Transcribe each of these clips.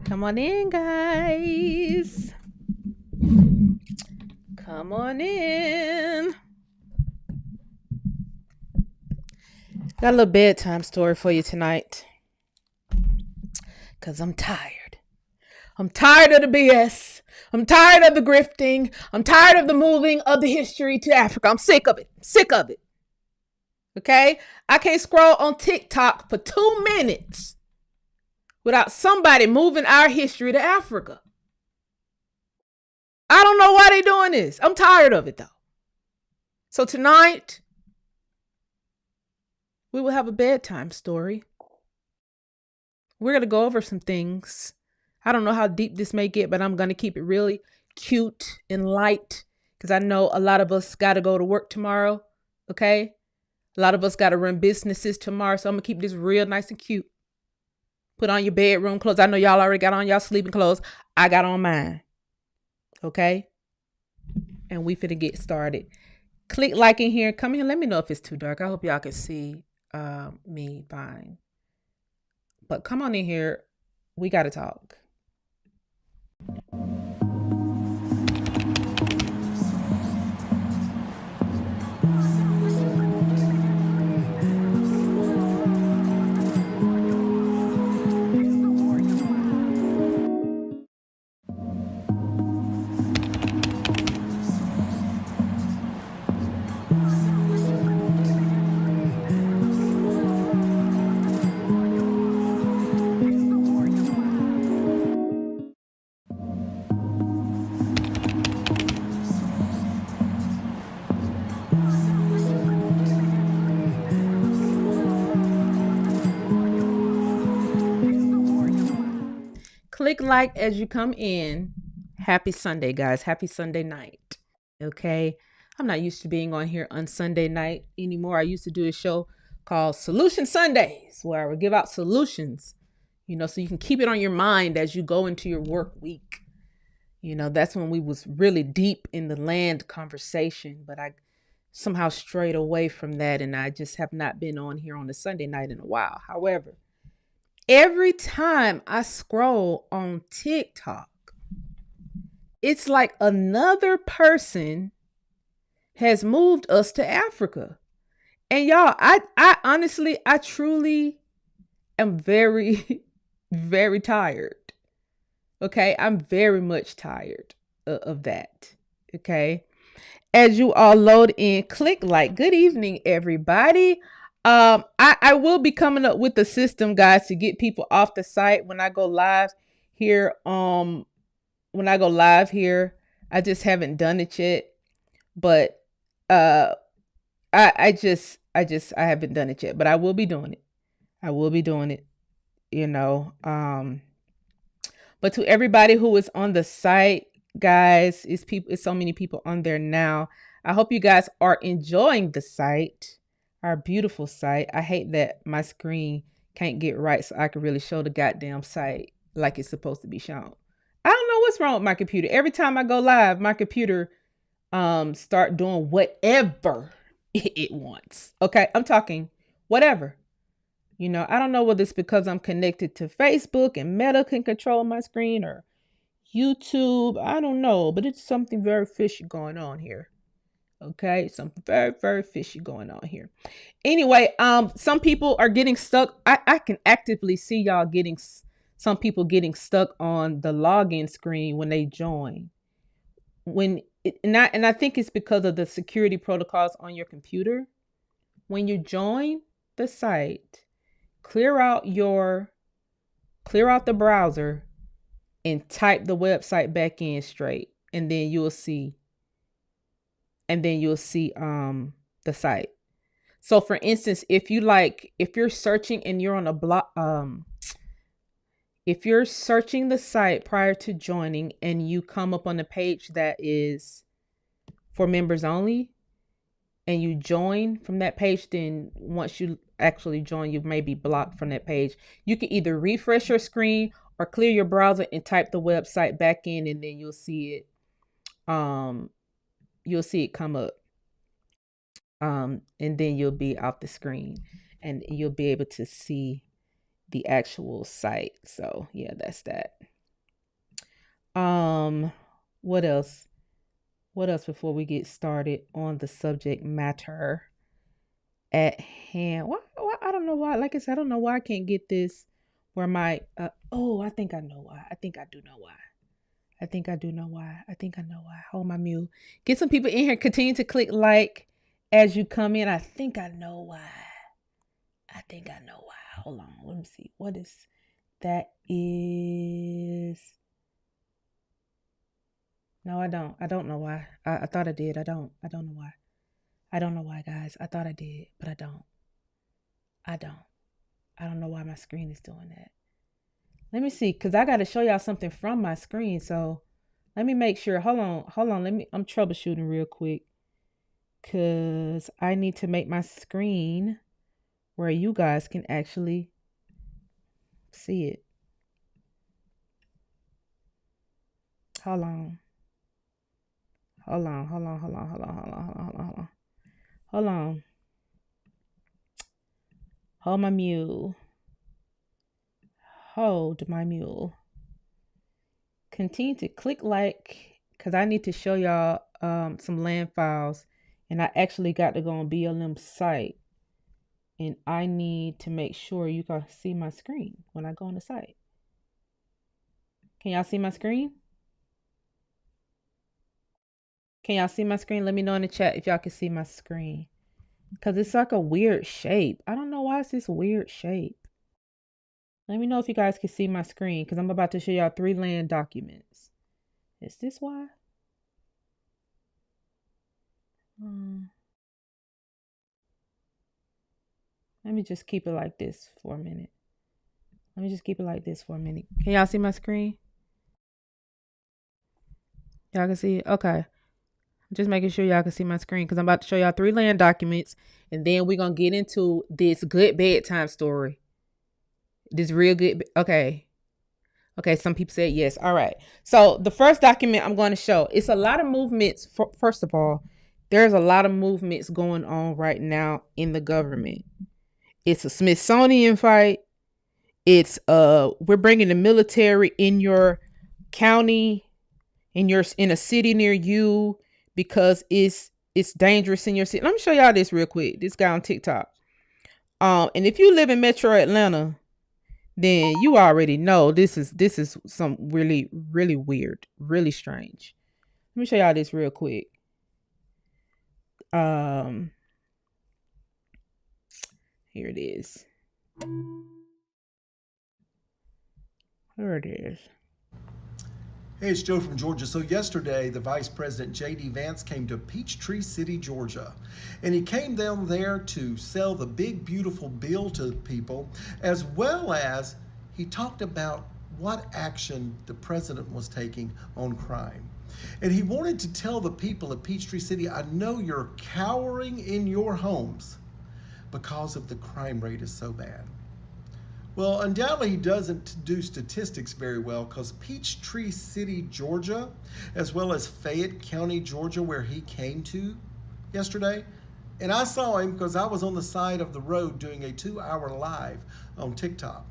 Come on in, guys. Come on in. Got a little bedtime story for you tonight. Because I'm tired. I'm tired of the BS. I'm tired of the grifting. I'm tired of the moving of the history to Africa. I'm sick of it. Sick of it. Okay? I can't scroll on TikTok for 2 minutes without somebody moving our history to Africa. I don't know why they're doing this. I'm tired of it though. So tonight, we will have a bedtime story. We're going to go over some things. I don't know how deep this may get, but I'm going to keep it really cute and light because I know a lot of us got to go to work tomorrow. Okay? A lot of us got to run businesses tomorrow. So I'm going to keep this real nice and cute. Put on your bedroom clothes. I know y'all already got on y'all sleeping clothes. I got on mine. Okay? And we finna get started. Click like in here. Come here. Let me know if it's too dark. I hope y'all can see me fine. But come on in here. We got to talk. Click like as you come in. Happy Sunday, guys. Happy Sunday night. Okay. I'm not used to being on here on Sunday night anymore. I used to do a show called Solution Sundays where I would give out solutions, so you can keep it on your mind as you go into your work week. That's when we was really deep in the land conversation, but I somehow strayed away from that and I just have not been on here on a Sunday night in a while. However, every time I scroll on TikTok, it's like another person has moved us to Africa. And y'all, I honestly, I truly am very, very tired. Okay. I'm very much tired of that. Okay. As you all load in, click like. Good evening, everybody. I will be coming up with the system, guys, to get people off the site when I go live here. I just haven't done it yet, but uh, I haven't done it yet, but I will be doing it. I will be doing it. You know. But to everybody who is on the site, guys, it's so many people on there now. I hope you guys are enjoying the site, our beautiful site. I hate that my screen can't get right so I can really show the goddamn site like it's supposed to be shown. I don't know what's wrong with my computer. Every time I go live, my computer start doing whatever it wants. Okay, I'm talking whatever. I don't know whether it's because I'm connected to Facebook and Meta can control my screen or YouTube. I don't know, but it's something very fishy going on here. Okay, something very, very fishy going on here. Anyway, some people are getting stuck. I can actively see y'all some people getting stuck on the login screen when they join. And I think it's because of the security protocols on your computer. When you join the site, clear out the browser and type the website back in straight, and then you'll see the site. So for instance, if you're searching and you're on a block, if you're searching the site prior to joining and you come up on a page that is for members only and you join from that page, then once you actually join, you may be blocked from that page. You can either refresh your screen or clear your browser and type the website back in, and then you'll see it. You'll see it come up. And then you'll be off the screen and you'll be able to see the actual site. So yeah, that's that. Um, what else? What else before we get started on the subject matter at hand? Why I don't know why. Like I said, I don't know why I can't get this where my oh, I think I know why. I think I do know why. I think I do know why. I think I know why. Hold my mute. Get some people in here. Continue to click like as you come in. I think I know why. I think I know why. Hold on. Let me see. What is that is no, I don't. I don't know why. I thought I did. I don't. I don't know why. I don't know why, guys. I thought I did, but I don't. I don't. I don't know why my screen is doing that. Let me see, because I got to show y'all something from my screen. So let me make sure. Hold on. Hold on. I'm troubleshooting real quick. Because I need to make my screen where you guys can actually see it. Hold on. Hold on. Hold on. Hold on. Hold on. Hold on. Hold on. Hold on. Hold on. Hold on. Hold my mule. Hold my mule. Continue to click like because I need to show y'all some land files, and I actually got to go on BLM site, and I need to make sure you can see my screen when I go on the site. Can y'all see my screen? Can y'all see my screen? Let me know in the chat if y'all can see my screen. Because it's like a weird shape. I don't know why it's this weird shape. Let me know if you guys can see my screen because I'm about to show y'all 3 land documents. Is this why? Let me just keep it like this for a minute. Can y'all see my screen? Y'all can see it? Okay. Just making sure y'all can see my screen because I'm about to show y'all 3 land documents. And then we're going to get into this good bedtime story. This real good. Okay. Okay. Some people said yes. All right. So the first document I'm going to show, it's a lot of movements. First of all, there's a lot of movements going on right now in the government. It's a Smithsonian fight. It's we're bringing the military in your county, in a city near you because it's dangerous in your city. Let me show y'all this real quick. This guy on TikTok. And if you live in Metro Atlanta, then you already know this is some really really weird, really strange. Let me show y'all this real quick. Here it is. Here it is. Hey, it's Joe from Georgia. So yesterday, the Vice President J.D. Vance came to Peachtree City, Georgia. And he came down there to sell the big, beautiful bill to people, as well as he talked about what action the president was taking on crime. And he wanted to tell the people of Peachtree City, I know you're cowering in your homes because of the crime rate is so bad. Well, undoubtedly, he doesn't do statistics very well because Peachtree City, Georgia, as well as Fayette County, Georgia, where he came to yesterday, and I saw him because I was on the side of the road doing a 2-hour live on TikTok.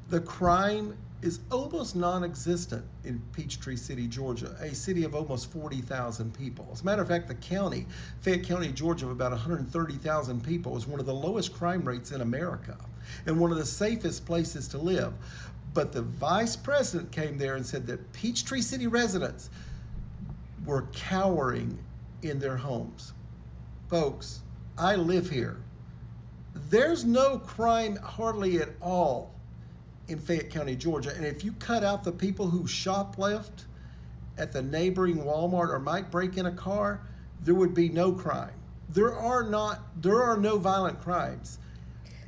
The crime is almost non-existent in Peachtree City, Georgia, a city of almost 40,000 people. As a matter of fact, the county, Fayette County, Georgia, of about 130,000 people, is one of the lowest crime rates in America and one of the safest places to live. But the vice president came there and said that Peachtree City residents were cowering in their homes. Folks, I live here. There's no crime hardly at all in Fayette County, Georgia. And if you cut out the people who shoplift at the neighboring Walmart or might break in a car, there would be no crime. There are no violent crimes.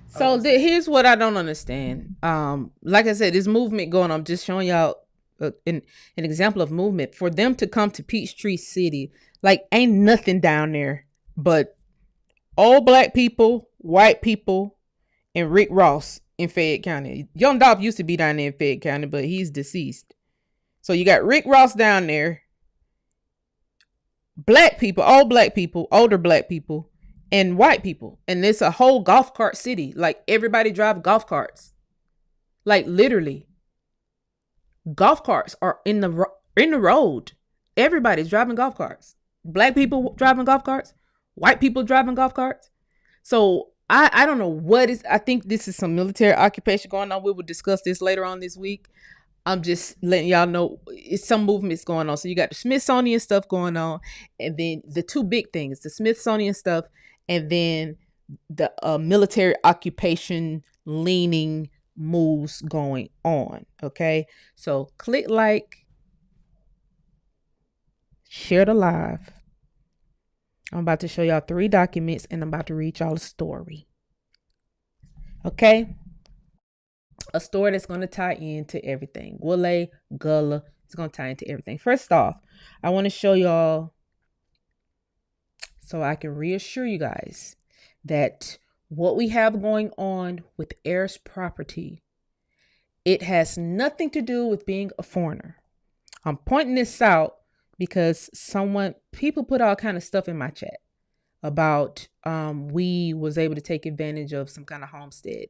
So here's what I don't understand. Like I said, this movement going on, I'm just showing y'all an example of movement. For them to come to Peachtree City, like ain't nothing down there but all black people, white people, and Rick Ross in Fayette County. Young Dolph used to be down there in Fayette County, but he's deceased. So you got Rick Ross down there, black people, all black people, older black people, and white people. And it's a whole golf cart city. Like everybody drive golf carts. Like literally. Golf carts are in the road. Everybody's driving golf carts. Black people driving golf carts. White people driving golf carts. So I don't know what is. I think this is some military occupation going on. We will discuss this later on this week. I'm just letting y'all know it's some movements going on. So you got the Smithsonian stuff going on, and then the two big things: the Smithsonian stuff, and then the military occupation leaning moves going on. Okay, so click like, share the live. I'm about to show y'all 3 documents, and I'm about to read y'all a story. Okay, a story that's going to tie into everything. Wule Gullah is going to tie into everything. First off, I want to show y'all so I can reassure you guys that what we have going on with heirs property, it has nothing to do with being a foreigner. I'm pointing this out because people put all kind of stuff in my chat about we was able to take advantage of some kind of homestead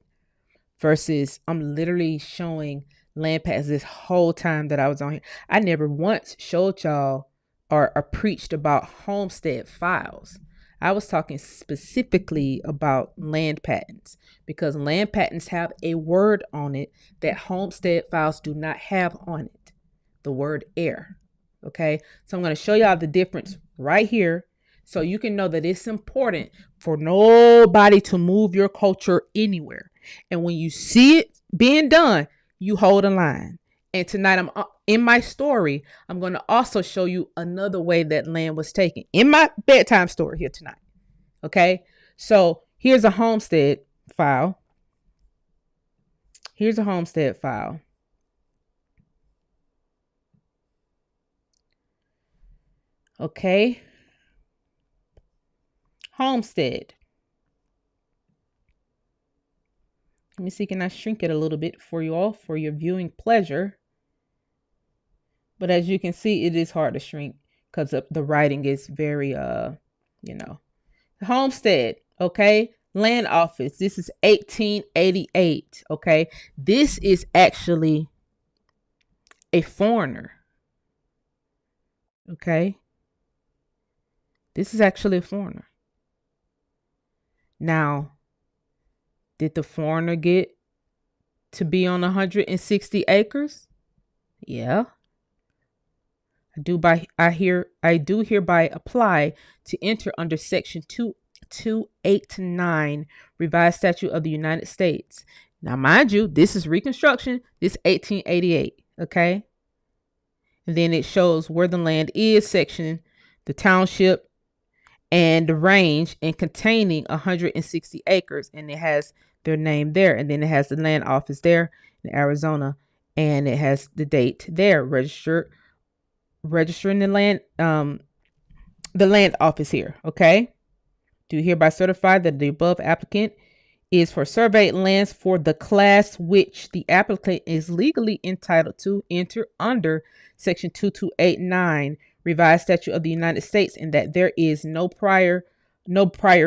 versus I'm literally showing land patents this whole time that I was on here. I never once showed y'all or preached about homestead files. I was talking specifically about land patents because land patents have a word on it that homestead files do not have on it, the word heir. Okay, so I'm going to show y'all the difference right here so you can know that it's important for nobody to move your culture anywhere. And when you see it being done, you hold a line. And tonight, I'm in my story, I'm going to also show you another way that land was taken in my bedtime story here tonight. Okay, so here's a homestead file. Here's a homestead file. Okay, homestead. Let me see, can I shrink it a little bit for you all for your viewing pleasure? But as you can see, it is hard to shrink because the writing is very, homestead, okay? Land office. This is 1888, okay? This is actually a foreigner, okay? This is actually a foreigner. Now, did the foreigner get to be on 160 acres? Yeah. I do hereby apply to enter under section 289 revised statute of the United States. Now, mind you, this is Reconstruction. This 1888, okay? And then it shows where the land is, section, the township, and the range, and containing 160 acres. And it has their name there. And then it has the land office there in Arizona. And it has the date there, registering the land office here. Okay, do hereby certify that the above applicant is for surveyed lands for the class which the applicant is legally entitled to enter under section 2289 revised statute of the United States, and that there is no prior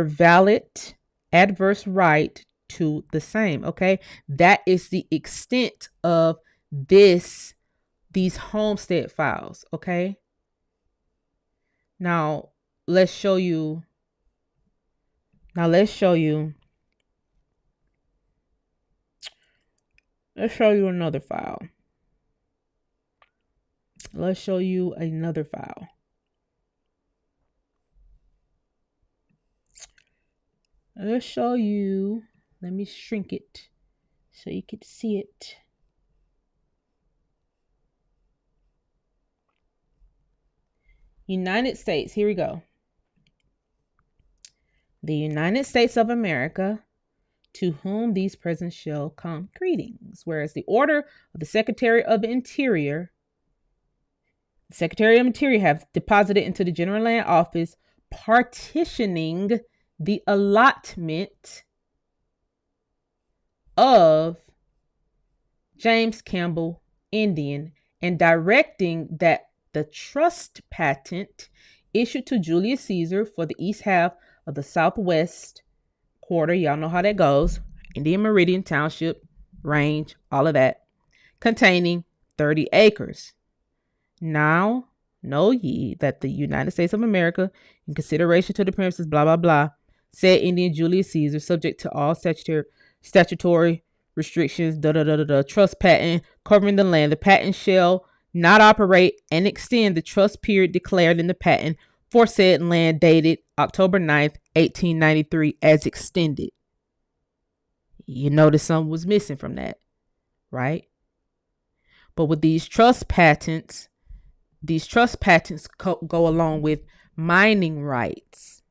valid adverse right to the same. Okay, that is the extent of these homestead files. Okay, now let's show you another file. Let's show you another file. Let's show you, let me shrink it so you can see it. United States, here we go. The United States of America, to whom these presents shall come greetings. Whereas the order of the Secretary of the Interior have deposited into the General Land Office, partitioning the allotment of James Campbell Indian and directing that the trust patent issued to Julius Caesar for the east half of the southwest quarter, y'all know how that goes, Indian Meridian Township, range, all of that, containing 30 acres. Now, know ye that the United States of America, in consideration to the premises, blah, blah, blah, said Indian Julius Caesar, subject to all statutory restrictions, trust patent covering the land. The patent shall not operate and extend the trust period declared in the patent for said land dated October 9th, 1893 as extended. You notice something was missing from that, right? But with these trust patents go along with mining rights.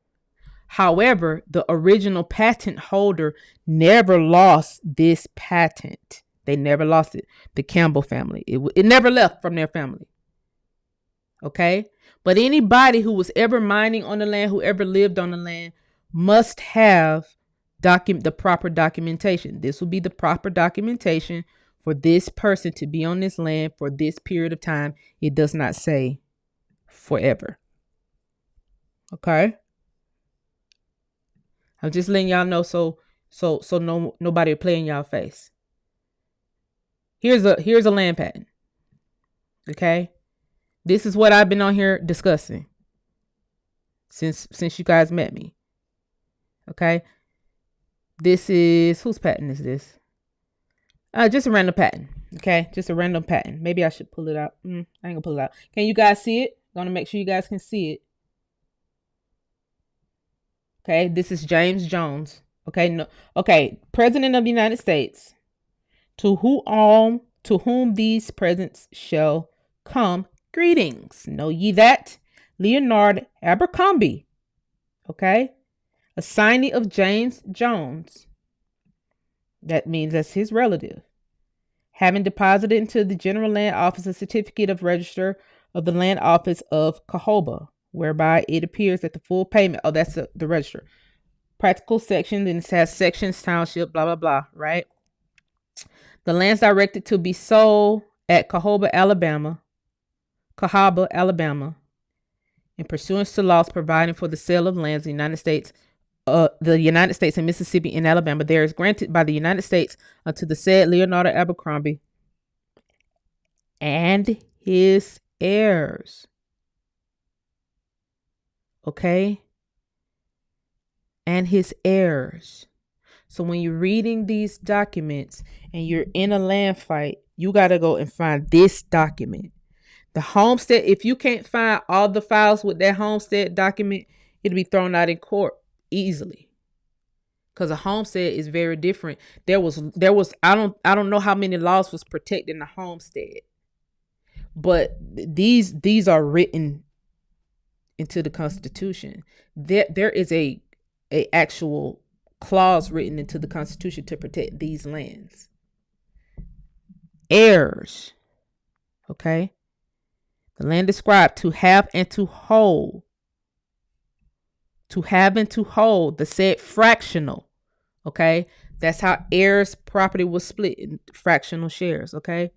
However, the original patent holder never lost this patent. They never lost it. The Campbell family. It never left from their family. Okay? But anybody who was ever mining on the land, who ever lived on the land, must have the proper documentation. This will be the proper documentation for this person to be on this land for this period of time. It does not say forever. Okay? I'm just letting y'all know so nobody will play in y'all face. Here's a land patent. Okay? This is what I've been on here discussing since you guys met me. Okay? This is, whose patent is this? Just a random patent. Okay? Just a random patent. Maybe I should pull it out. I ain't gonna pull it out. Can you guys see it? Gonna make sure you guys can see it. Okay, this is James Jones. Okay, no, okay, President of the United States, to whom these presents shall come, greetings. Know ye that? Leonard Abercrombie, okay, a signee of James Jones. That means that's his relative. Having deposited into the General Land Office a certificate of register of the Land Office of Cahoba, whereby it appears that the full payment, that's the register. Practical section, then it has sections, township, blah, blah, blah, right? The lands directed to be sold at Cahoba, Alabama, in pursuance to laws providing for the sale of lands in the United States and Mississippi and Alabama, there is granted by the United States unto the said Leonard Abercrombie and his heirs. Okay? And his heirs. So when you're reading these documents and you're in a land fight, you got to go and find this document. The homestead, if you can't find all the files with that homestead document, it'll be thrown out in court easily. Because a homestead is very different. There was I don't know how many laws was protecting the homestead. But these are written into the Constitution. There is a actual clause written into the Constitution to protect these lands. Heirs. Okay? The land described to have and to hold. To have and to hold the said fractional. Okay? That's how heirs' property was split in fractional shares. Okay?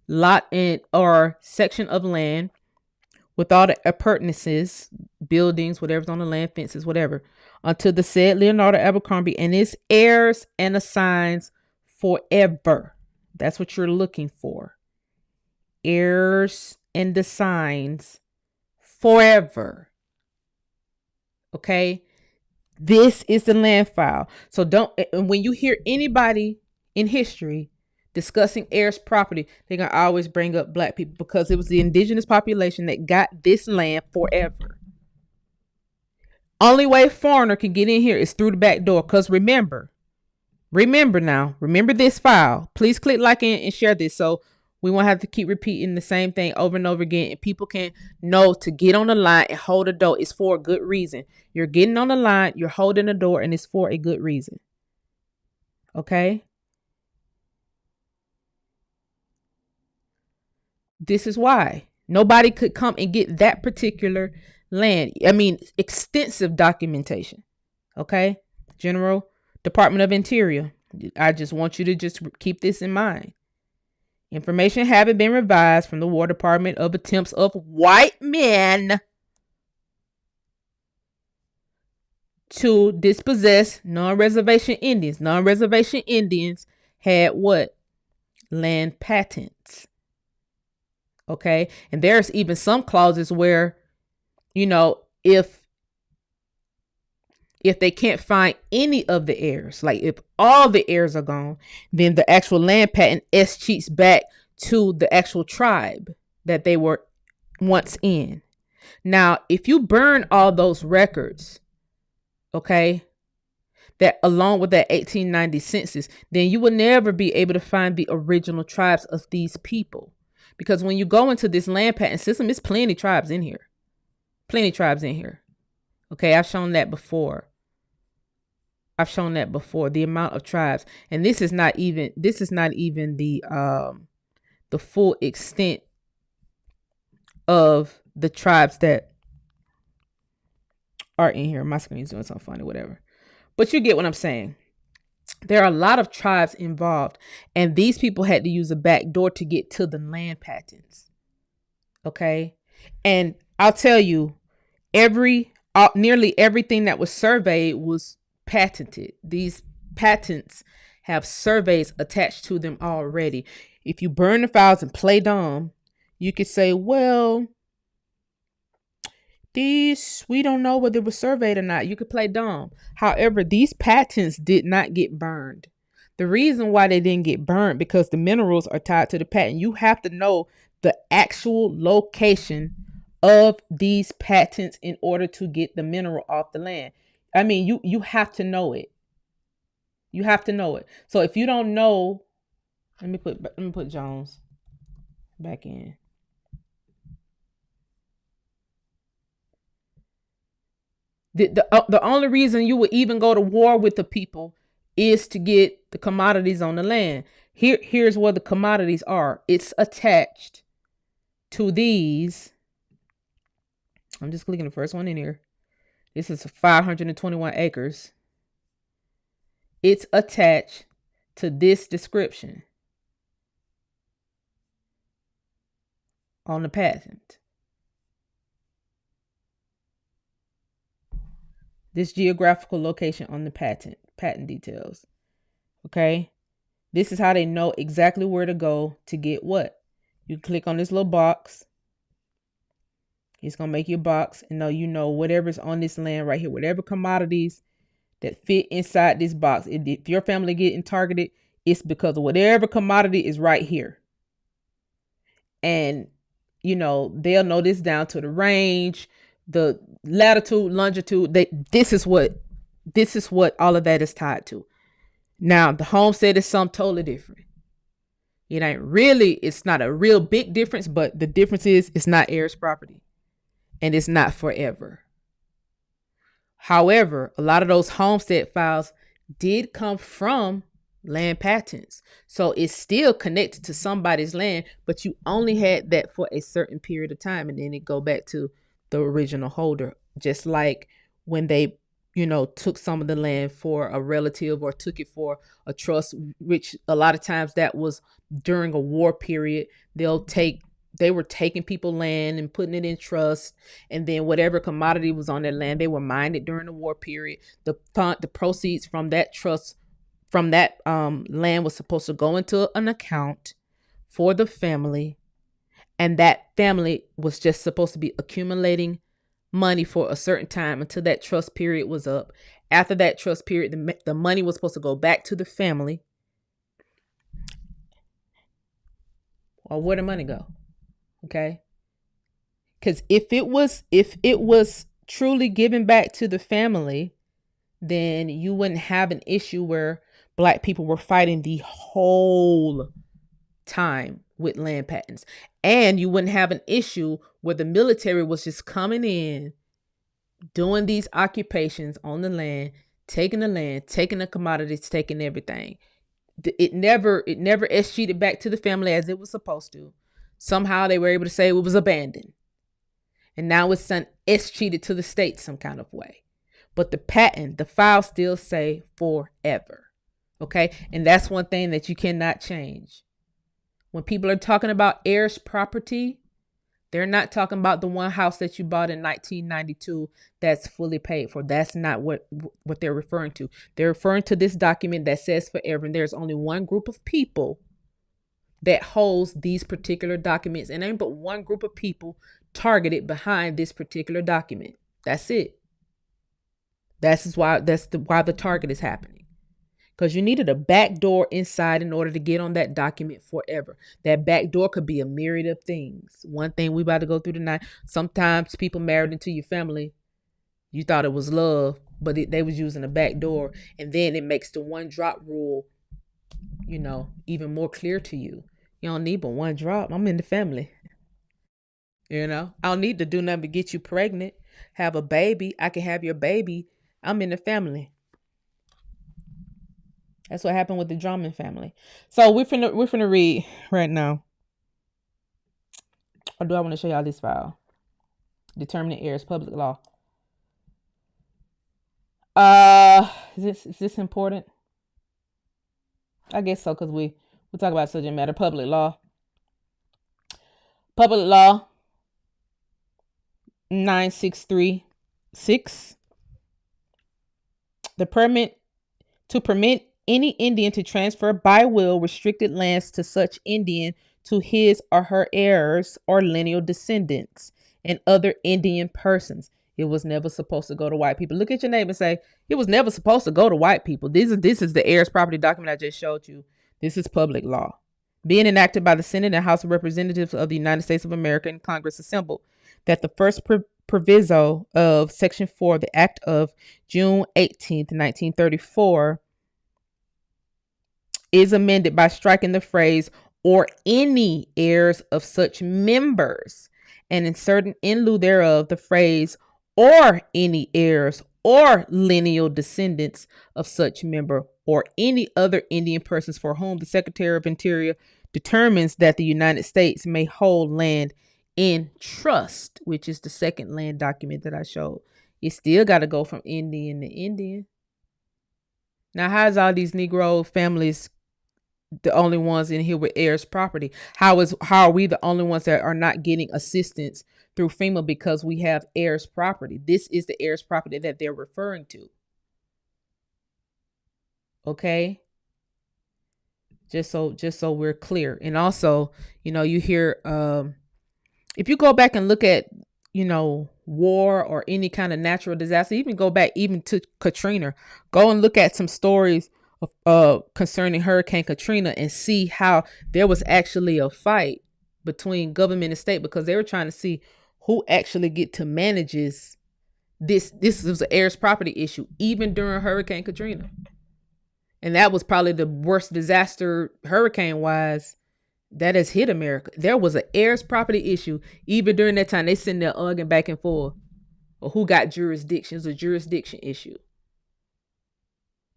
Lot in or section of land with all the appurtenances, buildings, whatever's on the land, fences, whatever, unto the said Leonardo Abercrombie and his heirs and assigns forever. That's what you're looking for. Heirs and assigns forever. Okay? This is the land file. So when you hear anybody in history discussing heirs property, they're going to always bring up black people because it was the indigenous population that got this land forever. Only way foreigner can get in here is through the back door. Because remember this file. Please click like and share this so we won't have to keep repeating the same thing over and over again. And people can know to get on the line and hold the door. It's for a good reason. You're getting on the line, you're holding the door, and it's for a good reason. Okay? This is why. Nobody could come and get that particular land. I mean, extensive documentation. Okay? General Department of Interior. I just want you to just keep this in mind. Information having been revised from the War Department of attempts of white men to dispossess non-reservation Indians. Non-reservation Indians had what? Land patents. Okay. And there's even some clauses where, you know, if they can't find any of the heirs, like if all the heirs are gone, then the actual land patent escheats back to the actual tribe that they were once in. Now, if you burn all those records, okay, that along with that 1890 census, then you will never be able to find the original tribes of these people. Because when you go into this land patent system, there's plenty tribes in here. Plenty tribes in here. Okay, I've shown that before. The amount of tribes. And this is not even the full extent of the tribes that are in here. My screen's doing something funny, whatever. But you get what I'm saying. There are a lot of tribes involved, and these people had to use a back door to get to the land patents. Okay. And I'll tell you, nearly everything that was surveyed was patented. These patents have surveys attached to them already. If you burn the files and play dumb, you could say, well, we don't know whether it was surveyed or not. You could play dumb. However, these patents did not get burned. The reason why they didn't get burned, because the minerals are tied to the patent. You have to know the actual location of these patents in order to get the mineral off the land. I mean, you have to know it. You have to know it. So if you don't know, let me put Jones back in. The only reason you would even go to war with the people is to get the commodities on the land. Here's where the commodities are. It's attached to these. I'm just clicking the first one in here. This is 521 acres. It's attached to this description on the patent. This geographical location on the patent details. Okay. This is how they know exactly where to go to get what. You click on this little box. It's going to make you a box, and you know whatever's on this land right here, whatever commodities that fit inside this box. If your family getting targeted, it's because of whatever commodity is right here. And, they'll know this down to the range, the latitude, longitude. This is what all of that is tied to. Now, the homestead is something totally different. It's not a real big difference, but the difference is it's not heirs property and it's not forever. However, a lot of those homestead files did come from land patents. So it's still connected to somebody's land, but you only had that for a certain period of time, and then it go back to the original holder. Just like when they, took some of the land for a relative or took it for a trust, which a lot of times that was during a war period. They were taking people land and putting it in trust, and then whatever commodity was on that land, they were mined it during the war period. The proceeds from that trust, from that land, was supposed to go into an account for the family, and that family was just supposed to be accumulating money for a certain time until that trust period was up. After that trust period, the money was supposed to go back to the family. Or where'd the money go? Okay. Because if it was truly given back to the family, then you wouldn't have an issue where Black people were fighting the whole time with land patents. And you wouldn't have an issue where the military was just coming in, doing these occupations on the land, taking the commodities, taking everything. It never escheated back to the family as it was supposed to. Somehow they were able to say it was abandoned. And now it's escheated to the state some kind of way. But the files still say forever. Okay? And that's one thing that you cannot change. When people are talking about heirs property, they're not talking about the one house that you bought in 1992 that's fully paid for. That's not what they're referring to. They're referring to this document that says forever. And there's only one group of people that holds these particular documents, and ain't but one group of people targeted behind this particular document. That's it. Why the target is happening. Because you needed a back door inside in order to get on that document forever. That back door could be a myriad of things. One thing we about to go through tonight. Sometimes people married into your family, you thought it was love, but they was using a back door, and then it makes the one drop rule, even more clear to you. You don't need but one drop. I'm in the family. I don't need to do nothing but get you pregnant, have a baby. I can have your baby. I'm in the family. That's what happened with the Drummond family. So we're finna read right now. Or do I want to show y'all this file? Determining heirs, public law. Is this important? I guess so, because we talk about subject matter, public law. Public law 9636. The permit to permit any Indian to transfer by will restricted lands to such Indian to his or her heirs or lineal descendants and other Indian persons. It was never supposed to go to white people. Look at your neighbor and say, it was never supposed to go to white people. This is the heirs property document I just showed you. This is public law. Being enacted by the Senate and House of Representatives of the United States of America and Congress assembled, that the first proviso of Section 4 of the Act of June 18th, 1934 is amended by striking the phrase or any heirs of such members and inserting in lieu thereof the phrase or any heirs or lineal descendants of such member or any other Indian persons for whom the Secretary of Interior determines that the United States may hold land in trust, which is the second land document that I showed. You still got to go from Indian to Indian. Now, how's all these Negro families the only ones in here with heirs property? How are we the only ones that are not getting assistance through FEMA because we have heirs property? This is the heirs property that they're referring to. Okay? Just so we're clear. And also, you hear if you go back and look at, war or any kind of natural disaster, even go back even to Katrina, go and look at some stories concerning Hurricane Katrina and see how there was actually a fight between government and state because they were trying to see who actually get to manages this. This was an heirs property issue even during Hurricane Katrina. And that was probably the worst disaster hurricane wise that has hit America. There was an heirs property issue even during that time. They sitting there arguing back and forth or who got jurisdiction. It's a jurisdiction issue.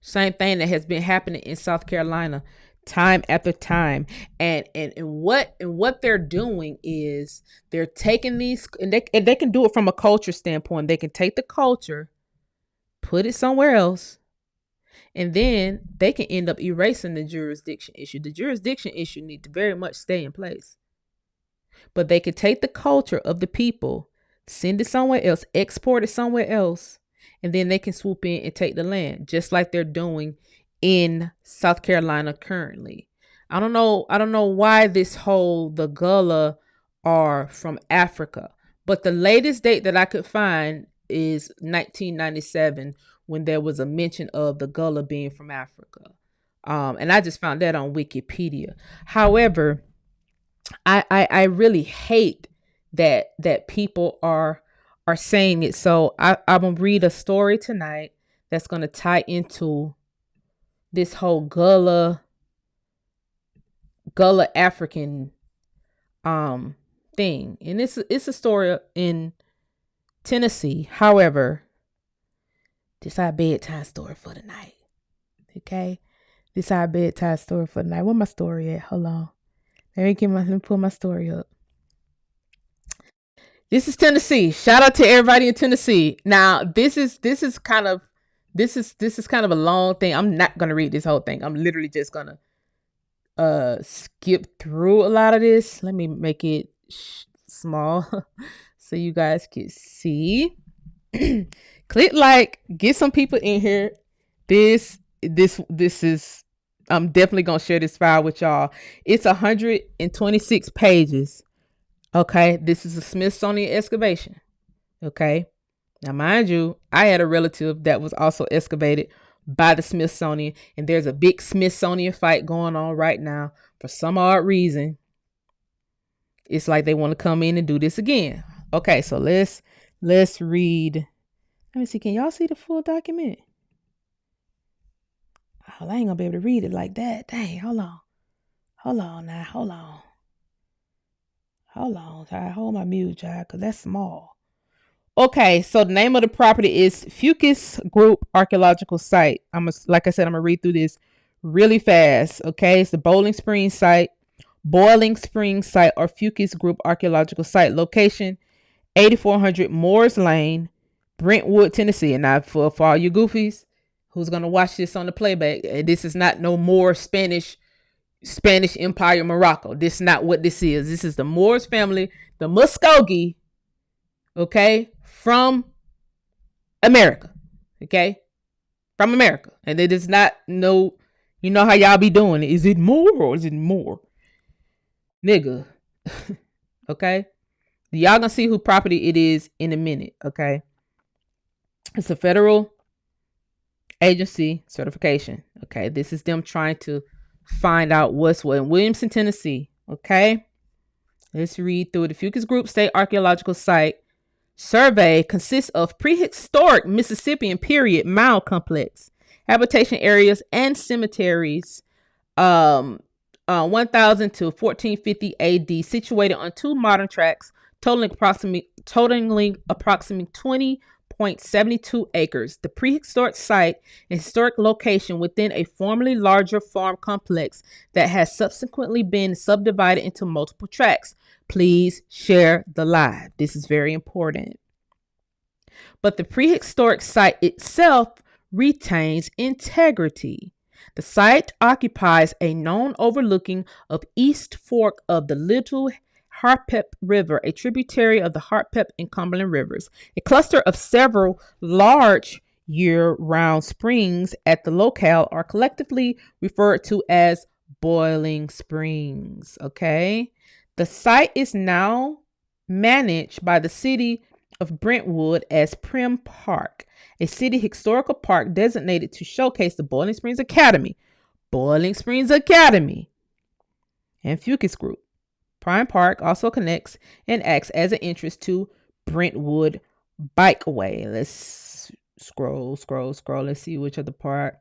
Same thing that has been happening in South Carolina time after time. And what they're doing is they're taking these, and they can do it from a culture standpoint. They can take the culture, put it somewhere else, and then they can end up erasing the jurisdiction issue. The jurisdiction issue needs to very much stay in place. But they could take the culture of the people, send it somewhere else, export it somewhere else, and then they can swoop in and take the land, just like they're doing in South Carolina currently. I don't know why the Gullah are from Africa, but the latest date that I could find is 1997 when there was a mention of the Gullah being from Africa. And I just found that on Wikipedia. However, I really hate that people are saying it. So I'm gonna read a story tonight that's gonna tie into this whole Gullah African thing. And it's a story in Tennessee. However, this our bedtime story for the night. Okay? This our bedtime story for the night. Where my story at? Hold on. Let me pull my story up. This is Tennessee. Shout out to everybody in Tennessee. Now, this is kind of a long thing. I'm not gonna read this whole thing. I'm literally just gonna skip through a lot of this. Let me make it small so you guys can see. Click like, get some people in here. This is I'm definitely gonna share this file with y'all. It's 126 pages. Okay, this is a Smithsonian excavation. Okay, now mind you, I had a relative that was also excavated by the Smithsonian, and there's a big Smithsonian fight going on right now. For some odd reason, it's like they want to come in and do this again. Okay, so let's read. Let me see. Can y'all see the full document? Oh, I ain't gonna be able to read it like that. Dang, hold on. Hold on now. Hold on. Hold on. Child. Hold my mute, child, because that's small. Okay, so the name of the property is Fucus Group Archaeological Site. Like I said, I'm gonna read through this really fast. Okay, it's the Boiling Springs Site, or Fucus Group Archaeological Site. Location 8400 Moores Lane, Brentwood, Tennessee. And now for all you goofies who's gonna watch this on the playback, this is not no more Spanish Empire, Morocco. This is not what this is. This is the Moores family, the Muskogee, okay, from America, okay, from America. And it is not no, you know how y'all be doing it. Is it more or is it more? Nigga, okay? Y'all gonna see who property it is in a minute, okay? It's a federal agency certification, okay? This is them trying to find out what's what in Williamson, Tennessee, okay? Let's read through the Fucus Group State Archaeological Site survey. Consists of prehistoric Mississippian period mound complex, habitation areas, and cemeteries. 1000 to 1450 AD, situated on two modern tracts, totaling approximately 20.72 acres. The prehistoric site and historic location within a formerly larger farm complex that has subsequently been subdivided into multiple tracts. Please share the live. This is very important. But the prehistoric site itself retains integrity. The site occupies a known overlooking of East Fork of the Little Harpeth River, a tributary of the Harpeth and Cumberland Rivers. A cluster of several large year-round springs at the locale are collectively referred to as boiling springs. Okay. The site is now managed by the city of Brentwood as Prim Park, a city historical park designated to showcase the Boiling Springs Academy, and Fucus Group. Prime Park also connects and acts as an entrance to Brentwood Bikeway. Let's scroll. Let's see which other part.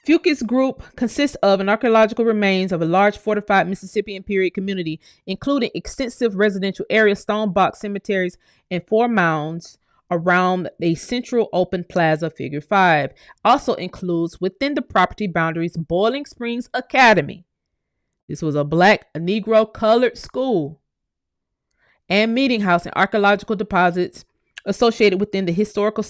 Fucus Group consists of an archaeological remains of a large fortified Mississippian period community, including extensive residential areas, stone box cemeteries, and 4 mounds around a central open plaza, figure 5. Also includes within the property boundaries Boiling Springs Academy. This was a Negro colored school and meeting house and archaeological deposits associated within the historical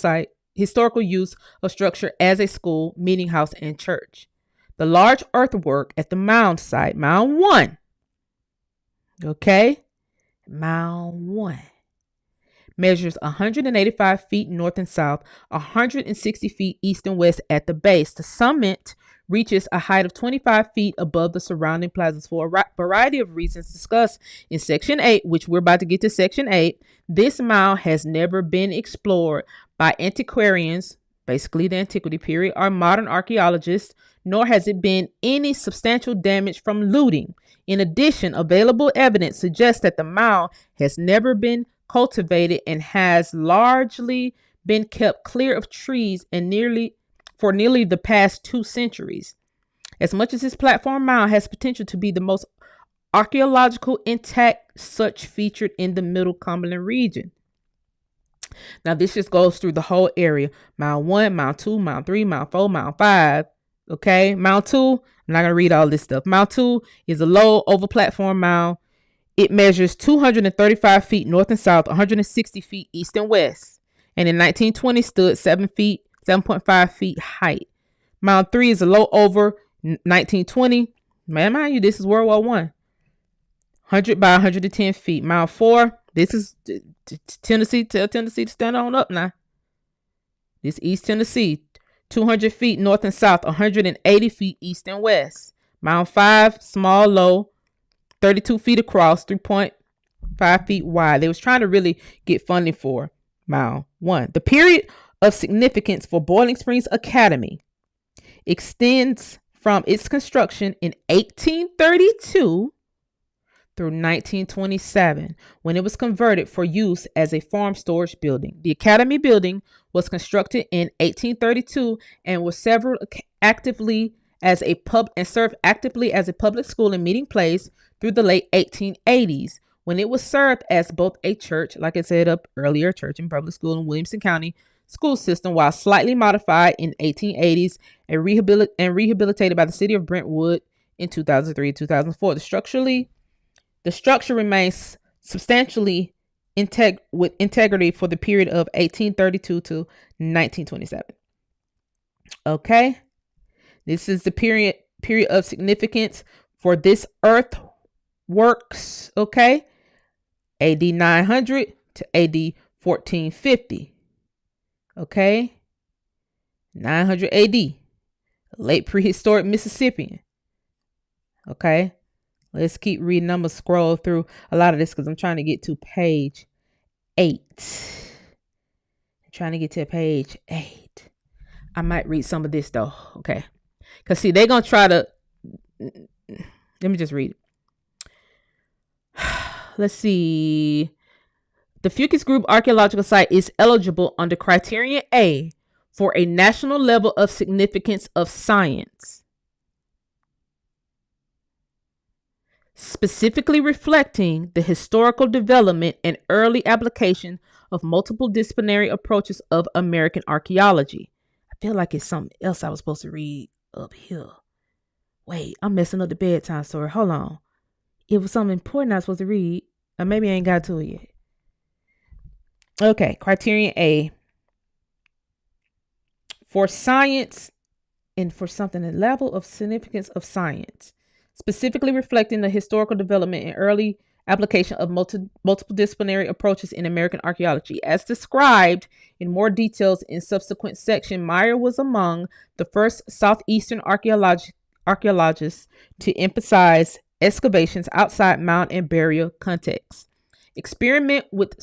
use of structure as a school, meeting house, and church. The large earthwork at the mound site, Mound 1, okay, Mound 1, measures 185 feet north and south, 160 feet east and west at the base. The summit reaches a height of 25 feet above the surrounding plazas. For a variety of reasons discussed in Section 8, which we're about to get to Section 8, this mound has never been explored by antiquarians, basically the antiquity period, or modern archaeologists, nor has it been any substantial damage from looting. In addition, available evidence suggests that the mound has never been cultivated and has largely been kept clear of trees and for nearly the past 2 centuries. As much as this platform mound has potential to be the most archaeological intact such featured in the Middle Cumberland region. Now this just goes through the whole area. Mound 1, Mound 2, Mound 3, Mound 4, Mound 5. Okay, Mound 2, I'm not going to read all this stuff. Mound 2 is a low oval platform mound. It measures 235 feet north and south, 160 feet east and west. And in 1920 stood 7.5 feet height. Mound 3 is a low over 1920. Man, mind you, this is World War I. 100 by 110 feet. Mound 4, this is Tennessee. Tell Tennessee to stand on up now. This East Tennessee. 200 feet north and south, 180 feet east and west. Mound 5, small, low, 32 feet across, 3.5 feet wide. They was trying to really get funding for Mound 1. The period of significance for Boiling Springs Academy extends from its construction in 1832 through 1927, when it was converted for use as a farm storage building. The Academy building was constructed in 1832 and was served actively as a public school and meeting place through the late 1880s, when it was served as both a church, like I said up earlier, church and public school in Williamson County school system, while slightly modified in 1880s and rehabilitated by the city of Brentwood in 2003 and 2004. The structure remains substantially with integrity for the period of 1832 to 1927. Okay, this is the period of significance for this earthworks. Okay, AD 900 to AD 1450. Okay, 900 AD, late prehistoric Mississippian. Okay. Let's keep reading. I'm going to scroll through a lot of this because I'm trying to get to page 8. I'm trying to get to page 8. I might read some of this though. Okay. Because see, they're going to try to... Let me just read it. Let's see. The Fuchs Group Archaeological Site is eligible under Criterion A for a national level of significance of science, specifically reflecting the historical development and early application of multiple disciplinary approaches of American archaeology. I feel like it's something else I was supposed to read up here. Wait, I'm messing up the bedtime story. Hold on. It was something important I was supposed to read. Or maybe I ain't got to it yet. Okay, Criterion A. For science and for something, the level of significance of science, specifically reflecting the historical development and early application of multiple disciplinary approaches in American archaeology. As described in more details in subsequent section, Meyer was among the first southeastern archaeologists to emphasize excavations outside mound and burial contexts. Experiment with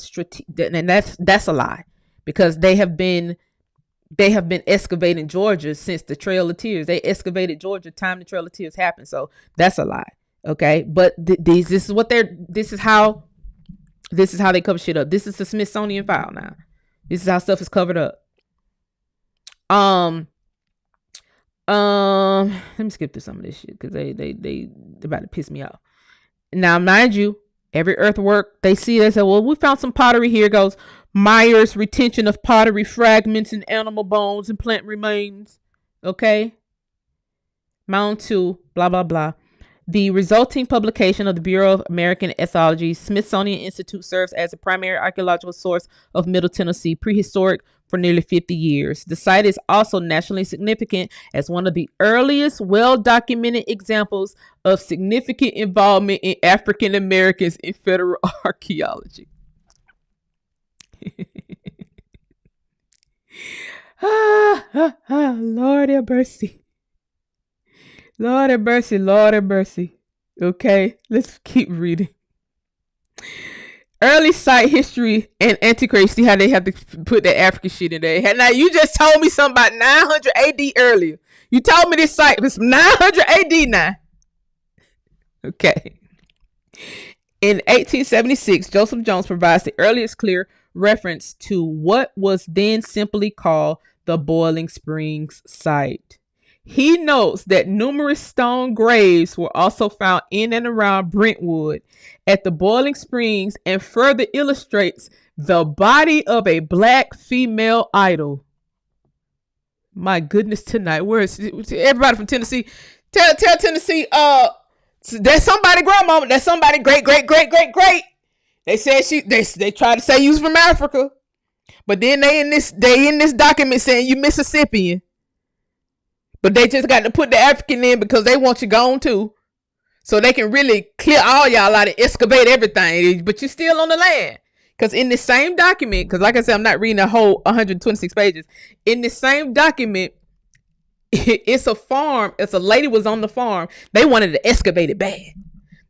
and that's a lie, because they have been excavating Georgia since the Trail of Tears. They excavated Georgia time the Trail of Tears happened. So that's a lie. Okay. But this is how they cover shit up. This is the Smithsonian file now. This is how stuff is covered up. Let me skip through some of this shit because they about to piss me off. Now, mind you, every earthwork they see, they say, well, we found some pottery here. It goes Meyer's retention of pottery fragments and animal bones and plant remains. Okay. Mound 2, blah, blah, blah. The resulting publication of the Bureau of American Ethology, Smithsonian Institute, serves as a primary archaeological source of Middle Tennessee prehistoric for nearly 50 years. The site is also nationally significant as one of the earliest well-documented examples of significant involvement in African Americans in federal archaeology. Lord have mercy. Lord have mercy, Lord have mercy. Okay, let's keep reading. Early site history and antiquity. See how they have to put that African shit in there. Now, you just told me something about 900 AD earlier. You told me this site was 900 AD now. Okay. In 1876, Joseph Jones provides the earliest clear reference to what was then simply called the Boiling Springs site. He notes that numerous stone graves were also found in and around Brentwood at the Boiling Springs, and further illustrates the body of a black female idol. My goodness, tonight. Where is everybody from Tennessee? Tell Tennessee, there's somebody grandmama, there's somebody great. They said they tried to say you was from Africa, but then they in this document saying you Mississippian. But they just got to put the African in because they want you gone too. So they can really clear all y'all out and excavate everything. But you're still on the land. Because in this same document, because like I said, I'm not reading the whole 126 pages. In this same document, It's a farm. If a lady was on the farm, they wanted to excavate it bad.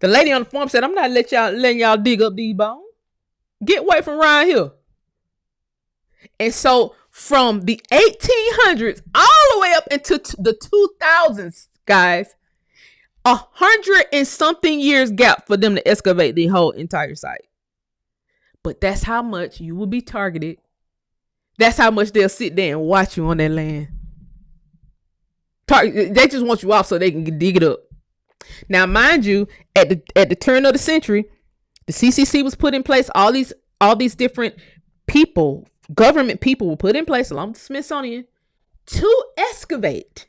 The lady on the farm said, "I'm not letting y'all dig up these bones. Get away from around here." And so from the 1800s all the way up into the 2000s, guys, 100 and something years gap for them to excavate the whole entire site. But that's how much you will be targeted. That's how much they'll sit there and watch you on that land. They just want you off so they can dig it up. Now, mind you, at the turn of the century, the CCC was put in place. All these different people, government people, were put in place along with the Smithsonian to excavate.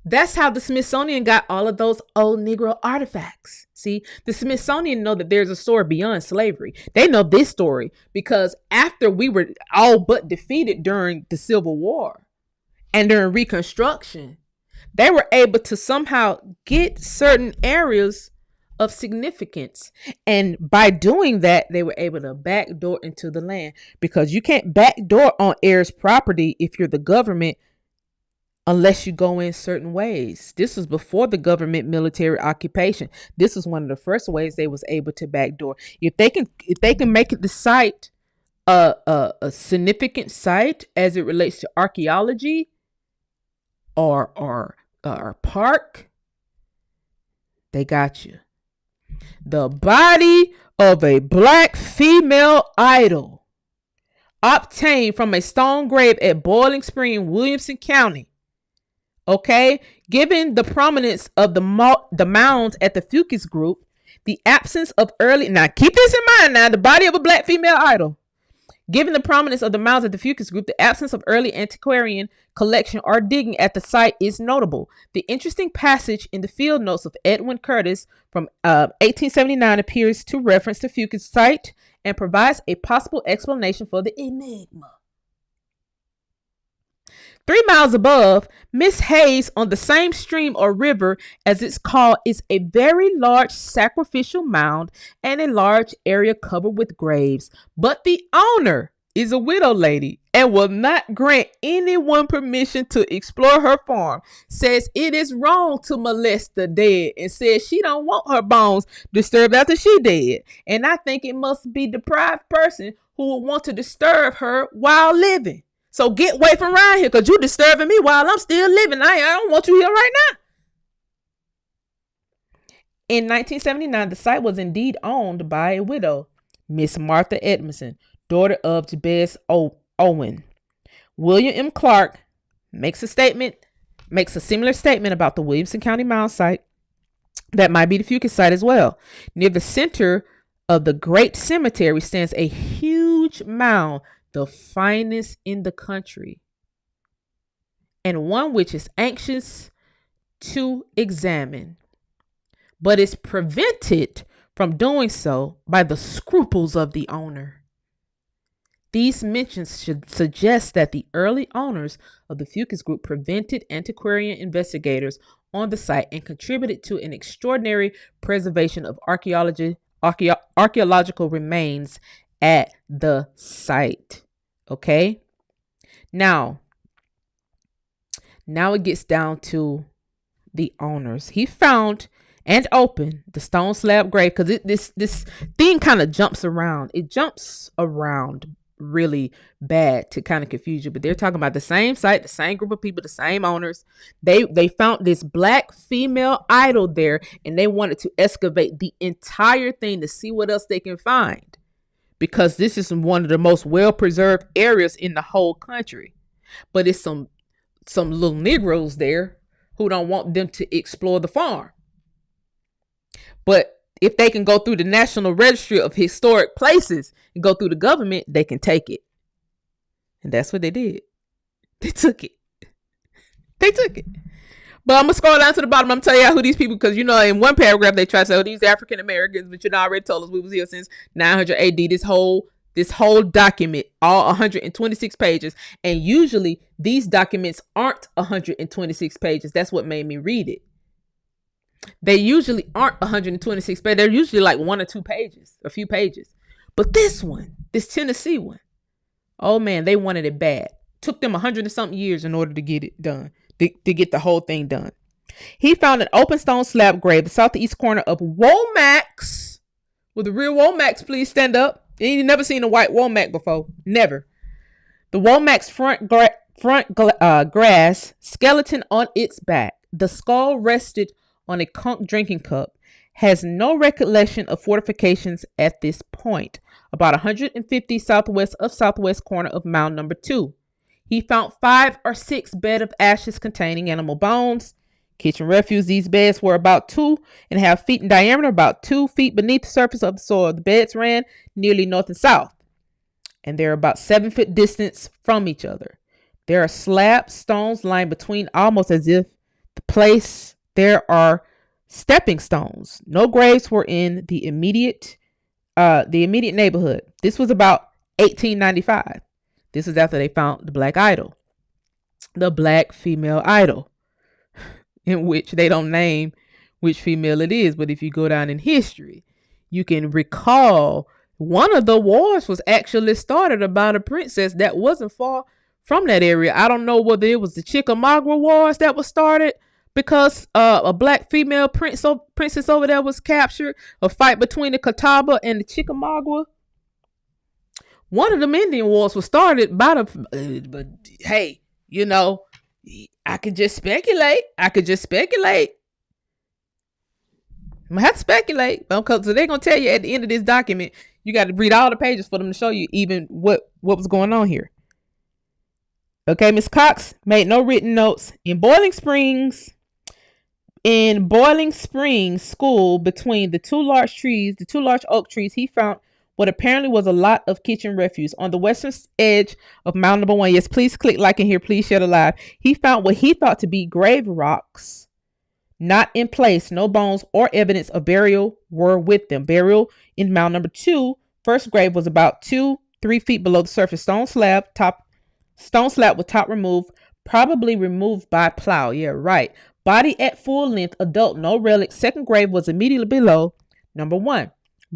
That's how the Smithsonian got all of those old Negro artifacts. See, the Smithsonian know that there's a story beyond slavery. They know this story because after we were all but defeated during the Civil War and during Reconstruction, they were able to somehow get certain areas of significance. And by doing that, they were able to backdoor into the land, because you can't backdoor on heirs' property if you're the government unless you go in certain ways. This was before the government military occupation. This was one of the first ways they was able to backdoor. If they can make the site a significant site as it relates to archaeology or park, they got you. The body of a black female idol obtained from a stone grave at Boiling Spring, Williamson County. Okay, given the prominence of the mounds at the Fuchs Group, the absence of early, now keep this in mind now, the body of a black female idol. Given the prominence of the mounds at the Fuchs Group, the absence of early antiquarian collection or digging at the site is notable. The interesting passage in the field notes of Edwin Curtis from 1879 appears to reference the Fuchs site and provides a possible explanation for the enigma. 3 miles above, Miss Hayes, on the same stream or river as it's called, is a very large sacrificial mound and a large area covered with graves. But the owner is a widow lady and will not grant anyone permission to explore her farm. Says it is wrong to molest the dead and says she don't want her bones disturbed after she dead. And I think it must be deprived person who would want to disturb her while living. So get away from around here, because you're disturbing me while I'm still living. I don't want you here right now. In 1979, the site was indeed owned by a widow, Miss Martha Edmondson, daughter of Jabez Owen. William M. Clark makes a similar statement about the Williamson County mound site that might be the Fuchs site as well. Near the center of the Great Cemetery stands a huge mound, the finest in the country, and one which is anxious to examine, but is prevented from doing so by the scruples of the owner. These mentions should suggest that the early owners of the Fuchs Group prevented antiquarian investigators on the site and contributed to an extraordinary preservation of archaeological remains at the site. Okay, now it gets down to the owners. He found and opened the stone slab grave, because this thing kind of jumps around. It jumps around really bad to kind of confuse you, but they're talking about the same site, the same group of people, the same owners. They found this black female idol there, and they wanted to excavate the entire thing to see what else they can find, because this is one of the most well-preserved areas in the whole country. But it's some little Negroes there who don't want them to explore the farm. But if they can go through the National Registry of Historic Places and go through the government, they can take it. And that's what they did. They took it. But I'm going to scroll down to the bottom. I'm going to tell you who these people, because, in one paragraph, they try to say, oh, these African Americans, but already told us we was here since 900 AD. This whole document, all 126 pages. And usually these documents aren't 126 pages. That's what made me read it. They usually aren't 126 pages. They're usually like 1 or 2 pages, a few pages. But this Tennessee one, oh man, they wanted it bad. Took them 100 and something years in order to get it done. to get the whole thing done. He found an open stone slab grave, the southeast corner of Womack's. Will the real Womack's please stand up? You never seen a white Womack before. Never. The Womack's grass skeleton on its back. The skull rested on a conch drinking cup. Has no recollection of fortifications at this point. About 150 southwest of southwest corner of mound number 2. He found 5 or 6 beds of ashes containing animal bones. Kitchen refuse. These beds were about 2.5 feet in diameter, about 2 feet beneath the surface of the soil. The beds ran nearly north and south, and they're about 7-foot distance from each other. There are slab stones lying between, almost as if the place there are stepping stones. No graves were in the immediate neighborhood. This was about 1895. This is after they found the black idol, the black female idol, in which they don't name which female it is. But if you go down in history, you can recall one of the wars was actually started about a princess that wasn't far from that area. I don't know whether it was the Chickamauga Wars that was started because a black female princess over there was captured. A fight between the Catawba and the Chickamauga. One of them Indian wars was started by the. But hey, I could just speculate. I'm gonna have to speculate because they're gonna tell you at the end of this document. You got to read all the pages for them to show you even what was going on here. Okay, Miss Cox made no written notes. In Boiling Springs School, between the two large oak trees, he found what apparently was a lot of kitchen refuse. On the western edge of mound number 1, yes, please click like in here, please share the live. He found what he thought to be grave rocks, not in place. No bones or evidence of burial were with them. Burial in mound number 2, first grave, was about 2-3 feet below the surface. Stone slab with top removed, probably removed by plow. Yeah, right. Body at full length, adult, no relic. Second grave was immediately below number 1,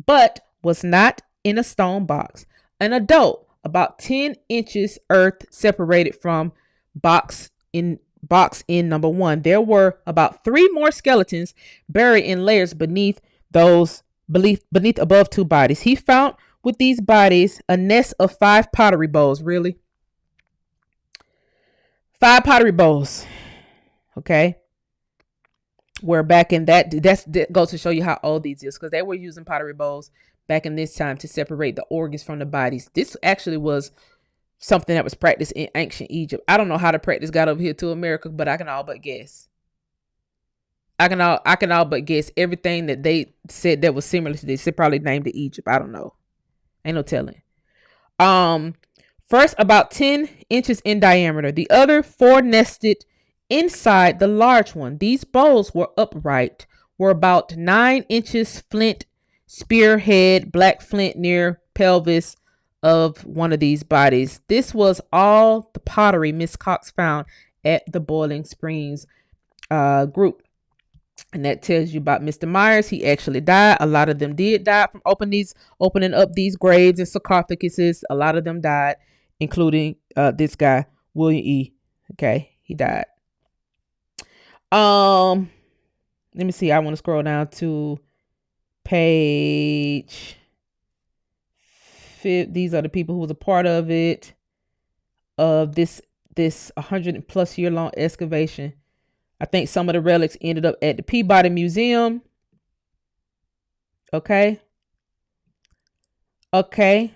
but was not in a stone box. An adult, about 10 inches earth separated from box in number 1. There were about 3 more skeletons buried in layers beneath above 2 bodies. He found with these bodies a nest of 5 pottery bowls. Really? 5 pottery bowls. Okay. Where back in that goes to show you how old these is, because they were using pottery bowls back in this time to separate the organs from the bodies. This actually was something that was practiced in ancient Egypt. I don't know how the practice got over here to America, but I can all but guess. I can all but guess everything that they said that was similar to this. They probably named it Egypt. I don't know. Ain't no telling. First, about 10 inches in diameter. The other 4 nested inside the large one. These bowls were upright, were about 9 inches flint, spearhead, black flint near pelvis of one of these bodies. This was all the pottery Miss Cox found at the Boiling Springs group. And that tells you about Mr. Myers. He actually died. A lot of them did die from opening up these graves and sarcophaguses. A lot of them died, including this guy, William E. Okay, he died. Let me see. I want to scroll down to page 5. These are the people who was a part of it, of this 100+ year long excavation. I think some of the relics ended up at the Peabody Museum. Okay.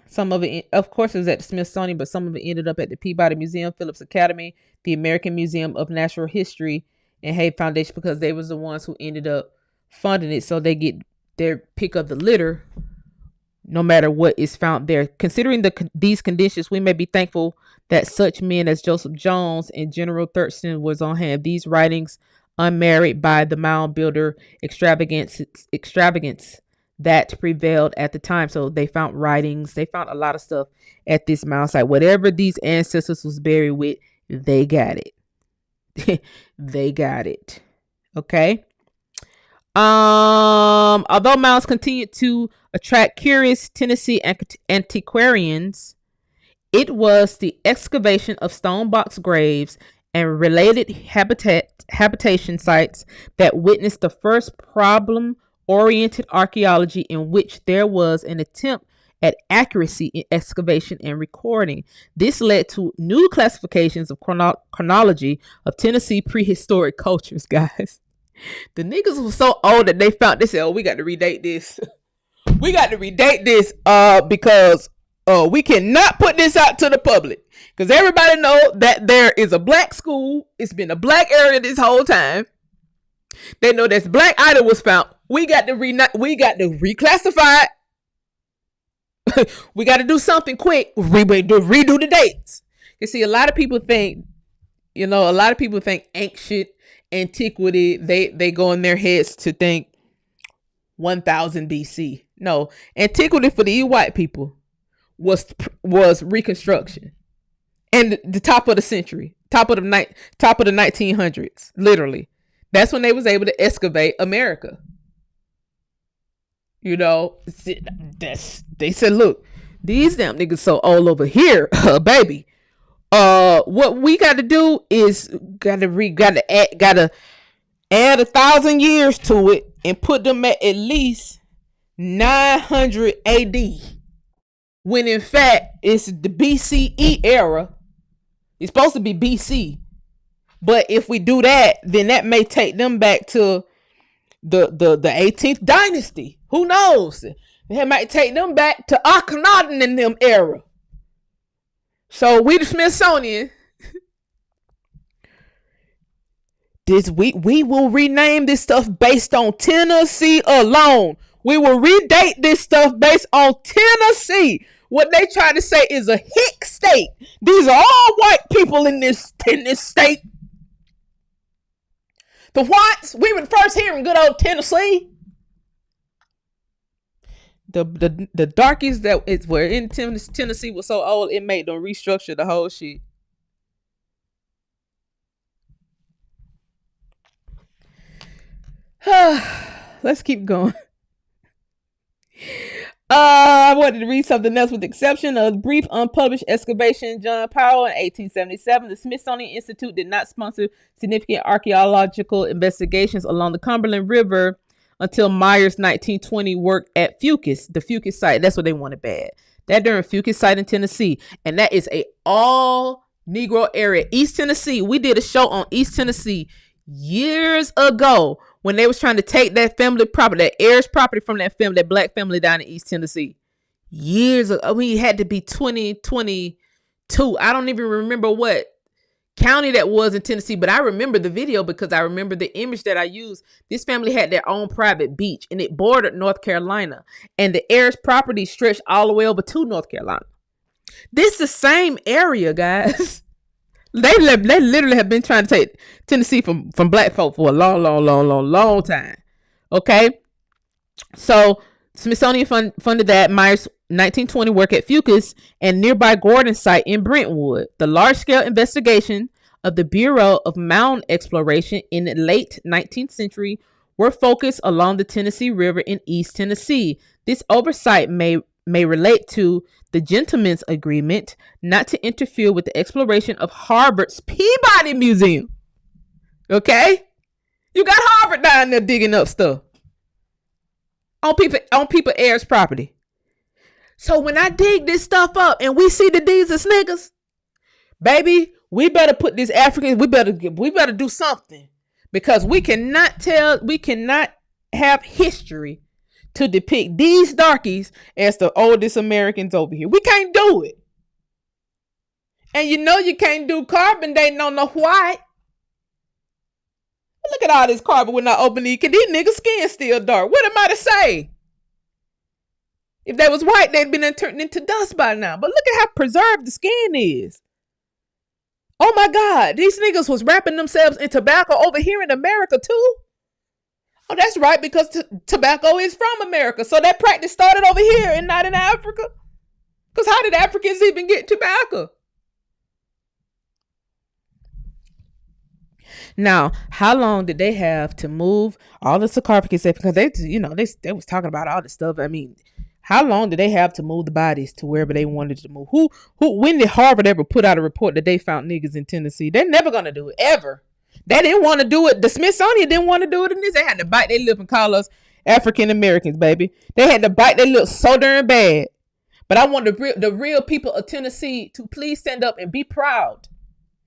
Some of it, of course, it was at the Smithsonian, but some of it ended up at the Peabody Museum, Phillips Academy, the American Museum of Natural History, and Hay Foundation, because they was the ones who ended up funding it, so they get their pick of the litter no matter what is found there. Considering these conditions, we may be thankful that such men as Joseph Jones and General Thurston was on hand. These writings, unmarried by the mound builder extravagance that prevailed at the time. So they found writings, they found a lot of stuff at this mound site. Whatever these ancestors was buried with, they got it. They got it. Okay. Although mounds continued to attract curious Tennessee antiquarians, it was the excavation of stone box graves and related habitation sites that witnessed the first problem oriented archaeology in which there was an attempt at accuracy in excavation and recording. This led to new classifications of chronology of Tennessee prehistoric cultures, guys. The niggas were so old that they found, they said, oh, we got to redate this. We got to redate this because we cannot put this out to the public. Because everybody know that there is a black school. It's been a black area this whole time. They know this black item was found. We got to reclassify it. We got to do something quick. Redo the dates. You see, a lot of people think, ancient antiquity. They go in their heads to think 1000 BC. No, antiquity for the white people was Reconstruction, and the top of the century, top of the 1900s. Literally, that's when they was able to excavate America. They said, look, these damn niggas so old over here, baby. What we got to do is gotta add 1,000 years to it and put them at least 900 AD, when in fact it's the BCE era. It's supposed to be BC, but if we do that, then that may take them back to the 18th dynasty. Who knows? It might take them back to Akhenaten in them era. So we the Smithsonian. We will rename this stuff based on Tennessee alone. We will redate this stuff based on Tennessee. What they try to say is a hick state. These are all white people in this state. The whites, we were first here in good old Tennessee. The darkies that were in Tennessee was so old it made them restructure the whole shit. Let's keep going. I wanted to read something else. With the exception of a brief unpublished excavation in John Powell in 1877, the Smithsonian Institute did not sponsor significant archaeological investigations along the Cumberland River until Myers' 1920 work at Fucus, the Fucus site. That's what they wanted bad. That during Fucus site in Tennessee, and that is a all Negro area. East Tennessee. We did a show on East Tennessee years ago when they was trying to take that family property, that heirs property from that family, that black family down in East Tennessee. Years ago. I mean, it had to be 2022. I don't even remember what county that was in Tennessee, but I remember the video because I remember the image that I used. This family had their own private beach and it bordered North Carolina, and the heirs property stretched all the way over to North Carolina. This is the same area, guys. They literally have been trying to take Tennessee from black folk for a long time. Okay, so Smithsonian funded that Myers' 1920 work at Fucus and nearby Gordon site in Brentwood. The large-scale investigation of the Bureau of Mound Exploration in the late 19th century were focused along the Tennessee River in East Tennessee. This oversight may relate to the Gentleman's Agreement not to interfere with the exploration of Harvard's Peabody Museum. Okay? You got Harvard down there digging up stuff on people heirs property. So when I dig this stuff up and we see the deeds of niggas, baby, we better put these Africans, we better do something, because we cannot have history to depict these darkies as the oldest Americans over here. We can't do it. And you can't do carbon dating on the white. Look at all this carbon when I open these. These niggas' skin still dark. What am I to say? If they was white, they'd been turned into dust by now. But look at how preserved the skin is. Oh my God, these niggas was wrapping themselves in tobacco over here in America too. Oh, that's right, because tobacco is from America. So that practice started over here and not in Africa. Because how did Africans even get tobacco? Now, how long did they have to move all the sarcophagus? Because they was talking about all this stuff. I mean, How long did they have to move the bodies to wherever they wanted to move? When did Harvard ever put out a report that they found niggas in Tennessee? They're never gonna do it ever. They didn't want to do it. The Smithsonian didn't want to do it in this. They had to bite their lip and call us African Americans, baby. They had to bite their lip so darn bad. But I want the real people of Tennessee to please stand up and be proud.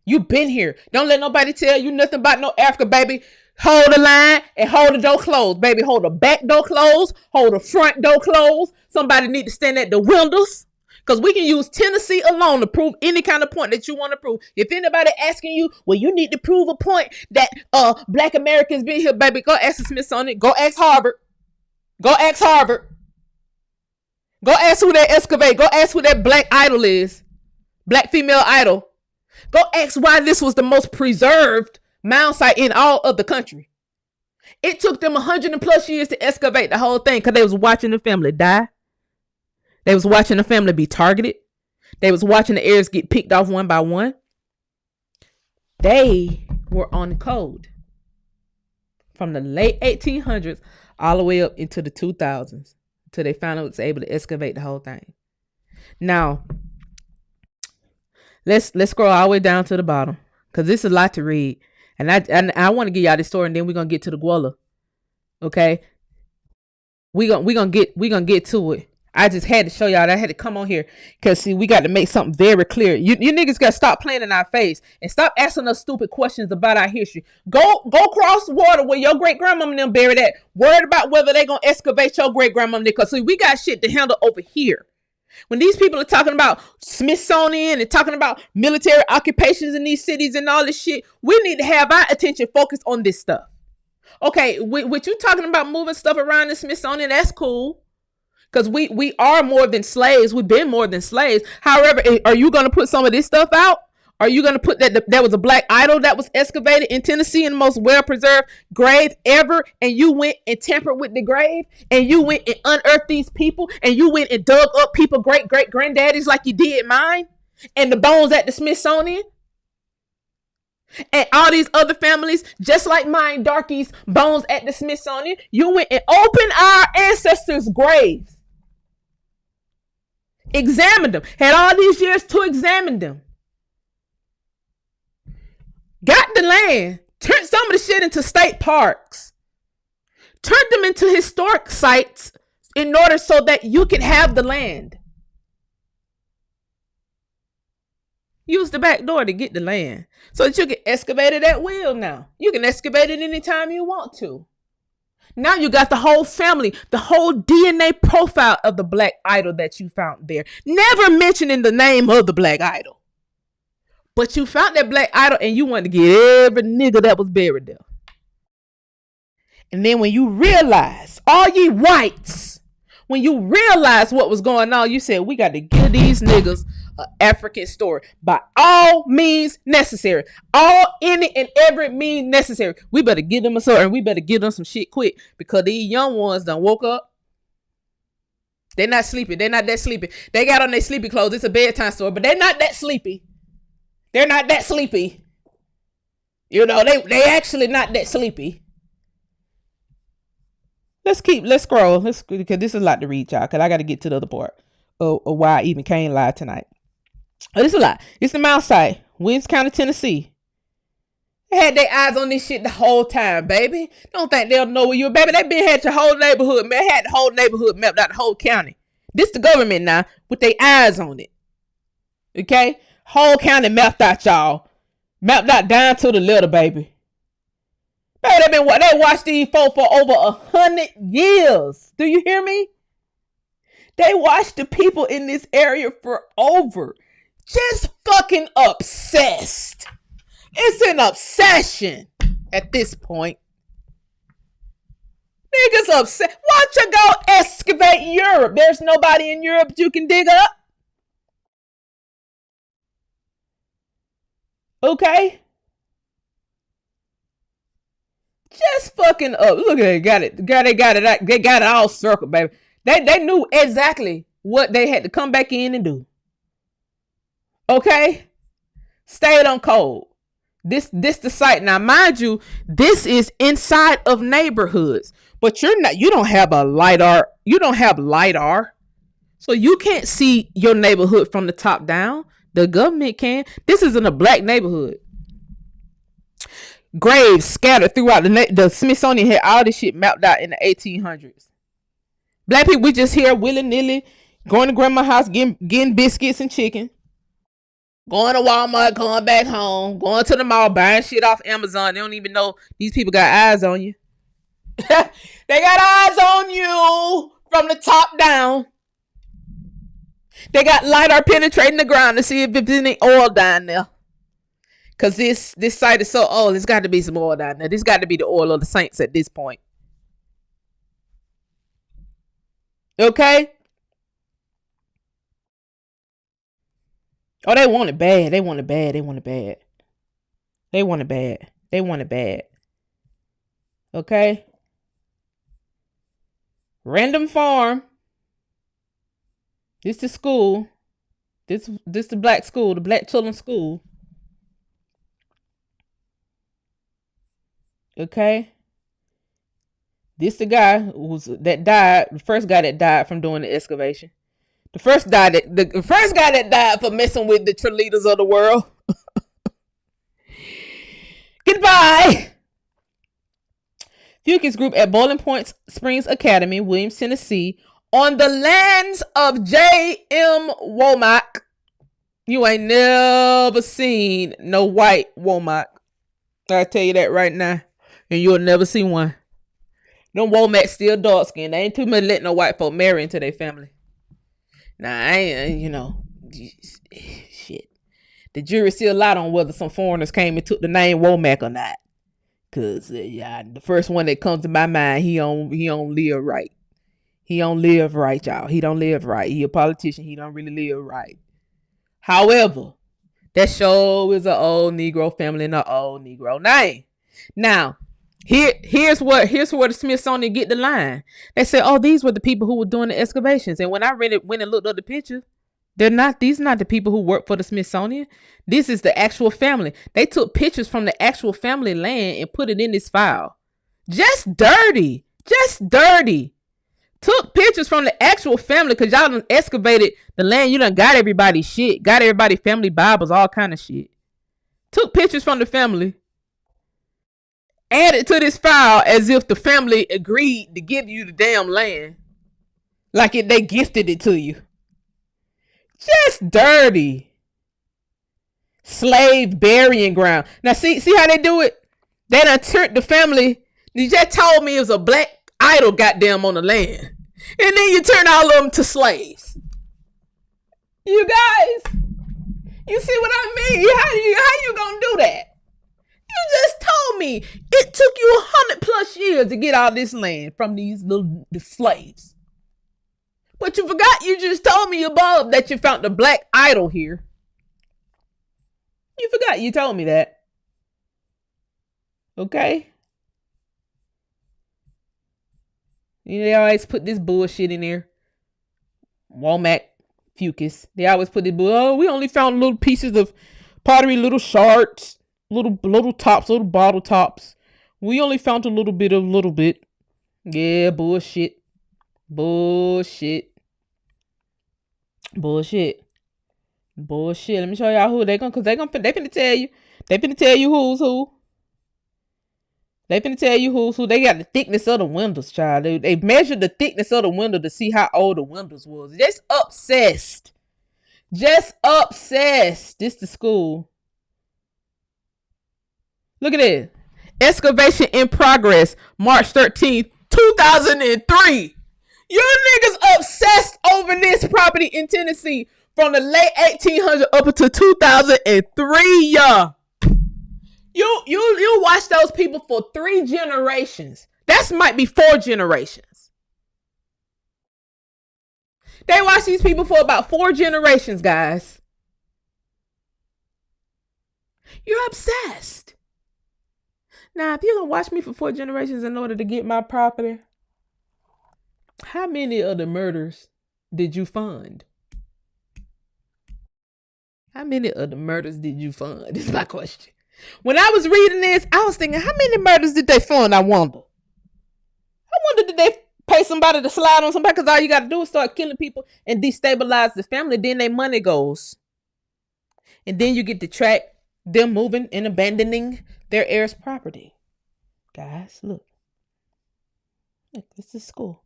You've been here. Don't let nobody tell you nothing about no Africa, baby. Hold the line and hold the door closed, baby. Hold the back door closed. Hold the front door closed. Somebody need to stand at the windows. Because we can use Tennessee alone to prove any kind of point that you want to prove. If anybody asking you, well, you need to prove a point that black Americans been here, baby, go ask the Smithsonian. Go ask Harvard. Go ask Harvard. Go ask who they excavate. Go ask who that black idol is. Black female idol. Go ask why this was the most preserved mound site in all of the country. It took them 100 and plus years to excavate the whole thing because they was watching the family die. They was watching the family be targeted. They was watching the heirs get picked off one by one. They were on code from the late 1800s all the way up into the 2000s until they finally was able to excavate the whole thing. Now, let's scroll all the way down to the bottom because this is a lot to read. And I want to give y'all this story, and then we're gonna get to the Guala. Okay, we gonna get to it. I just had to show y'all that I had to come on here because see, we got to make something very clear. You niggas got to stop playing in our face and stop asking us stupid questions about our history. Go cross the water where your great grandmama and them buried at. Worried about whether they gonna excavate your great grandmama because see, we got shit to handle over here. When these people are talking about Smithsonian and talking about military occupations in these cities and all this shit, we need to have our attention focused on this stuff. Okay, with you talking about moving stuff around the Smithsonian, that's cool. Because we are more than slaves. We've been more than slaves. However, are you going to put some of this stuff out? Are you going to put that there was a black idol that was excavated in Tennessee in the most well-preserved grave ever, and you went and tampered with the grave, and you went and unearthed these people, and you went and dug up people great-great-granddaddies like you did mine, and the bones at the Smithsonian? And all these other families, just like mine, Darky's bones at the Smithsonian, you went and opened our ancestors' graves. Examined them. Had all these years to examine them. Got the land. Turned some of the shit into state parks. Turned them into historic sites in order so that you could have the land. Use the back door to get the land so that you can excavate it at will now. You can excavate it anytime you want to. Now you got the whole family, the whole DNA profile of the black idol that you found there. Never mentioning the name of the black idol. But you found that black idol and you wanted to get every nigga that was buried there. And then when you realize, all ye whites, when you realize what was going on, you said, we got to give these niggas an African story by all means necessary. Any and every means necessary. We better give them a story and we better give them some shit quick because these young ones done woke up. They're not sleepy. They're not that sleepy. They got on their sleepy clothes. It's a bedtime story, but they're not that sleepy. They're not that sleepy. You know, they actually not that sleepy. Let's scroll. Because this is a lot to read, y'all. Because I got to get to the other part of why I even came live tonight. Oh, this is a lot. It's the Mount site, Williams County, Tennessee. They had their eyes on this shit the whole time, baby. Don't think they'll know where you are, baby. They been had your whole neighborhood, man. Had the whole neighborhood mapped out, the whole county. This the government now with their eyes on it. Okay? Whole county mapped out, y'all. Mapped out down to the letter, baby. Baby, they watched these folks for over 100 years. Do you hear me? They watched the people in this area for over. Just fucking obsessed. It's an obsession at this point. Niggas upset. Why don't you go excavate Europe? There's nobody in Europe you can dig up. Okay? Just fucking up. Look at it. Got it. They got it all circled, baby. They knew exactly what they had to come back in and do. Okay? Stayed on code. This the site. Now, mind you, this is inside of neighborhoods. But you don't have a LiDAR. You don't have LiDAR So you can't see your neighborhood from the top down. The government can. This isn't a black neighborhood. Graves scattered throughout the Smithsonian had all this shit mapped out in the 1800s. Black people, we just here willy nilly going to grandma's house, getting biscuits and chicken, going to Walmart, going back home, going to the mall, buying shit off Amazon. They don't even know these people got eyes on you. They got eyes on you from the top down. They got LiDAR penetrating the ground to see if there's any oil down there. Because this site is so old, there's got to be some oil down there. This got to be the oil of the saints at this point. Okay? Oh, they want it bad. They want it bad. They want it bad. They want it bad. They want it bad. Okay? Random farm. This the school. This the black school, the black children's school. Okay? This the guy that died, the first guy that died from doing the excavation. The first guy that died for messing with the leaders of the world. Goodbye. Fucus Group at Bowling Point Springs Academy, Williams, Tennessee, on the lands of J.M. Womack. You ain't never seen no white Womack. I tell you that right now. And you'll never see one. Them Womack still dark skinned. They ain't too much letting no white folk marry into their family. Nah, I ain't, shit. The jury still out on whether some foreigners came and took the name Womack or not. Cause the first one that comes to my mind, he don't live right. He don't live right, y'all. He don't live right. He a politician. He don't really live right. However, that show is an old Negro family and an old Negro name. Now, here's where the Smithsonian get the line. They say, oh, these were the people who were doing the excavations. And when I went and looked up the picture, these are not the people who work for the Smithsonian. This is the actual family. They took pictures from the actual family land and put it in this file. Just dirty. Took pictures from the actual family because y'all done excavated the land. You done got everybody's shit. Got everybody family Bibles, all kind of shit. Took pictures from the family. Added to this file as if the family agreed to give you the damn land. Like they gifted it to you. Just dirty. Slave burying ground. Now see how they do it? They done turned the family. You just told me it was a black idol goddamn on the land. And then you turn all of them to slaves. You guys, you see what I mean? How you gonna do that? You just told me it took you 100+ years to get all this land from these the slaves. But you forgot you just told me above that you found the black idol here. You forgot you told me that. Okay? They always put this bullshit in there. Womack, Fucus. They always put this we only found little pieces of pottery, little shards, little tops, little bottle tops. We only found a little bit. Yeah, bullshit. Let me show y'all who they finna tell you. They finna tell you who's who. They got the thickness of the windows, child. They measured the thickness of the window to see how old the windows was. Just obsessed. This the school. Look at this. Excavation in progress, March 13th, 2003. You niggas obsessed over this property in Tennessee from the late 1800s up until 2003, y'all. You watch those people for 3 generations. That might be 4 generations. They watch these people for about 4 generations, guys. You're obsessed. Now, if you're going to watch me for 4 generations in order to get my property, how many of the murders did you fund? How many of the murders did you fund? Is my question. When I was reading this, I was thinking, how many murders did they fund? I wonder did they pay somebody to slide on somebody, because all you got to do is start killing people and destabilize the family. Then their money goes. And then you get to track them moving and abandoning their heirs' property. Guys, look. Look, this is school.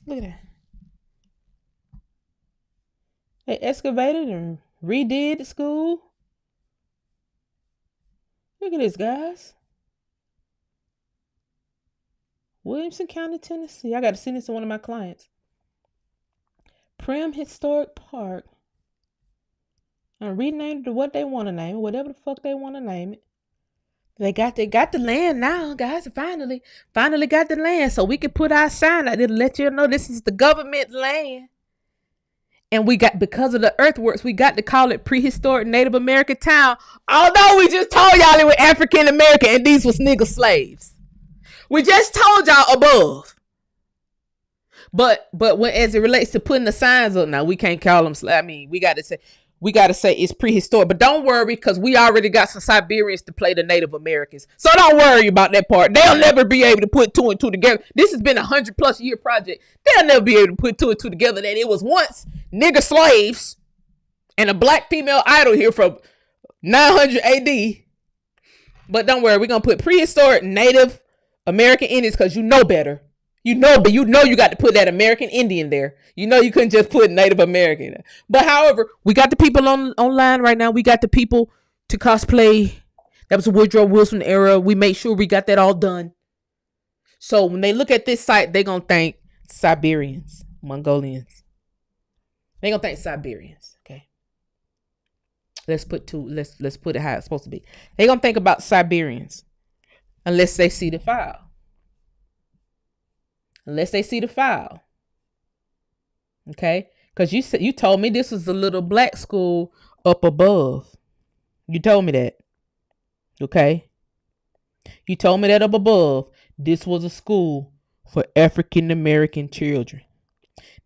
Look at that. They excavated and redid the school. Look at this, guys. Williamson County, Tennessee. I got to send this to one of my clients. Prim Historic Park. And renamed it to what they want to name it, whatever the fuck they want to name it. They got the land now, guys. Finally got the land, so we can put our sign out there to let you know this is the government land. And we got, because of the earthworks, we got to call it Prehistoric Native American Town. Although we just told y'all it was African American and these was nigger slaves. We just told y'all above. But when, as it relates to putting the signs up, now we can't call them slaves. I mean, we got to say it's prehistoric. But don't worry, because we already got some Siberians to play the Native Americans. So don't worry about that part. They'll never be able to put two and two together. This has been a 100+ year project. They'll never be able to put two and two together that it was once nigger slaves and a black female idol here from 900 AD. But don't worry, we're going to put prehistoric Native American Indians, because you know better. You know you got to put that American Indian there. You know you couldn't just put Native American. But however, we got the people online right now. We got the people to cosplay. That was a Woodrow Wilson era. We made sure we got that all done. So when they look at this site, they're going to think Siberians, Mongolians. They're going to think Siberians. Okay. Let's put it how it's supposed to be. They're going to think about Siberians. Unless they see the file. Okay? Because you told me this was a little black school up above. You told me that. Okay? You told me that up above. This was a school for African American children.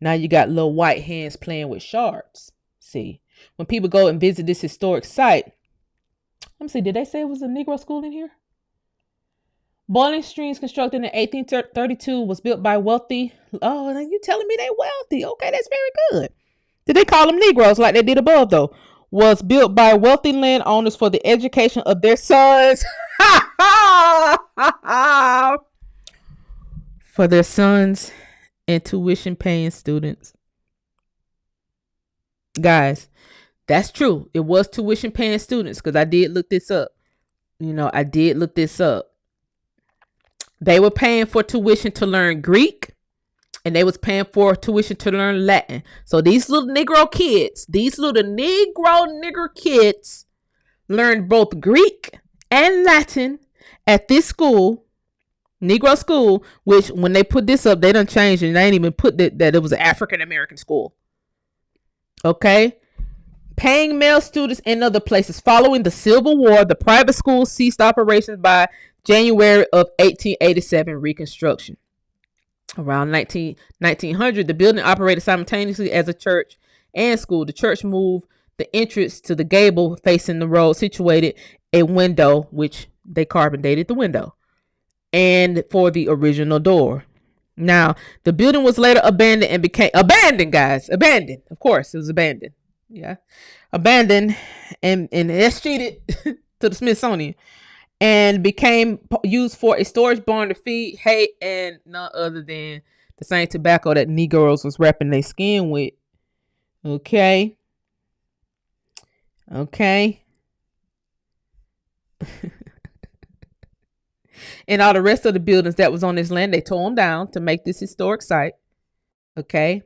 Now you got little white hands playing with sharks. See? When people go and visit this historic site. Let me see. Did they say it was a Negro school in here? Boiling Streams, constructed in 1832, was built by wealthy. Oh, now you telling me they wealthy? Okay, that's very good. Did they call them Negroes like they did above though? Was built by wealthy landowners for the education of their sons. For their sons and tuition-paying students. Guys, that's true. It was tuition-paying students, because I did look this up. They were paying for tuition to learn Greek, and they was paying for tuition to learn Latin. So these little nigger kids learned both Greek and Latin at this school, Negro school, which when they put this up, they done changed it. They ain't even put that it was an African American school. Okay? Paying male students in other places. Following the Civil War, the private school ceased operations by January of 1887 reconstruction. Around 1900, the building operated simultaneously as a church and school. The church moved the entrance to the gable facing the road, situated a window, which they carbon dated the window, and for the original door. Now, the building was later abandoned and became abandoned, guys. Abandoned. Of course, it was abandoned. Yeah. Abandoned and escheated to the Smithsonian. And became used for a storage barn to feed hay and none other than the same tobacco that Negroes was wrapping their skin with. Okay. And all the rest of the buildings that was on this land, they tore them down to make this historic site. Okay.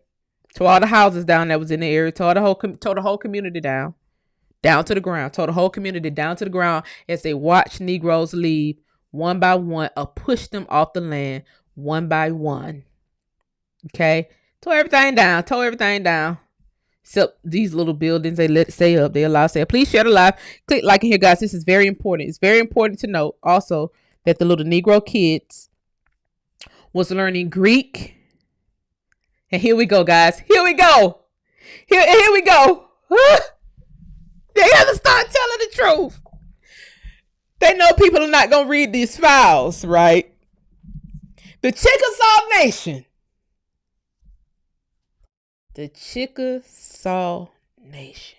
Tore all the houses down that was in the area. Tore the whole community down to the ground. Tore the whole community down to the ground as they watched Negroes leave one by one, or push them off the land one by one. Okay. Tore everything down. Except these little buildings, they let it stay up. They allow it to stay up. Please share the live. Click like and here, guys. This is very important. It's very important to note also that the little Negro kids was learning Greek. And here we go, guys. Here we go. Here we go. They have to start telling the truth. They know people are not going to read these files, right? The Chickasaw Nation. The Chickasaw Nation.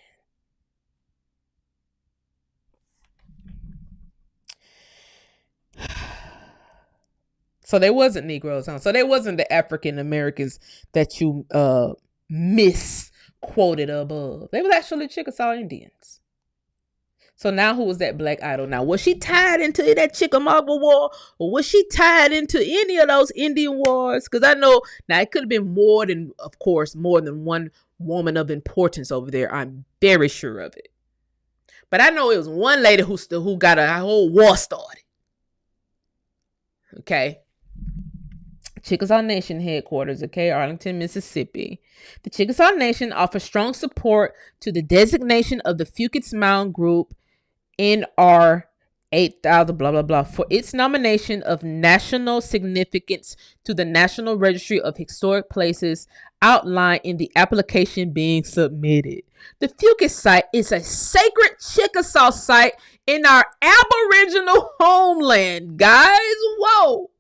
So they wasn't Negroes, huh? So they wasn't the African Americans that you misquoted above. They was actually Chickasaw Indians. So now who was that black idol? Now, was she tied into that Chickamauga War? Or was she tied into any of those Indian wars? Because I know, now it could have been more than, of course, more than one woman of importance over there. I'm very sure of it. But I know it was one lady who got a whole war started. Okay. Chickasaw Nation headquarters, okay, Arlington, Mississippi. The Chickasaw Nation offers strong support to the designation of the Fucus Mound Group NR 8000 blah blah blah for its nomination of national significance to the National Registry of Historic Places outlined in the application being submitted. The Fucus site is a sacred Chickasaw site in our Aboriginal homeland, guys. Whoa.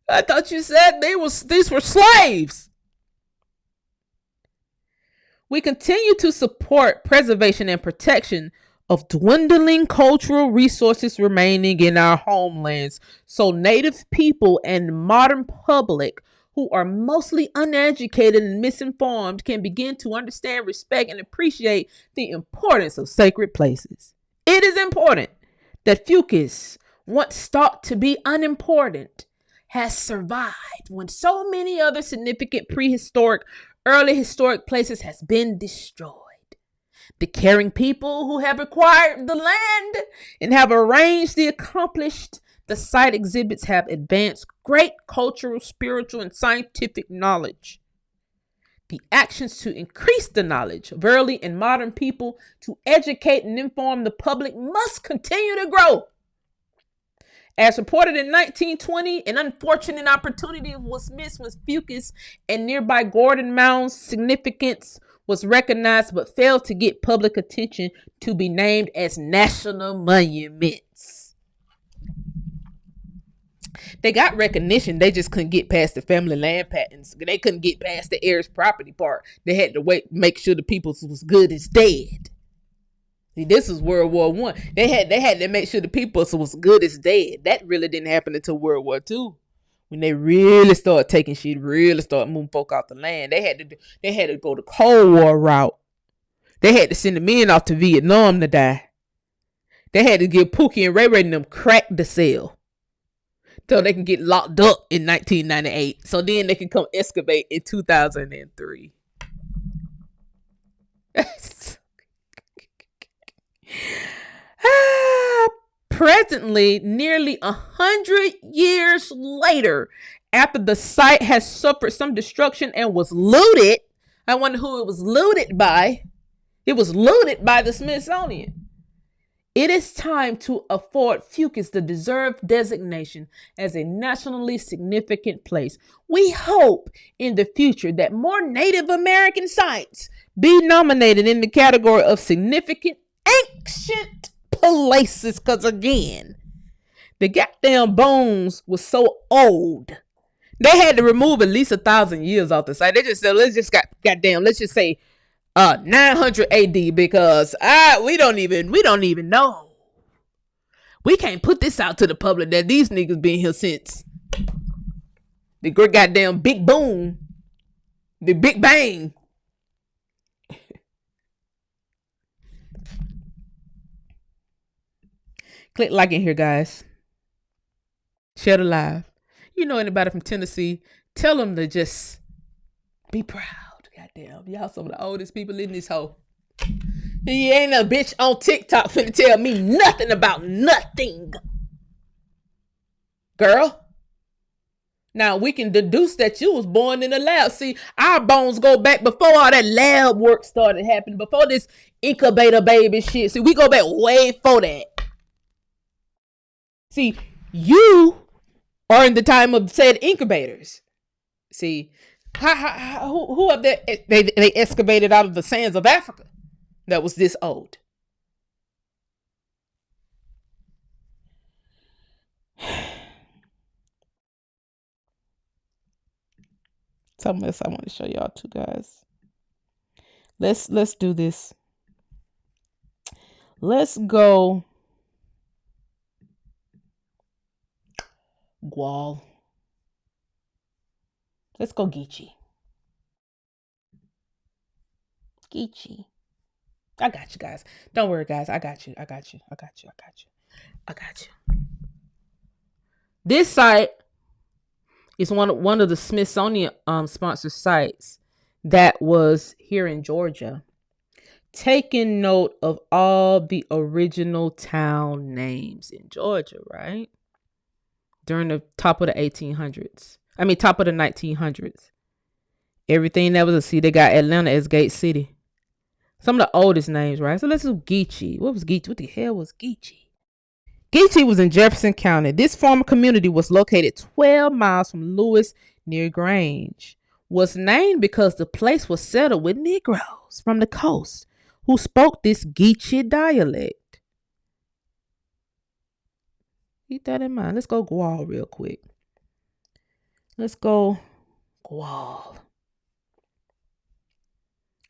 I thought you said these were slaves. We continue to support preservation and protection of dwindling cultural resources remaining in our homelands so Native people and modern public who are mostly uneducated and misinformed can begin to understand, respect, and appreciate the importance of sacred places. It is important that Fucus, once thought to be unimportant, has survived when so many other significant prehistoric, early historic places has been destroyed. The caring people who have acquired the land and have arranged the accomplished, the site exhibits have advanced great cultural, spiritual, and scientific knowledge. The actions to increase the knowledge of early and modern people to educate and inform the public must continue to grow. As reported in 1920, an unfortunate opportunity was missed when Fucus and nearby Gordon Mound's significance was recognized but failed to get public attention to be named as national monuments. They got recognition, they just couldn't get past the family land patents. They couldn't get past the heirs property part. They had to make sure the people was good as dead. See, this was World War One. They had to make sure the people was good as dead. That really didn't happen until World War Two, when they really started taking shit, really started moving folk off the land. They had to go the Cold War route. They had to send the men off to Vietnam to die. They had to give Pookie and Ray Ray and them crack the cell so they can get locked up in 1998. So then they can come excavate in 2003. Presently, nearly 100 years later, after the site has suffered some destruction and was looted, I wonder who it was looted by. It was looted by the Smithsonian. It is time to afford Fucus the deserved designation as a nationally significant place. We hope in the future that more Native American sites be nominated in the category of significant ancient places, because again, the goddamn bones was so old they had to remove at least 1,000 years off the site. They just said, let's just say 900 AD, because we don't even know. We can't put this out to the public that these niggas been here since the great goddamn big boom, the Big Bang. Click like in here, guys. Share the live. You know anybody from Tennessee, tell them to just be proud. Goddamn, y'all some of the oldest people in this hole. You ain't a bitch on TikTok finna tell me nothing about nothing. Girl. Now we can deduce that you was born in a lab. See, our bones go back before all that lab work started happening, before this incubator baby shit. See, we go back way before that. See, you are in the time of said incubators. See, who up there, they excavated out of the sands of Africa that was this old. Something else I want to show y'all too, guys. Let's do this. Let's go Gual. Let's go Geechee. Geechee. I got you guys. Don't worry, guys. I got you. I got you. I got you. I got you. I got you. This site is one of the Smithsonian sponsored sites that was here in Georgia, taking note of all the original town names in Georgia, right? During the top of the 1800s. I mean, top of the 1900s. Everything that was a city, they got Atlanta as Gate City. Some of the oldest names, right? So let's do Geechee. What was Geechee? What the hell was Geechee? Geechee was in Jefferson County. This former community was located 12 miles from Lewis near Grange. Was named because the place was settled with Negroes from the coast who spoke this Geechee dialect. Keep that in mind. Let's go Gual real quick. Let's go Gual.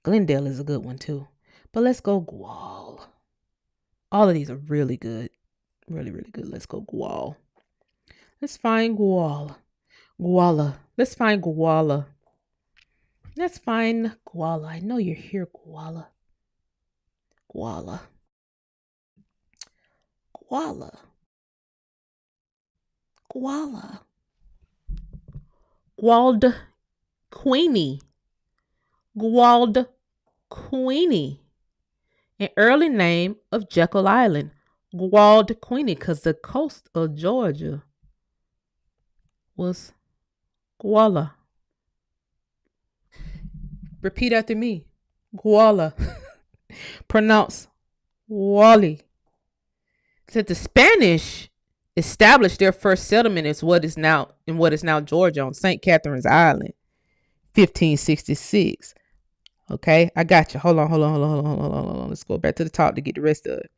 Glendale is a good one too. But let's go Gual. All of these are really good. Really, really good. Let's go Gual. Let's find Gual. Guala. Let's find Guala. Let's find Guala. I know you're here, Guala. Guala. Guala. Guala. Guald Queenie. Guald Queenie. An early name of Jekyll Island. Guald Queenie, because the coast of Georgia was Guala. Repeat after me. Guala. Pronounce Wally. Said the Spanish established their first settlement in what is now Georgia on St. Catherine's Island, 1566. Okay, I got you. Hold on. Let's go back to the top to get the rest of it.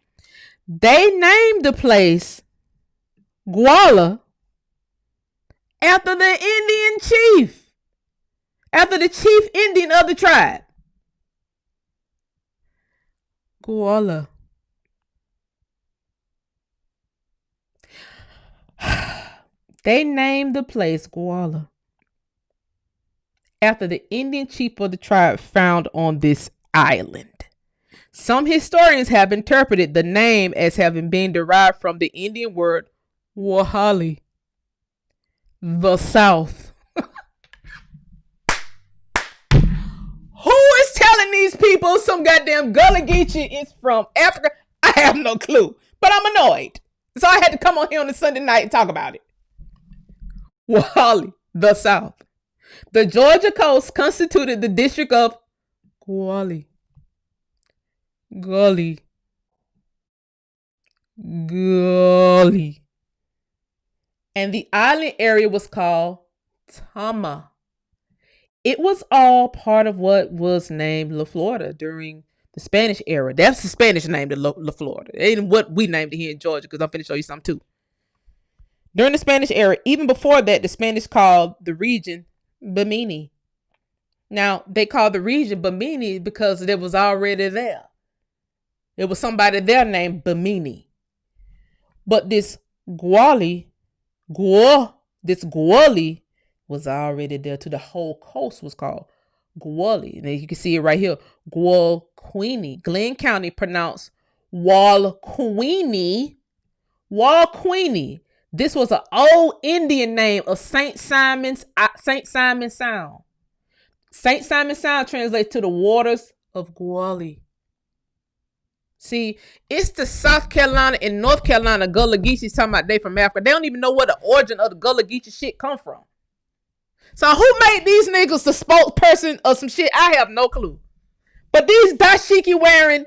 They named the place Guala after the Indian chief, after the chief Indian of the tribe. Guala. They named the place Guala after the Indian chief of the tribe found on this island. Some historians have interpreted the name as having been derived from the Indian word Wahali, the South. Who is telling these people some goddamn Gullah Geechee is from Africa? I have no clue, but I'm annoyed. So I had to come on here on a Sunday night and talk about it. Wahali, the South. The Georgia coast constituted the district of Gully. And the island area was called Tama. It was all part of what was named La Florida during the Spanish era. That's the Spanish name, La Florida. It ain't what we named it here in Georgia, because I'm finna show you something too. During the Spanish era, even before that, the Spanish called the region Bimini. Now, they called the region Bimini because it was already there. There was somebody there named Bimini. But this Guali was already there too. The whole coast was called Guali. And you can see it right here. Gualqueenie. Glenn County pronounced Walqueenie. Walqueenie. This was an old Indian name of St. Simon's Sound. St. Simon Sound translates to the waters of Guali. See, it's the South Carolina and North Carolina Gullah Geechee talking about they from Africa. They don't even know where the origin of the Gullah Geechee shit come from. So who made these niggas the spokesperson of some shit? I have no clue. But these dashiki wearing,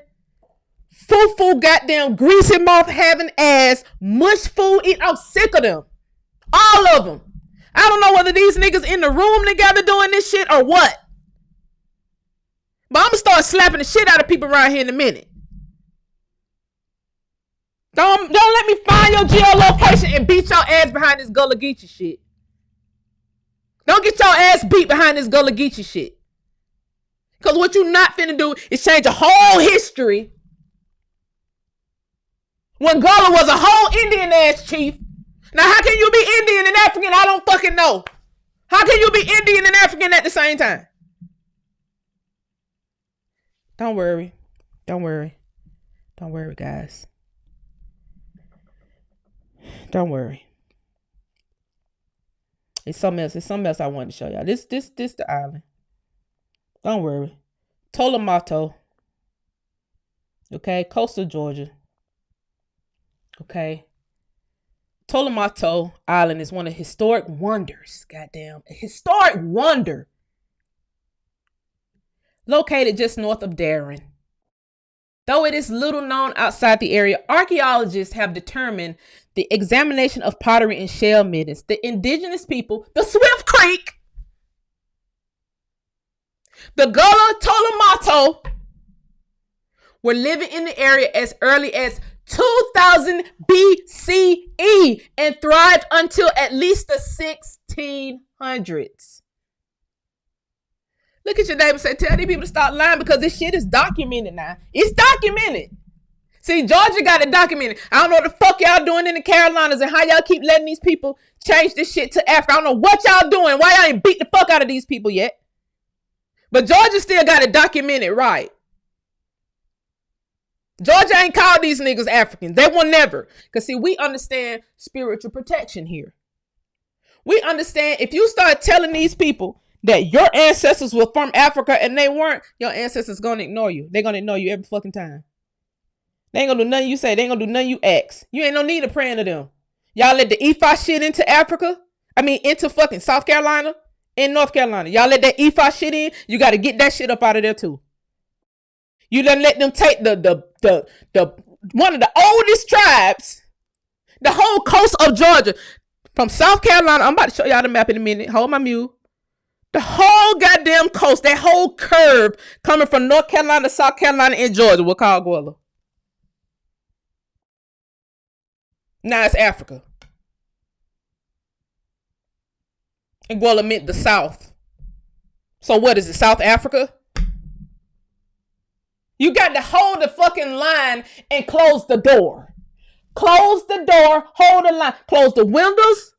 foo goddamn greasy mouth having ass, mush food eating, I'm sick of them. All of them. I don't know whether these niggas in the room together doing this shit or what. But I'm gonna start slapping the shit out of people around here in a minute. Don't let me find your geolocation and beat your ass behind this Gullah Geechee shit. Don't get your ass beat behind this Gullah Geechee shit. Because what you not finna do is change a whole history when Gullah was a whole Indian ass chief. Now, how can you be Indian and African? I don't fucking know. How can you be Indian and African at the same time? Don't worry. Don't worry. Don't worry, guys. Don't worry. It's something else. It's something else I wanted to show y'all. This the island. Don't worry. Tolomato. Okay, coastal Georgia. Okay. Tolomato Island is one of historic wonders. Goddamn. A historic wonder. Located just north of Darien. Though it is little known outside the area, archaeologists have determined the examination of pottery and shell middens. The indigenous people, the Swift Creek, the Gullah Tolomato, were living in the area as early as 2000 BCE and thrived until at least the 1600s. Look at your neighbor and say, tell these people to stop lying because this shit is documented now. It's documented. See, Georgia got it documented. I don't know what the fuck y'all doing in the Carolinas and how y'all keep letting these people change this shit to Africa. I don't know what y'all doing. Why y'all ain't beat the fuck out of these people yet? But Georgia still got it documented right. Georgia ain't called these niggas Africans. They will never. Because see, we understand spiritual protection here. We understand if you start telling these people that your ancestors were from Africa and they weren't, your ancestors gonna ignore you. They're gonna ignore you every fucking time. They ain't gonna do nothing you say. They ain't gonna do nothing you ask. You ain't no need of praying to them. Y'all let the Ephah shit into Africa. Into fucking South Carolina and North Carolina. Y'all let that Ephah shit in. You gotta get that shit up out of there too. You done let them take the one of the oldest tribes, the whole coast of Georgia, from South Carolina. I'm about to show y'all the map in a minute. Hold my mule. The whole goddamn coast, that whole curve coming from North Carolina, South Carolina, and Georgia, we'll call Gullah. Now it's Africa. And Gullah meant the South. So what is it, South Africa? You got to hold the fucking line and close the door. Close the door, hold the line, close the windows.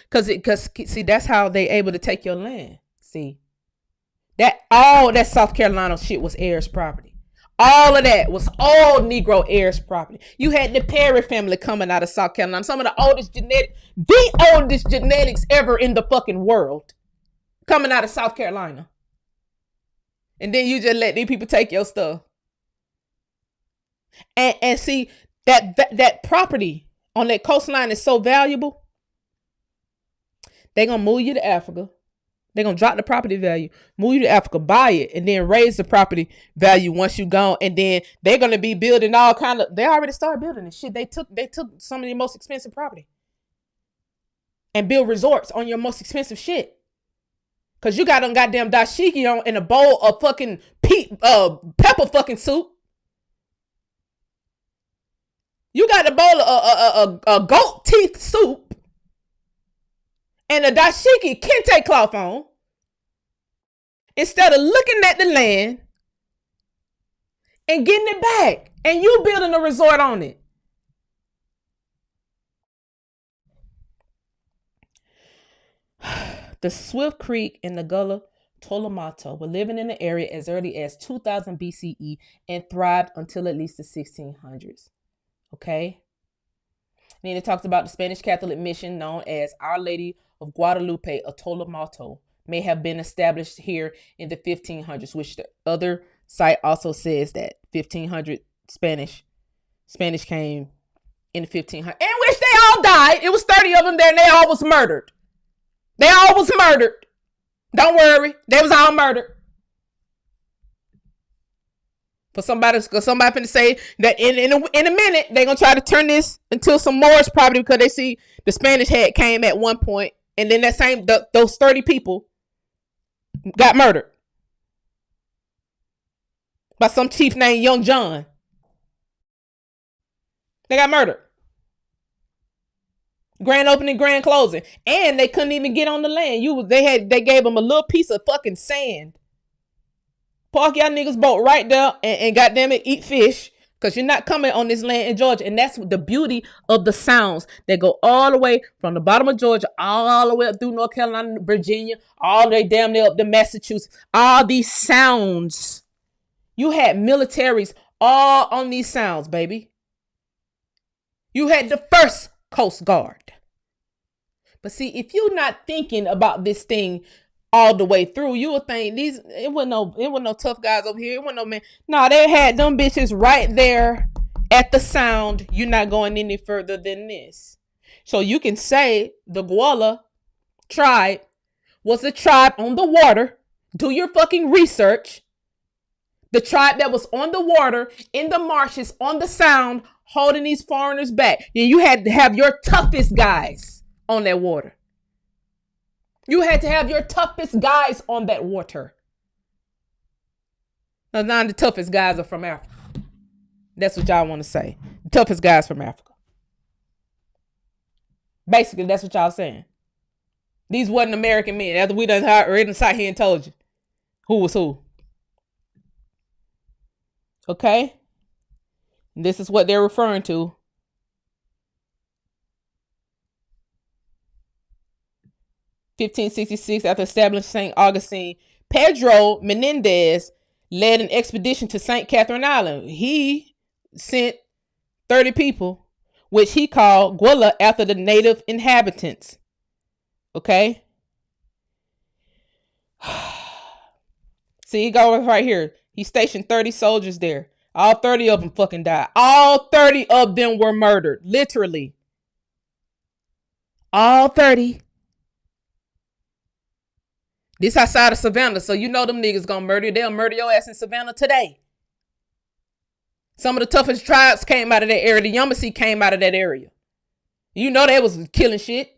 Cause see, that's how they able to take your land. See, that all that South Carolina shit was heirs property. All of that was all Negro heirs property. You had the Perry family coming out of South Carolina, some of the oldest genetics ever in the fucking world, coming out of South Carolina. And then you just let these people take your stuff. And see that property on that coastline is so valuable. They're going to move you to Africa. They're going to drop the property value, move you to Africa, buy it, and then raise the property value once you gone. And then they're going to be building all kind of, they already started building this shit. They took some of your most expensive property and build resorts on your most expensive shit. Because you got on goddamn dashiki on in a bowl of fucking pepper fucking soup. You got a bowl of a goat teeth soup. And a dashiki kente cloth on, instead of looking at the land and getting it back, and you building a resort on it. The Swift Creek and the Gullah Tolomato were living in the area as early as 2000 BCE and thrived until at least the 1600s. Okay? Then it talks about the Spanish Catholic mission known as Our Lady of Guadalupe, a Tolomato, may have been established here in the 1500s, which the other site also says that 1500 Spanish came in the 1500s, in which they all died. It was 30 of them there, and they all was murdered. Don't worry, they was all murdered. For somebody finna say that in a minute they're gonna try to turn this into some Moorish property because they see the Spanish had came at one point, and then those 30 people got murdered by some chief named Young John. They got murdered. Grand opening, grand closing. And they couldn't even get on the land. They gave them a little piece of fucking sand. Park y'all niggas boat right there and goddamn it, eat fish. Because you're not coming on this land in Georgia. And that's the beauty of the sounds that go all the way from the bottom of Georgia, all the way up through North Carolina, Virginia, all the way down there up to Massachusetts. All these sounds. You had militaries all on these sounds, baby. You had the first Coast Guard. But see, if you're not thinking about this thing all the way through, you would think it wasn't no tough guys over here. It wasn't no man. No, they had them bitches right there at the sound. You're not going any further than this. So you can say the Guala tribe was a tribe on the water. Do your fucking research. The tribe that was on the water, in the marshes, on the sound, holding these foreigners back. And you had to have your toughest guys on that water. You had to have your toughest guys on that water. Now the toughest guys are from Africa. That's what y'all want to say. The toughest guys from Africa. Basically, that's what y'all saying. These wasn't American men. After we done sat here and told you who was who. Okay? And this is what they're referring to. (1566), after establishing St. Augustine, Pedro Menendez led an expedition to St. Catherine Island. He sent 30 people, which he called Guala after the native inhabitants. Okay? See, he goes right here. He stationed 30 soldiers there. All 30 of them fucking died. All 30 of them were murdered. Literally. All 30. This outside of Savannah, so you know them niggas gonna murder you. They'll murder your ass in Savannah today. Some of the toughest tribes came out of that area. The Yamasee came out of that area. You know they was killing shit.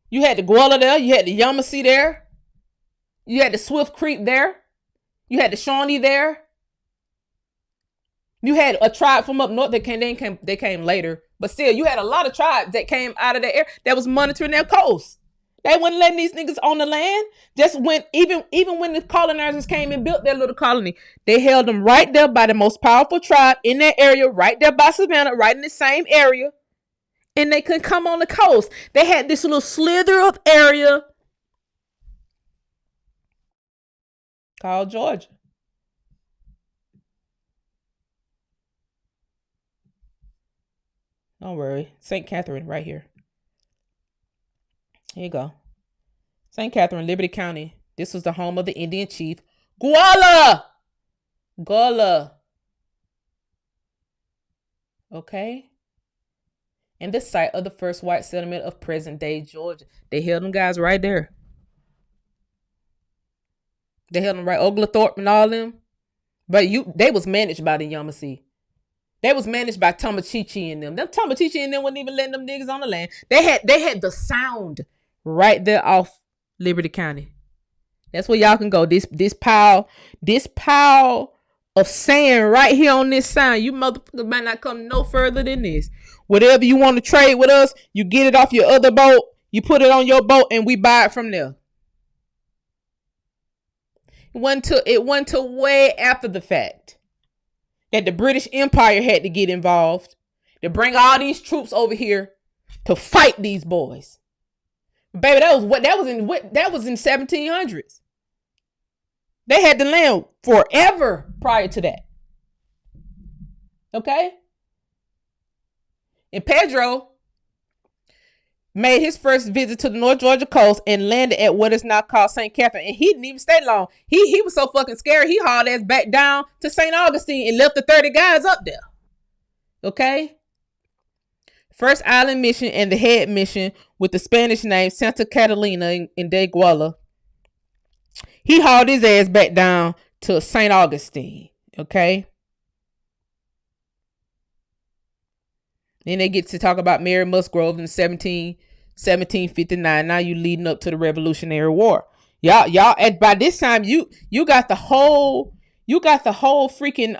You had the Guala there. You had the Yamasee there. You had the Swift Creek there. You had the Shawnee there. You had a tribe from up north that came later. But still, you had a lot of tribes that came out of that area that was monitoring their coast. They wasn't letting these niggas on the land. Just when even when the colonizers came and built their little colony, they held them right there by the most powerful tribe in that area, right there by Savannah, right in the same area. And they couldn't come on the coast. They had this little slither of area called Georgia. Don't worry. St. Catherine right here. Here you go. St. Catherine, Liberty County. This was the home of the Indian chief, Guala. Okay? And the site of the first white settlement of present-day Georgia. They held them guys right there. They held them right, Oglethorpe and all them. But they was managed by the Yamasee. They was managed by Tomachichi and them. Them Tomachichi and them wouldn't even let them niggas on the land. They had the sound right there off Liberty County. That's where y'all can go. This pile of sand right here on this sound. You motherfuckers might not come no further than this. Whatever you want to trade with us, you get it off your other boat. You put it on your boat and we buy it from there. It went to way after the fact that the British Empire had to get involved to bring all these troops over here to fight these boys. Baby, that was in 1700s. They had the land forever prior to that. Okay? And Pedro made his first visit to the North Georgia coast and landed at what is now called St. Catherine. And he didn't even stay long. He was so fucking scared, he hauled ass back down to St. Augustine and left the 30 guys up there. Okay? First island mission and the head mission with the Spanish name Santa Catalina in de Guala. He hauled his ass back down to St. Augustine. Okay? Then they get to talk about Mary Musgrove in 1759. Now you leading up to the Revolutionary War. Y'all and by this time you got the whole freaking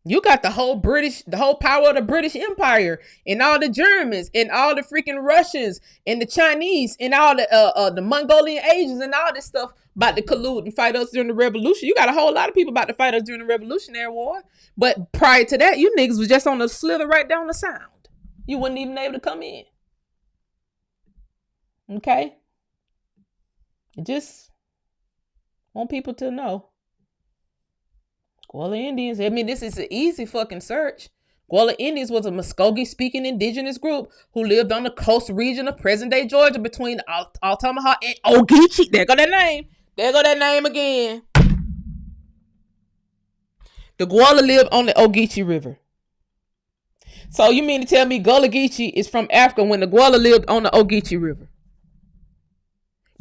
You got the whole power of the British Empire, and all the Germans, and all the freaking Russians, and the Chinese, and all the Mongolian Asians, and all this stuff about to collude and fight us during the revolution. You got a whole lot of people about to fight us during the Revolutionary War. But prior to that, you niggas was just on the slither right down the sound. You wouldn't even able to come in. Okay? Just want people to know. Guala Indians. I mean, this is an easy fucking search. Guala Indians was a Muskogee-speaking indigenous group who lived on the coast region of present-day Georgia between Altamaha and Ogeechee. There go that name. There go that name again. The Guala lived on the Ogeechee River. So you mean to tell me Gullah Geechee is from Africa when the Guala lived on the Ogeechee River?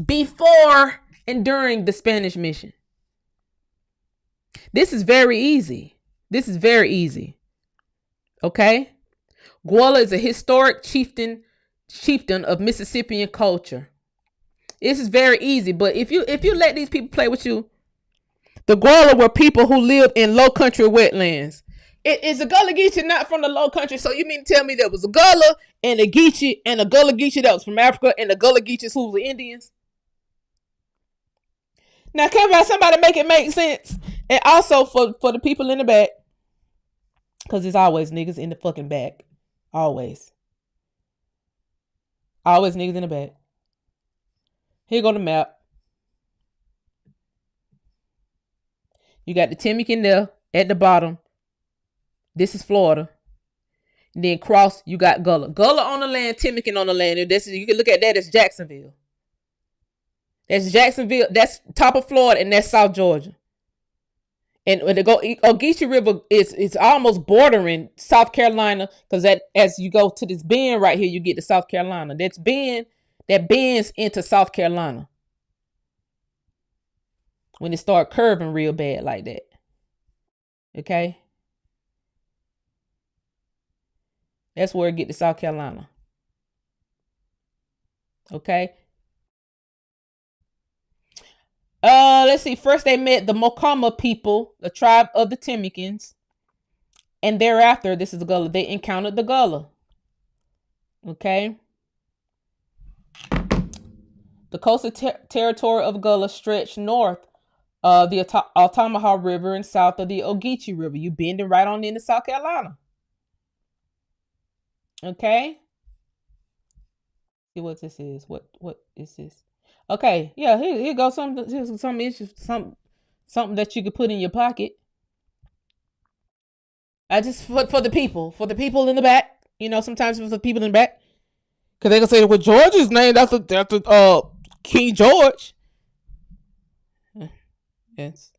Before and during the Spanish mission. This is very easy. This is very easy. Okay? Guala is a historic chieftain of Mississippian culture. This is very easy, but if you let these people play with you, the Guala were people who lived in low country wetlands. Is a Gullah Geechee not from the low country? So you mean to tell me there was a Gullah and a Geechee and a Gullah Geechee that was from Africa and the Gullah Geechees who were Indians? Now, can somebody make it make sense? And also for the people in the back, because there's always niggas in the fucking back. Always. Always niggas in the back. Here go the map. You got the Timken there at the bottom. This is Florida. And then cross, you got Gullah. Gullah on the land, Timken on the land. You can look at that as Jacksonville. That's Jacksonville. That's top of Florida, and that's South Georgia. And when they go, Ogeechee River is almost bordering South Carolina, because that as you go to this bend right here, you get to South Carolina. That bends into South Carolina when it start curving real bad like that. Okay, that's where it get to South Carolina. Okay. Let's see. First, they met the Mocama people, the tribe of the Timkins, and thereafter, this is the Gullah. They encountered the Gullah. Okay. The coastal territory of Gullah stretched north of the Altamaha River and south of the Ogeechee River. You bending right on into South Carolina. Okay. See what this is. What is this? Okay, yeah, here goes something that you could put in your pocket. I just for the people in the back. You know, sometimes for the people in the back, because they gonna say, well, George is named after King George. Yes.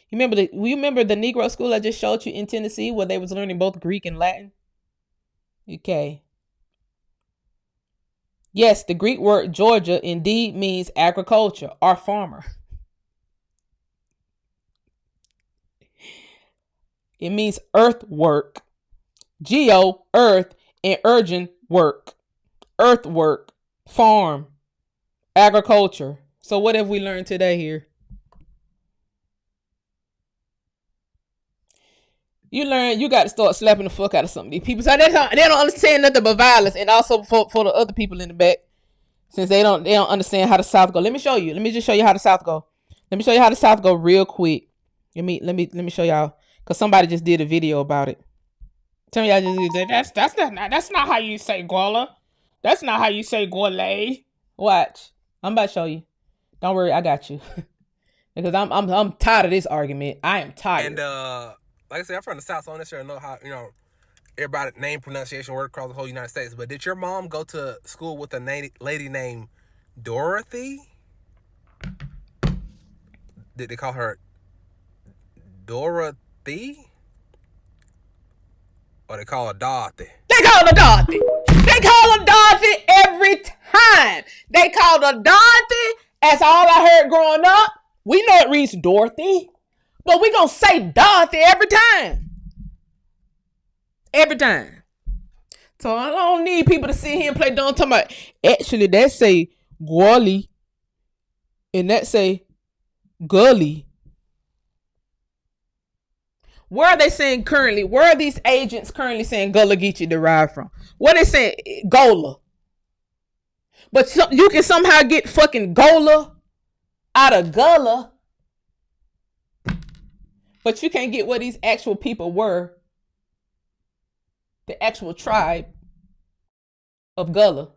You remember the Negro school I just showed you in Tennessee, where they was learning both Greek and Latin? Okay. Yes, the Greek word Georgia indeed means agriculture or farmer. It means earthwork. Geo, earth, and urgent work. Earthwork, farm, agriculture. So what have we learned today here? You learn you got to start slapping the fuck out of some of these people. So they don't understand nothing but violence. And also for the other people in the back, since they don't understand how the South go. Let me show you. Let me just show you how the South go. Let me show you how the South go real quick. Let me show y'all, because somebody just did a video about it. Tell me y'all just that's not how you say Guala. That's not how you say Guale. Watch. I'm about to show you. Don't worry, I got you. Because I'm tired of this argument. I am tired. And like I said, I'm from the South, so I don't necessarily know how, everybody name pronunciation work across the whole United States. But did your mom go to school with a lady named Dorothy? Did they call her Dorothy? Or they call her Dorothy? They call her Dorothy. They call her Dorothy every time. They call her Dorothy. That's all I heard growing up. We know it reads Dorothy, but we gonna say Dorothy every time. Every time. So I don't need people to sit here and play dumb. Talking about, actually, that say Guali, and that say Gully. Where are they saying currently? Where are these agents currently saying Gullah Geechee derived from? What are they saying? Gola. But you can somehow get fucking Gola out of Gullah. But you can't get where these actual people were. The actual tribe of Gullah.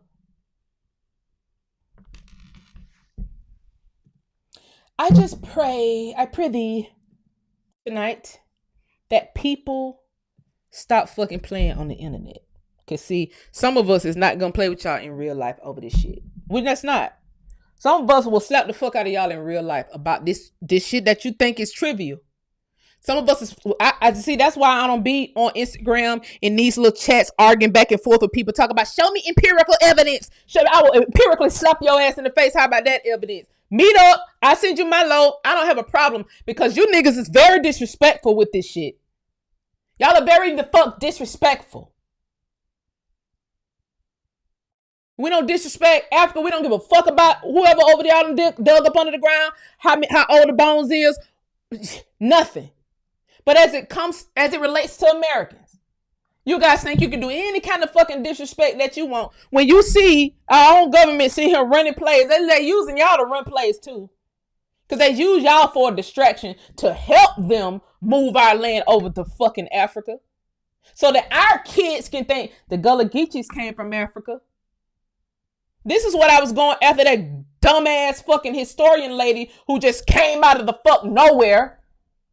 I pray thee tonight that people stop fucking playing on the internet. Cause see, some of us is not gonna play with y'all in real life over this shit. That's not. Some of us will slap the fuck out of y'all in real life about this shit that you think is trivial. Some of us I see. That's why I don't be on Instagram in these little chats arguing back and forth with people talking about show me empirical evidence. I will empirically slap your ass in the face. How about that evidence? Meet up. I send you my load. I don't have a problem because you niggas is very disrespectful with this shit. Y'all are very the fuck disrespectful. We don't disrespect Africa. We don't give a fuck about whoever over there dug up under the ground, how old the bones is. Nothing. But as it relates to Americans, you guys think you can do any kind of fucking disrespect that you want. When you see our own government sitting here running plays, they're using y'all to run plays too. Because they use y'all for a distraction to help them move our land over to fucking Africa. So that our kids can think the Gullah Geechees came from Africa. This is what I was going after that dumbass fucking historian lady who just came out of the fuck nowhere.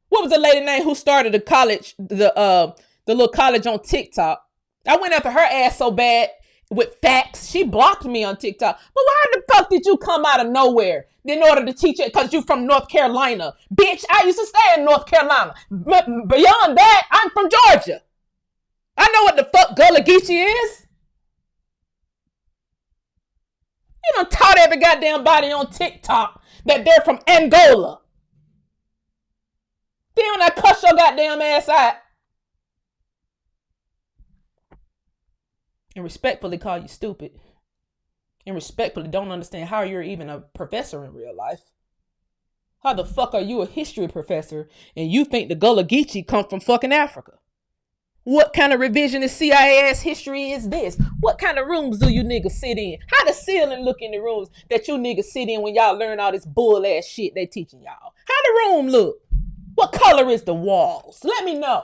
What was the lady name who started the college, the little college on TikTok? I went after her ass so bad with facts. She blocked me on TikTok. But why the fuck did you come out of nowhere in order to teach it? Because you from North Carolina. Bitch, I used to stay in North Carolina. But beyond that, I'm from Georgia. I know what the fuck Gullah Geechee is. You done taught every goddamn body on TikTok that they're from Angola. Then when I cuss your goddamn ass out and respectfully call you stupid and respectfully don't understand how you're even a professor in real life. How the fuck are you a history professor and you think the Gullah Geechee come from fucking Africa? What kind of revisionist CIA ass history is this? What kind of rooms do you niggas sit in? How the ceiling look in the rooms that you niggas sit in when y'all learn all this bull ass shit they teaching y'all? How the room look? What color is the walls? Let me know.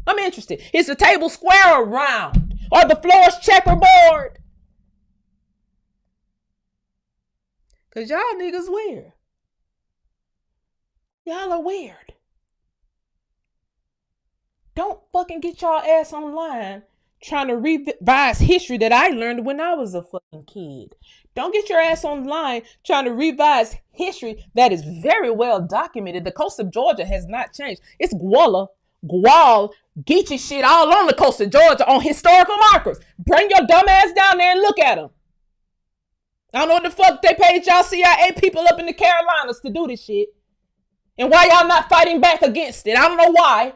I'm interested. Is the table square or round? Are the floors checkerboard? Cause y'all niggas weird. Y'all are weird. Don't fucking get y'all ass online trying to revise history that I learned when I was a fucking kid. Don't get your ass online trying to revise history that is very well documented. The coast of Georgia has not changed. It's Gual, Geechee shit all on the coast of Georgia on historical markers. Bring your dumb ass down there and look at them. I don't know what the fuck they paid y'all CIA people up in the Carolinas to do this shit. And why y'all not fighting back against it. I don't know why.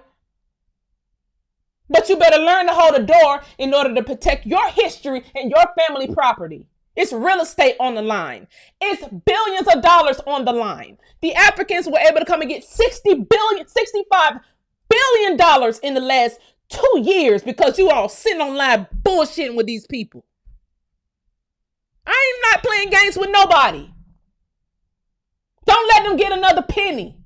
But you better learn to hold the door in order to protect your history and your family property. It's real estate on the line. It's billions of dollars on the line. The Africans were able to come and get $65 billion in the last 2 years because you all sitting online bullshitting with these people. I am not playing games with nobody. Don't let them get another penny.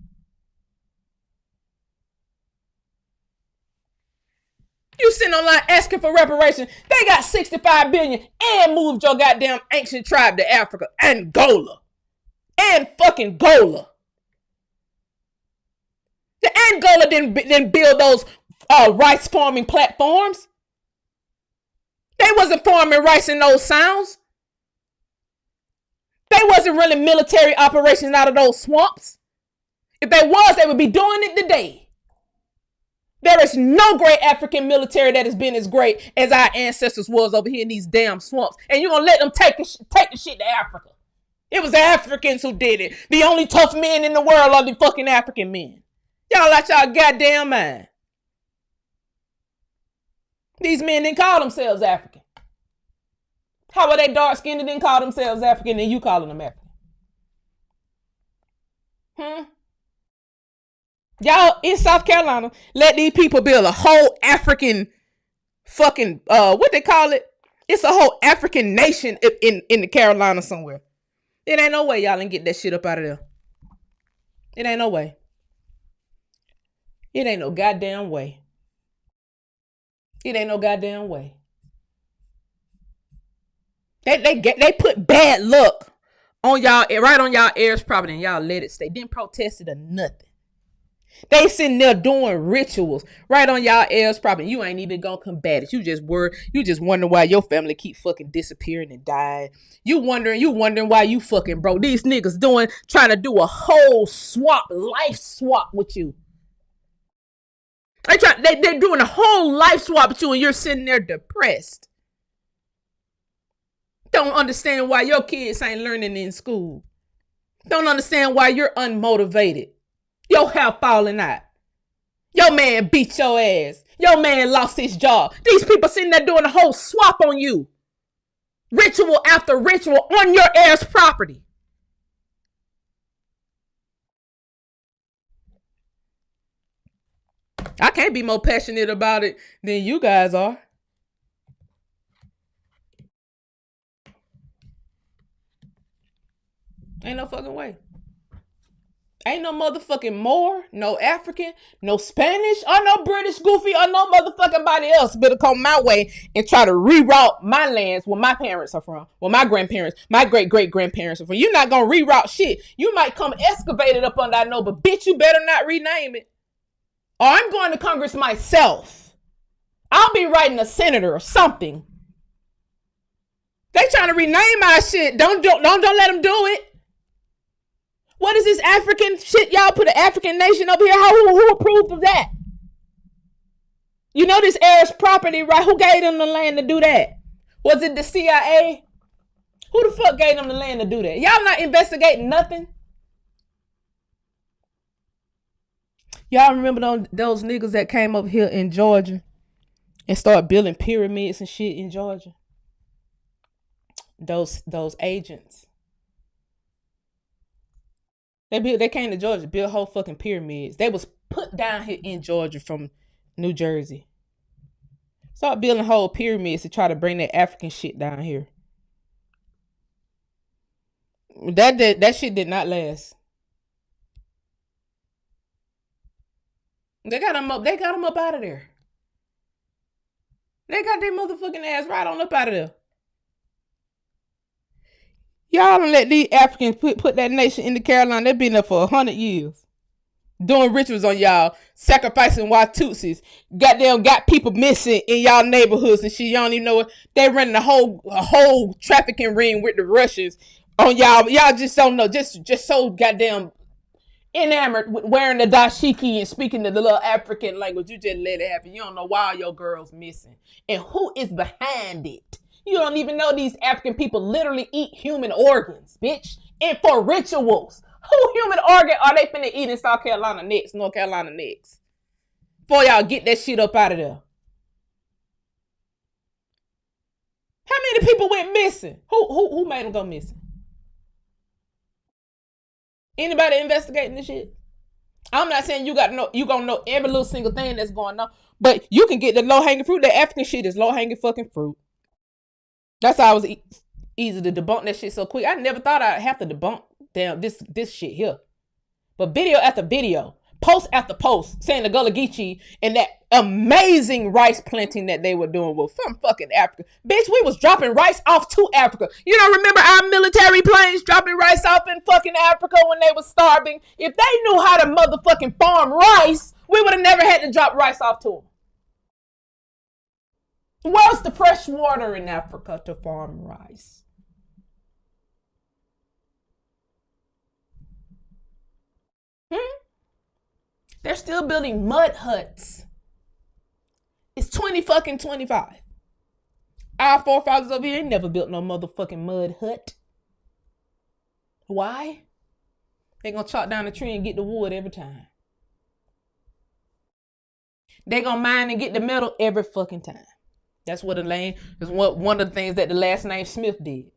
You sitting online asking for reparations. They got $65 billion and moved your goddamn ancient tribe to Africa. Angola. And fucking Gola. The Angola didn't build those rice farming platforms. They wasn't farming rice in those sounds. They wasn't really military operations out of those swamps. If they was, they would be doing it today. There is no great African military that has been as great as our ancestors was over here in these damn swamps. And you're going to let them take the shit to Africa. It was the Africans who did it. The only tough men in the world are the fucking African men. Y'all out y'all goddamn mind. These men didn't call themselves African. How are they dark skinned and didn't call themselves African and you calling them African? Y'all in South Carolina let these people build a whole African fucking what they call it? It's a whole African nation in the Carolinas somewhere. It ain't no way y'all can get that shit up out of there. It ain't no way. It ain't no goddamn way. It ain't no goddamn way. They put bad luck on y'all, right on y'all heirs property, and y'all let it stay. Didn't protest it or nothing. They sitting there doing rituals right on y'all heirs property. You ain't even gonna combat it. You just wonder why your family keep fucking disappearing and dying. You wondering why you fucking broke. These niggas trying to do a whole life swap with you. They're doing a whole life swap with you, and you're sitting there depressed. Don't understand why your kids ain't learning in school. Don't understand why you're unmotivated. Your hair falling out. Your man beat your ass. Your man lost his job. These people sitting there doing a whole swap on you. Ritual after ritual on your heirs property. I can't be more passionate about it than you guys are. Ain't no fucking way. Ain't no motherfucking Moor, no African, no Spanish, or no British goofy, or no motherfucking body else better come my way and try to reroute my lands where my parents are from, where my grandparents, my great-great-grandparents are from. You're not gonna reroute shit. You might come excavate it up under, I know, but bitch, you better not rename it. Or I'm going to Congress myself. I'll be writing a senator or something. They trying to rename my shit. Don't let them do it. What is this African shit? Y'all put an African nation up here. Who approved of that? You know this heirs property, right? Who gave them the land to do that? Was it the CIA? Who the fuck gave them the land to do that? Y'all not investigating nothing? Y'all remember those niggas that came up here in Georgia and started building pyramids and shit in Georgia? Those agents. They came to Georgia, built whole fucking pyramids. They was put down here in Georgia from New Jersey. Start building whole pyramids to try to bring that African shit down here. That shit did not last. They got them up. They got them up out of there. They got their motherfucking ass right on up out of there. Y'all don't let these Africans put that nation in the Carolina. They've been there for 100 years. Doing rituals on y'all. Sacrificing Watusis. Goddamn got people missing in y'all neighborhoods and shit. Y'all don't even know it. They running a whole trafficking ring with the Russians on y'all. Y'all just don't know. Just so goddamn enamored with wearing the dashiki and speaking the little African language. You just let it happen. You don't know why your girl's missing. And who is behind it. You don't even know these African people literally eat human organs, bitch. And for rituals. Who human organ are they finna eat in South Carolina next, North Carolina next? Before y'all get that shit up out of there. How many people went missing? Who made them go missing? Anybody investigating this shit? I'm not saying you gonna know every little single thing that's going on, but you can get the low hanging fruit. The African shit is low hanging fucking fruit. That's how it was easy to debunk that shit so quick. I never thought I'd have to debunk this shit here. But video after video, post after post, saying the Gullah Geechee and that amazing rice planting that they were doing was from fucking Africa. Bitch, we was dropping rice off to Africa. You don't remember our military planes dropping rice off in fucking Africa when they was starving? If they knew how to motherfucking farm rice, we would have never had to drop rice off to them. Where's the fresh water in Africa to farm rice? They're still building mud huts. It's 2025. Our forefathers over here ain't never built no motherfucking mud hut. Why? They gonna chop down the tree and get the wood every time. They gonna mine and get the metal every fucking time. That's what one of the things that the last name Smith did.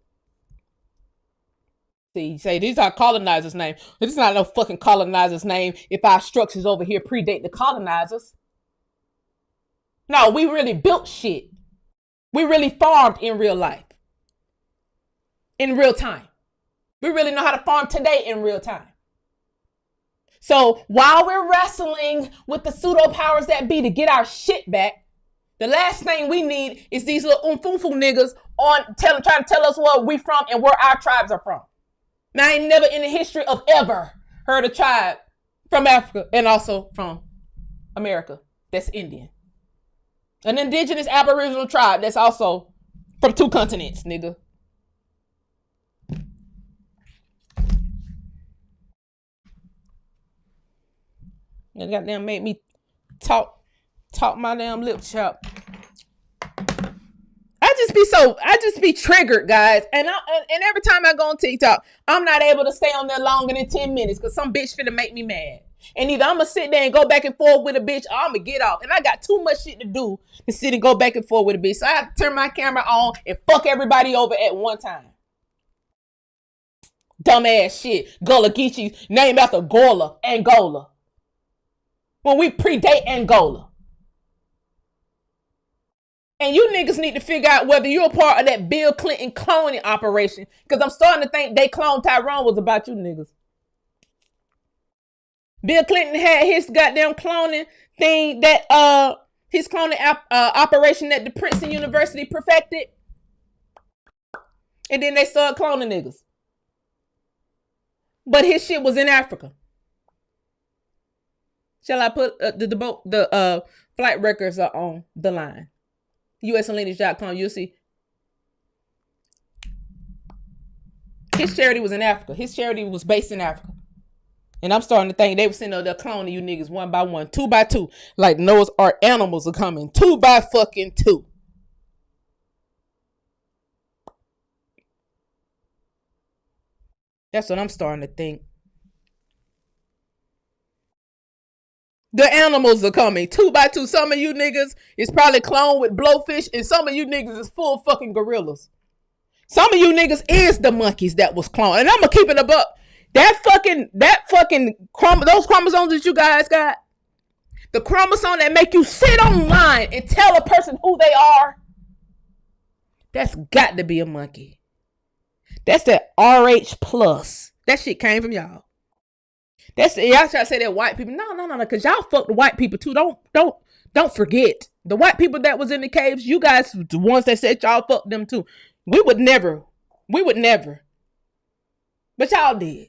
See, you say these are colonizers' name. This is not no fucking colonizer's name if our structures over here predate the colonizers. No, we really built shit. We really farmed in real life. In real time. We really know how to farm today in real time. So while we're wrestling with the pseudo powers that be to get our shit back, the last thing we need is these little umfufu niggas trying to tell us where we from and where our tribes are from. Now, I ain't never in the history of ever heard a tribe from Africa and also from America that's Indian. An indigenous aboriginal tribe that's also from 2 continents, nigga. That goddamn made me talk my damn lip chop. I just be triggered, guys. And every time I go on TikTok, I'm not able to stay on there longer than 10 minutes because some bitch finna make me mad. And either I'm gonna sit there and go back and forth with a bitch or I'm gonna get off. And I got too much shit to do to sit and go back and forth with a bitch. So I have to turn my camera on and fuck everybody over at one time. Dumbass shit. Gullah Geechee named after Gola, Angola. When we predate Angola. And you niggas need to figure out whether you're a part of that Bill Clinton cloning operation. Because I'm starting to think they cloned Tyrone was about you niggas. Bill Clinton had his goddamn cloning thing that, his cloning operation that the Princeton University perfected. And then they started cloning niggas. But his shit was in Africa. Shall I put the flight records are on the line? USAlineage.com. You'll see. His charity was in Africa. His charity was based in Africa. And I'm starting to think they were sitting there cloning you niggas one by one, 2 by 2. Like Noah's Ark animals are coming 2 by fucking 2. That's what I'm starting to think. The animals are coming 2 by 2. Some of you niggas is probably cloned with blowfish, and some of you niggas is full fucking gorillas. Some of you niggas is the monkeys that was cloned. And I'm gonna keep it above. Those chromosomes that you guys got, the chromosome that make you sit online and tell a person who they are, that's got to be a monkey. That's that RH plus. That shit came from y'all. Y'all try to say that white people. No, because y'all fuck the white people too. Don't forget. The white people that was in the caves, you guys, the ones that said y'all fucked them too. We would never. But y'all did.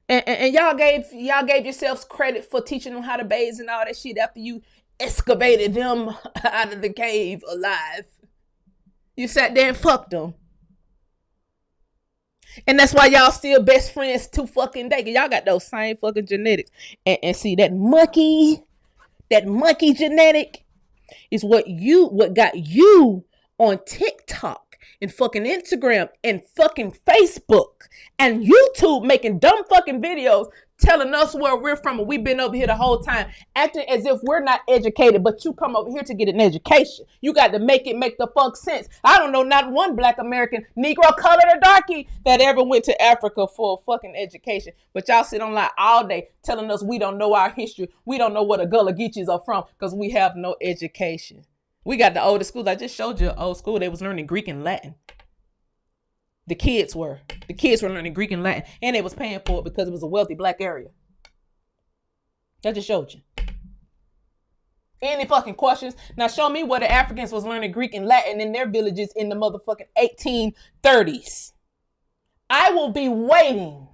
And y'all gave yourselves credit for teaching them how to bathe and all that shit after you excavated them out of the cave alive. You sat there and fucked them. And that's why y'all still best friends to fucking day. Y'all got those same fucking genetics. And see, that monkey genetic is what got you on TikTok and fucking Instagram and fucking Facebook and YouTube making dumb fucking videos telling us where we're from and we've been over here the whole time acting as if we're not educated, but you come over here to get an education. You got to make the fuck sense. I don't know not one black American, Negro, colored, or darky that ever went to Africa for a fucking education. But y'all sit online all day telling us we don't know our history. We don't know where the Gullah Geechees are from because we have no education. We got the oldest schools. I just showed you old school. They was learning Greek and Latin. The kids were learning Greek and Latin, and they was paying for it because it was a wealthy black area. That just showed you. Any fucking questions? Now show me where the Africans was learning Greek and Latin in their villages in the motherfucking 1830s. I will be waiting.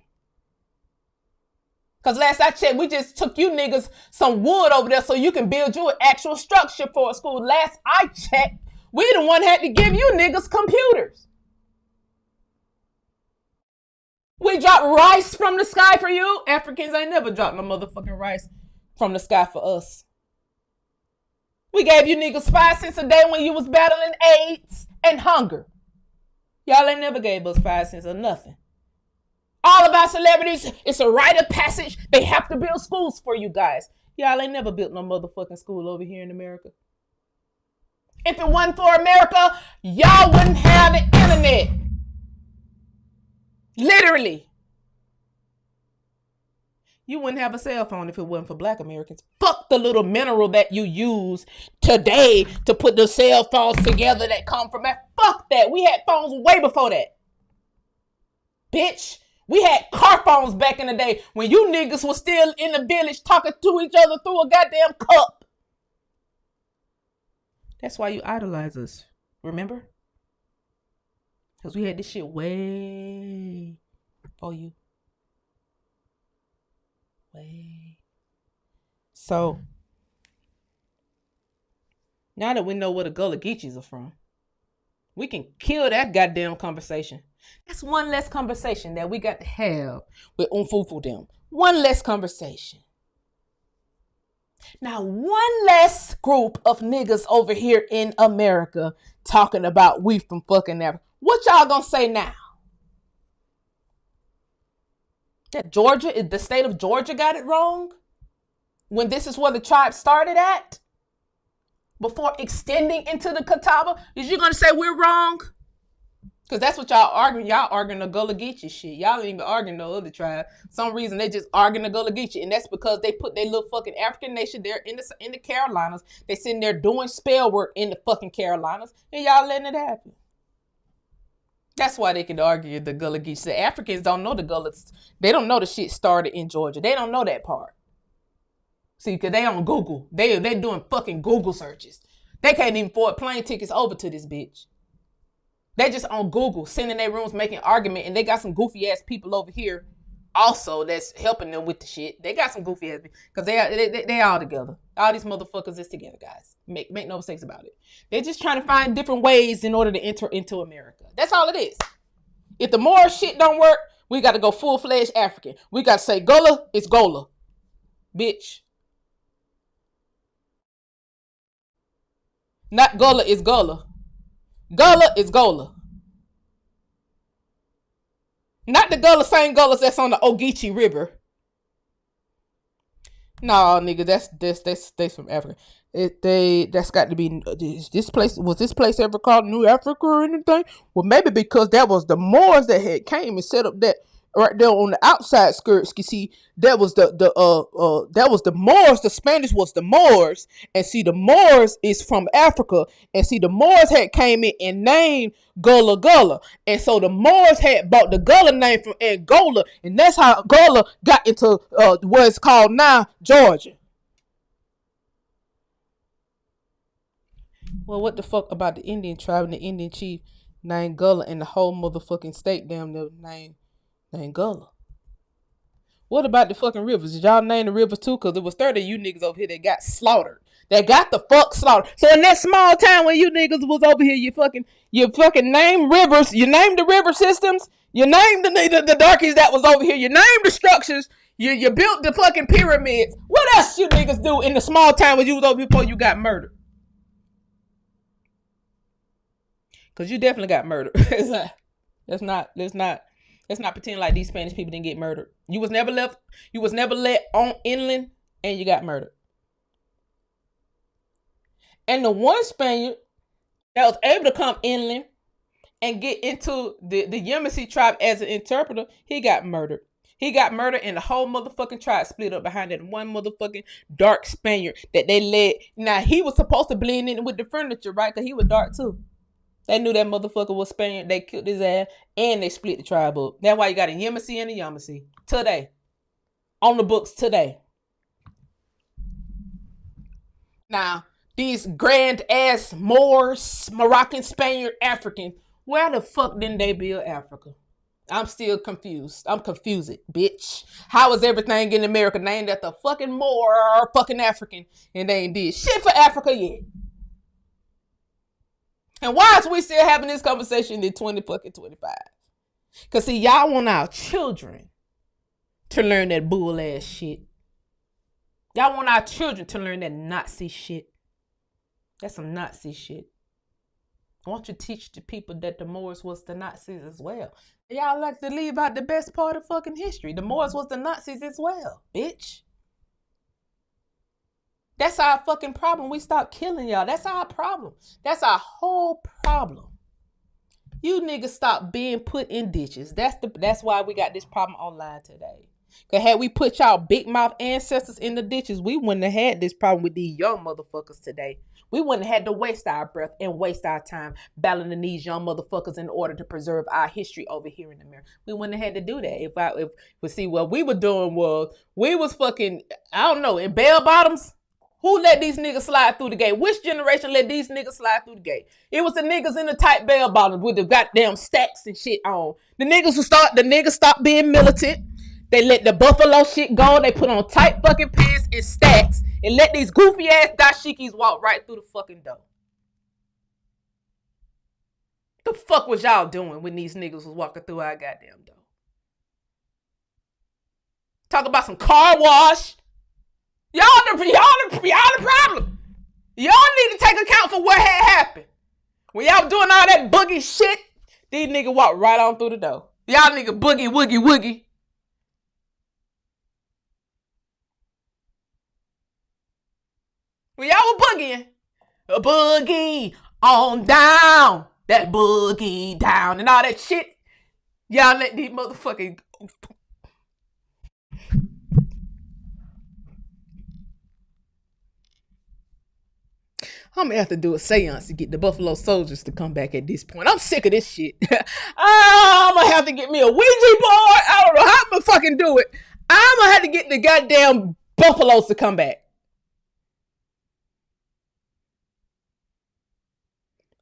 Because last I checked, we just took you niggas some wood over there so you can build you an actual structure for a school. Last I checked, we the one had to give you niggas computers. We dropped rice from the sky for you. Africans ain't never dropped no motherfucking rice from the sky for us. We gave you niggas 5 cents a day when you was battling AIDS and hunger. Y'all ain't never gave us 5 cents or nothing. All of our celebrities, it's a rite of passage. They have to build schools for you guys. Y'all ain't never built no motherfucking school over here in America. If it wasn't for America, y'all wouldn't have the internet. Literally. You wouldn't have a cell phone if it wasn't for black Americans. Fuck the little mineral that you use today to put the cell phones together that come from that. Fuck that. We had phones way before that. Bitch. We had car phones back in the day when you niggas was still in the village talking to each other through a goddamn cup. That's why you idolize us. Remember? Because we had this shit way for you. Way. So, now that we know where the Gullah Geechees are from, we can kill that goddamn conversation. That's one less conversation that we got to have with Umfufu them. One less conversation. Now, one less group of niggas over here in America talking about we from fucking Africa. What y'all gonna say now? That Georgia, the state of Georgia got it wrong? When this is where the tribe started at? Before extending into the Catawba? Is you gonna say we're wrong? Because that's what y'all arguing. Y'all arguing the Gullah Geechee shit. Y'all ain't even arguing no other tribe. Some reason they just arguing the Gullah Geechee. And that's because they put their little fucking African nation there in the Carolinas. They sitting there doing spell work in the fucking Carolinas. And y'all letting it happen. That's why they can argue the Gullah Geechee. The Africans don't know the Gullahs. They don't know the shit started in Georgia. They don't know that part. See, because they on Google. They doing fucking Google searches. They can't even afford plane tickets over to this bitch. They just on Google, sitting in their rooms making argument, and they got some goofy ass people over here also that's helping them with the shit. They got some goofy ass people because they all together. All these motherfuckers is together, guys. Make no mistakes about it. They're just trying to find different ways in order to enter into America. That's all it is. If the Moor shit don't work, we got to go full-fledged African. We got to say Gullah is Gola. Bitch. Not Gullah is Gullah. Gullah is Gullah. Not the Gullah, same Gullahs that's on the Ogeechee River. No, nigga, that's from Africa. That's got to be this place. Was this place ever called New Africa or anything? Well, maybe because that was the Moors that had came and set up that right there on the outside skirts. You see, that was that was the Moors. The Spanish was the Moors, and see, the Moors is from Africa, and see, the Moors had came in and named Gullah, and so the Moors had bought the Gullah name from Angola, and that's how Gullah got into what it's called now, Georgia. Well, what the fuck about the Indian tribe and the Indian chief named Gullah and the whole motherfucking state damn near named Gullah? What about the fucking rivers? Did y'all name the rivers too? Because there was 30 of you niggas over here that got slaughtered. That got the fuck slaughtered. So in that small town when you niggas was over here, you fucking named rivers. You named the river systems. You named the darkies that was over here. You named the structures. You built the fucking pyramids. What else you niggas do in the small town when you was over here before you got murdered? Because you definitely got murdered. Let's not pretend like these Spanish people didn't get murdered. You was never let on inland, and you got murdered. And the one Spaniard that was able to come inland and get into the Yamasee tribe as an interpreter, he got murdered. He got murdered, and the whole motherfucking tribe split up behind that one motherfucking dark Spaniard that they led. Now, he was supposed to blend in with the furniture, right? Because he was dark too. They knew that motherfucker was Spaniard. They killed his ass, and they split the tribe up. That's why you got a Yamasee and a Yamasee. Today. On the books today. Now, these grand-ass Moors, Moroccan, Spaniard, African, where the fuck didn't they build Africa? I'm still confused. I'm confused, bitch. How is everything in America named after fucking Moor, fucking African, and they ain't did shit for Africa yet? And why is we still having this conversation in 2025? Because, see, y'all want our children to learn that bull ass shit. Y'all want our children to learn that Nazi shit. That's some Nazi shit. I want you to teach the people that the Moors was the Nazis as well. Y'all like to leave out the best part of fucking history. The Moors was the Nazis as well, bitch. That's our fucking problem. We stop killing y'all. That's our problem. That's our whole problem. You niggas stop being put in ditches. That's why we got this problem online today. Cause had we put y'all big mouth ancestors in the ditches, we wouldn't have had this problem with these young motherfuckers today. We wouldn't have had to waste our breath and waste our time battling these young motherfuckers in order to preserve our history over here in America. We wouldn't have had to do that if we see what we were doing was we was fucking, I don't know, in bell bottoms. Who let these niggas slide through the gate? Which generation let these niggas slide through the gate? It was the niggas in the tight bell bottoms with the goddamn stacks and shit on. The niggas stopped being militant. They let the buffalo shit go. They put on tight fucking pants and stacks and let these goofy ass dashikis walk right through the fucking door. The fuck was y'all doing when these niggas was walking through our goddamn door? Talk about some car wash. Y'all the problem. Y'all need to take account for what had happened. When y'all doing all that boogie shit, these niggas walk right on through the door. Y'all niggas boogie, woogie, woogie. When y'all were boogieing, a boogie on down, that boogie down, and all that shit, y'all let these motherfucking... I'm gonna have to do a seance to get the Buffalo Soldiers to come back at this point. I'm sick of this shit. I'm gonna have to get me a Ouija board. I don't know how I'm gonna fucking do it. I'm gonna have to get the goddamn Buffaloes to come back.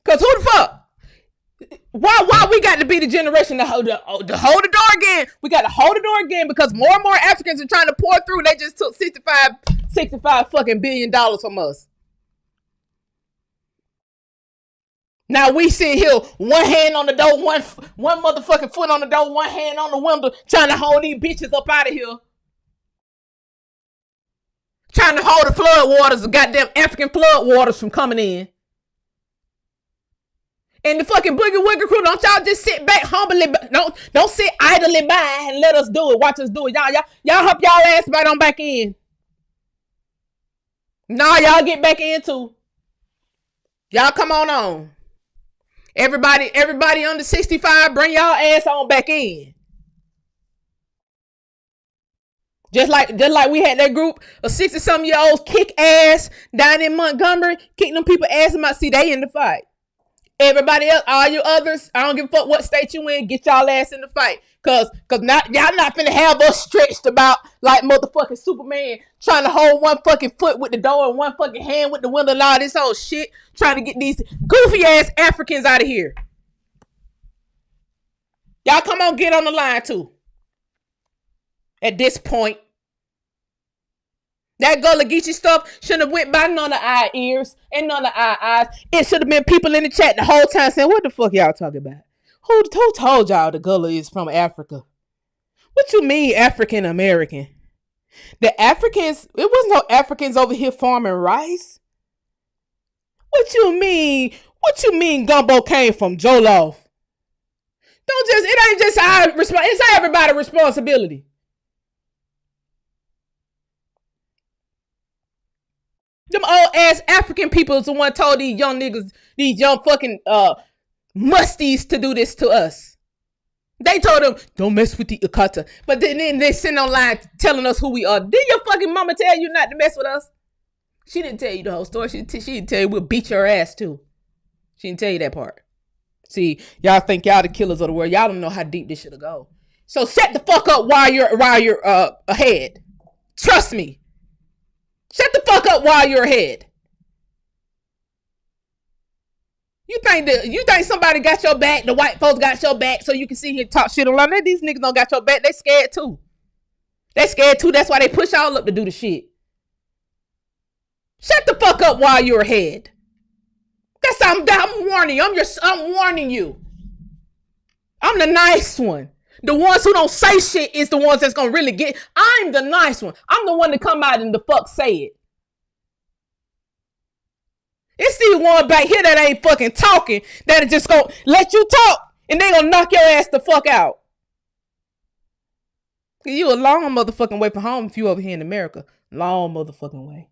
Cause who the fuck? Why we got to be the generation to hold the door again? We got to hold the door again because more and more Africans are trying to pour through. They just took $65 fucking billion from us. Now we sit here, one hand on the door, one motherfucking foot on the door, one hand on the window, trying to hold these bitches up out of here. Trying to hold the flood waters, the goddamn African flood waters from coming in. And the fucking boogie woogie crew, don't y'all just sit back humbly, don't sit idly by and let us do it, watch us do it. Y'all help y'all ass right on back in. Nah, y'all get back in too. Y'all come on. Everybody under 65, bring y'all ass on back in. Just like we had that group of 60-something-year-olds kick ass down in Montgomery, kicking them people ass and see they in the fight. Everybody else, all you others, I don't give a fuck what state you in, get y'all ass in the fight. Cause not y'all not finna have us stretched about like motherfucking Superman trying to hold one fucking foot with the door and one fucking hand with the window and all this whole shit, trying to get these goofy ass Africans out of here. Y'all come on, get on the line too. At this point. That Gullah Geechee stuff shouldn't have went by none of our ears and none of our eyes. It should have been people in the chat the whole time saying, what the fuck y'all talking about? Who told y'all the Gullah is from Africa? What you mean African American? The Africans, it wasn't no Africans over here farming rice. What you mean? What you mean gumbo came from Jollof? It ain't just our responsibility. It's everybody's responsibility. Them old ass African people is the one told these young niggas, these young fucking musties to do this to us. They told them, don't mess with the Akata. But then they send online telling us who we are. Did your fucking mama tell you not to mess with us? She didn't tell you the whole story. She didn't tell you we'll beat your ass too. She didn't tell you that part. See, y'all think y'all the killers of the world. Y'all don't know how deep this shit'll go. So shut the fuck up while you're ahead. Trust me. Shut the fuck up while you're ahead. You think somebody got your back? The white folks got your back so you can sit here and talk shit online? These niggas don't got your back. They scared too. That's why they push y'all up to do the shit. Shut the fuck up while you're ahead. I'm warning you. I'm warning you. I'm the nice one. The ones who don't say shit is the ones that's gonna really get. I'm the nice one. I'm the one to come out and the fuck say it. It's the one back here that ain't fucking talking that is just gonna let you talk and they gonna knock your ass the fuck out. You a long motherfucking way from home if you over here in America. Long motherfucking way.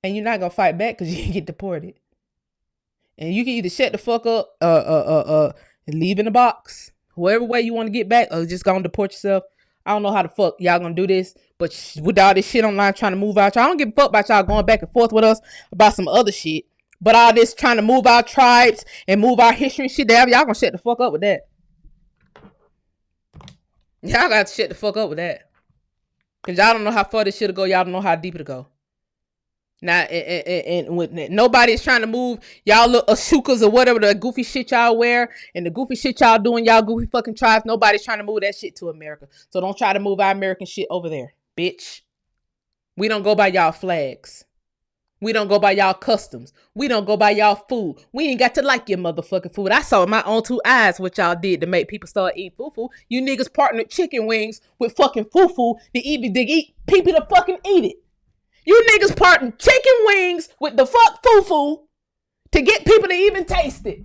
And you're not gonna fight back because you can get deported. And you can either shut the fuck up, and leave in the box, whoever way you want to get back, or just go and deport yourself. I don't know how the fuck y'all gonna do this, but with all this shit online trying to move out, y'all, I don't give a fuck about y'all going back and forth with us about some other shit. But all this trying to move our tribes and move our history and shit, y'all gonna shut the fuck up with that. Y'all got to shut the fuck up with that. Because y'all don't know how far this shit'll go. Y'all don't know how deep it'll go. Now, and when nobody's trying to move y'all little ashukas or whatever the goofy shit y'all wear and the goofy shit y'all doing, y'all goofy fucking tribes, nobody's trying to move that shit to America. So don't try to move our American shit over there, bitch. We don't go by y'all flags. We don't go by y'all customs. We don't go by y'all food. We ain't got to like your motherfucking food. I saw with my own two eyes what y'all did to make people start eating fufu. You niggas partnered chicken wings with fucking fufu to eat people to fucking eat it. You niggas partnered chicken wings with the fuck fufu to get people to even taste it.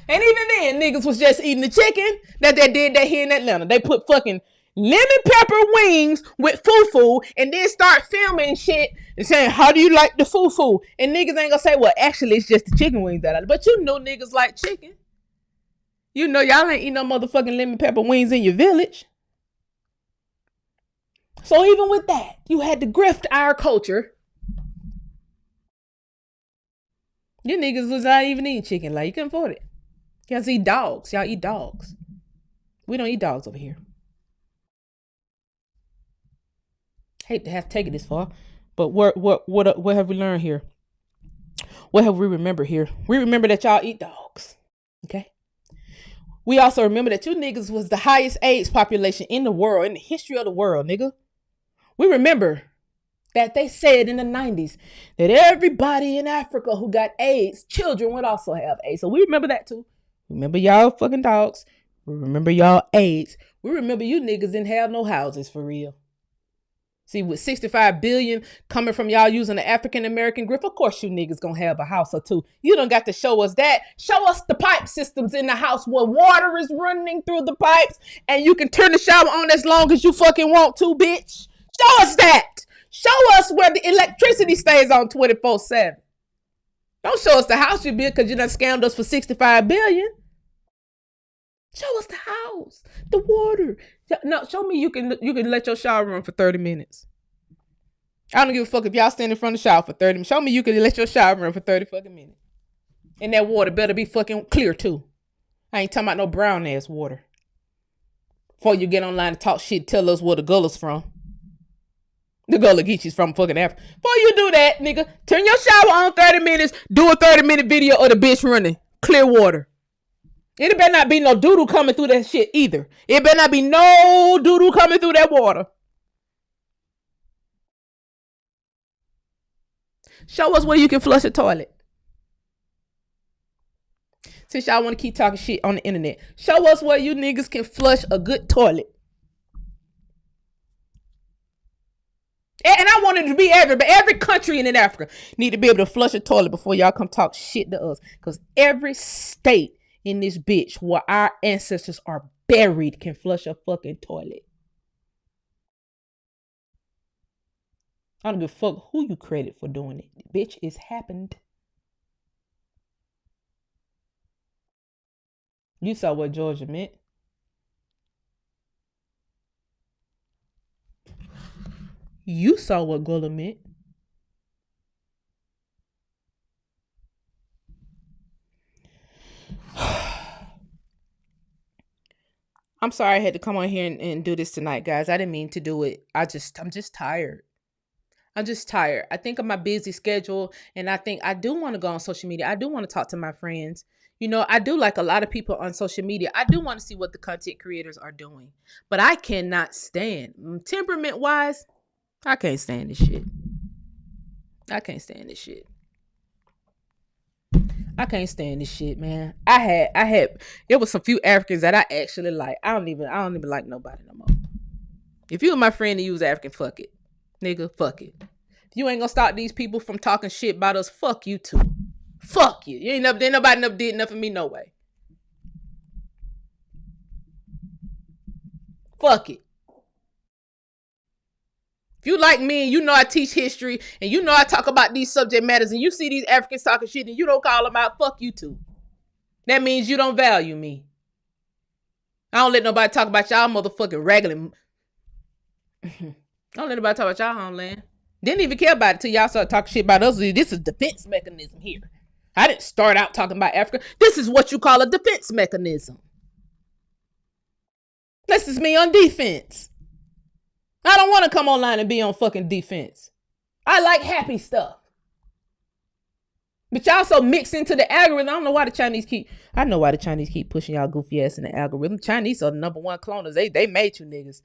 And even then, niggas was just eating the chicken that they did that here in Atlanta. They put fucking lemon pepper wings with fufu and then start filming shit and saying, how do you like the fufu? And niggas ain't gonna say, well, actually, it's just the chicken wings that I like. But you know niggas like chicken. You know y'all ain't eating no motherfucking lemon pepper wings in your village. So even with that, you had to grift our culture. You niggas was not even eating chicken. Like, you couldn't afford it. You guys eat dogs. Y'all eat dogs. We don't eat dogs over here. Hate to have to take it this far, but what have we learned here? What have we remembered here? We remember that y'all eat dogs. Okay. We also remember that you niggas was the highest AIDS population in the world, in the history of the world, nigga. We remember that they said in the 90s that everybody in Africa who got AIDS, children would also have AIDS. So we remember that too. Remember y'all fucking dogs. We remember y'all AIDS. We remember you niggas didn't have no houses for real. See, with 65 billion coming from y'all using the African-American grip, of course you niggas gonna have a house or two. You don't got to show us that. Show us the pipe systems in the house where water is running through the pipes and you can turn the shower on as long as you fucking want to, bitch. Show us that. Show us where the electricity stays on 24/7. Don't show us the house you built because you done scammed us for 65 billion. Show us the house, the water. No, show me you can let your shower run for 30 minutes. I don't give a fuck if y'all stand in front of the shower for 30 minutes. Show me you can let your shower run for 30 fucking minutes. And that water better be fucking clear too. I ain't talking about no brown ass water. Before you get online and talk shit, tell us where the gullah's from. The Gullah Geechee's from fucking Africa. Before you do that, nigga, turn your shower on 30 minutes, do a 30-minute video of the bitch running. Clear water. It better not be no doo-doo coming through that shit either. It better not be no doo-doo coming through that water. Show us where you can flush a toilet. Since y'all want to keep talking shit on the internet, show us where you niggas can flush a good toilet. And I want it to be every country in Africa need to be able to flush a toilet before y'all come talk shit to us. Because every state in this bitch where our ancestors are buried can flush a fucking toilet. I don't give a fuck who you credit for doing it. Bitch, it's happened. You saw what Georgia meant. You saw what Gullah meant. I'm sorry I had to come on here and do this tonight, guys. I didn't mean to do it. I'm just tired. I'm just tired. I think of my busy schedule and I think I do want to go on social media. I do want to talk to my friends. You know, I do like a lot of people on social media. I do want to see what the content creators are doing. But I cannot stand, temperament-wise, I can't stand this shit. I can't stand this shit. I can't stand this shit, man. It was some few Africans that I actually like. I don't even like nobody no more. If you were my friend and you was African, fuck it. Nigga, fuck it. If you ain't gonna stop these people from talking shit about us, fuck you too. Fuck you. Nobody never did nothing for me, no way. Fuck it. If you like me and you know I teach history and you know I talk about these subject matters and you see these Africans talking shit and you don't call them out, fuck you too. That means you don't value me. I don't let nobody talk about y'all motherfucking raggedy Don't let nobody talk about y'all homeland. Didn't even care about it till y'all started talking shit about us. This is defense mechanism here. I didn't start out talking about Africa. This is what you call a defense mechanism. This is me on defense. I don't want to come online and be on fucking defense. I like happy stuff. But y'all so mixed into the algorithm. I don't know why the Chinese keep. I know why the Chinese keep pushing y'all goofy ass in the algorithm. Chinese are the number one cloners. They made you niggas.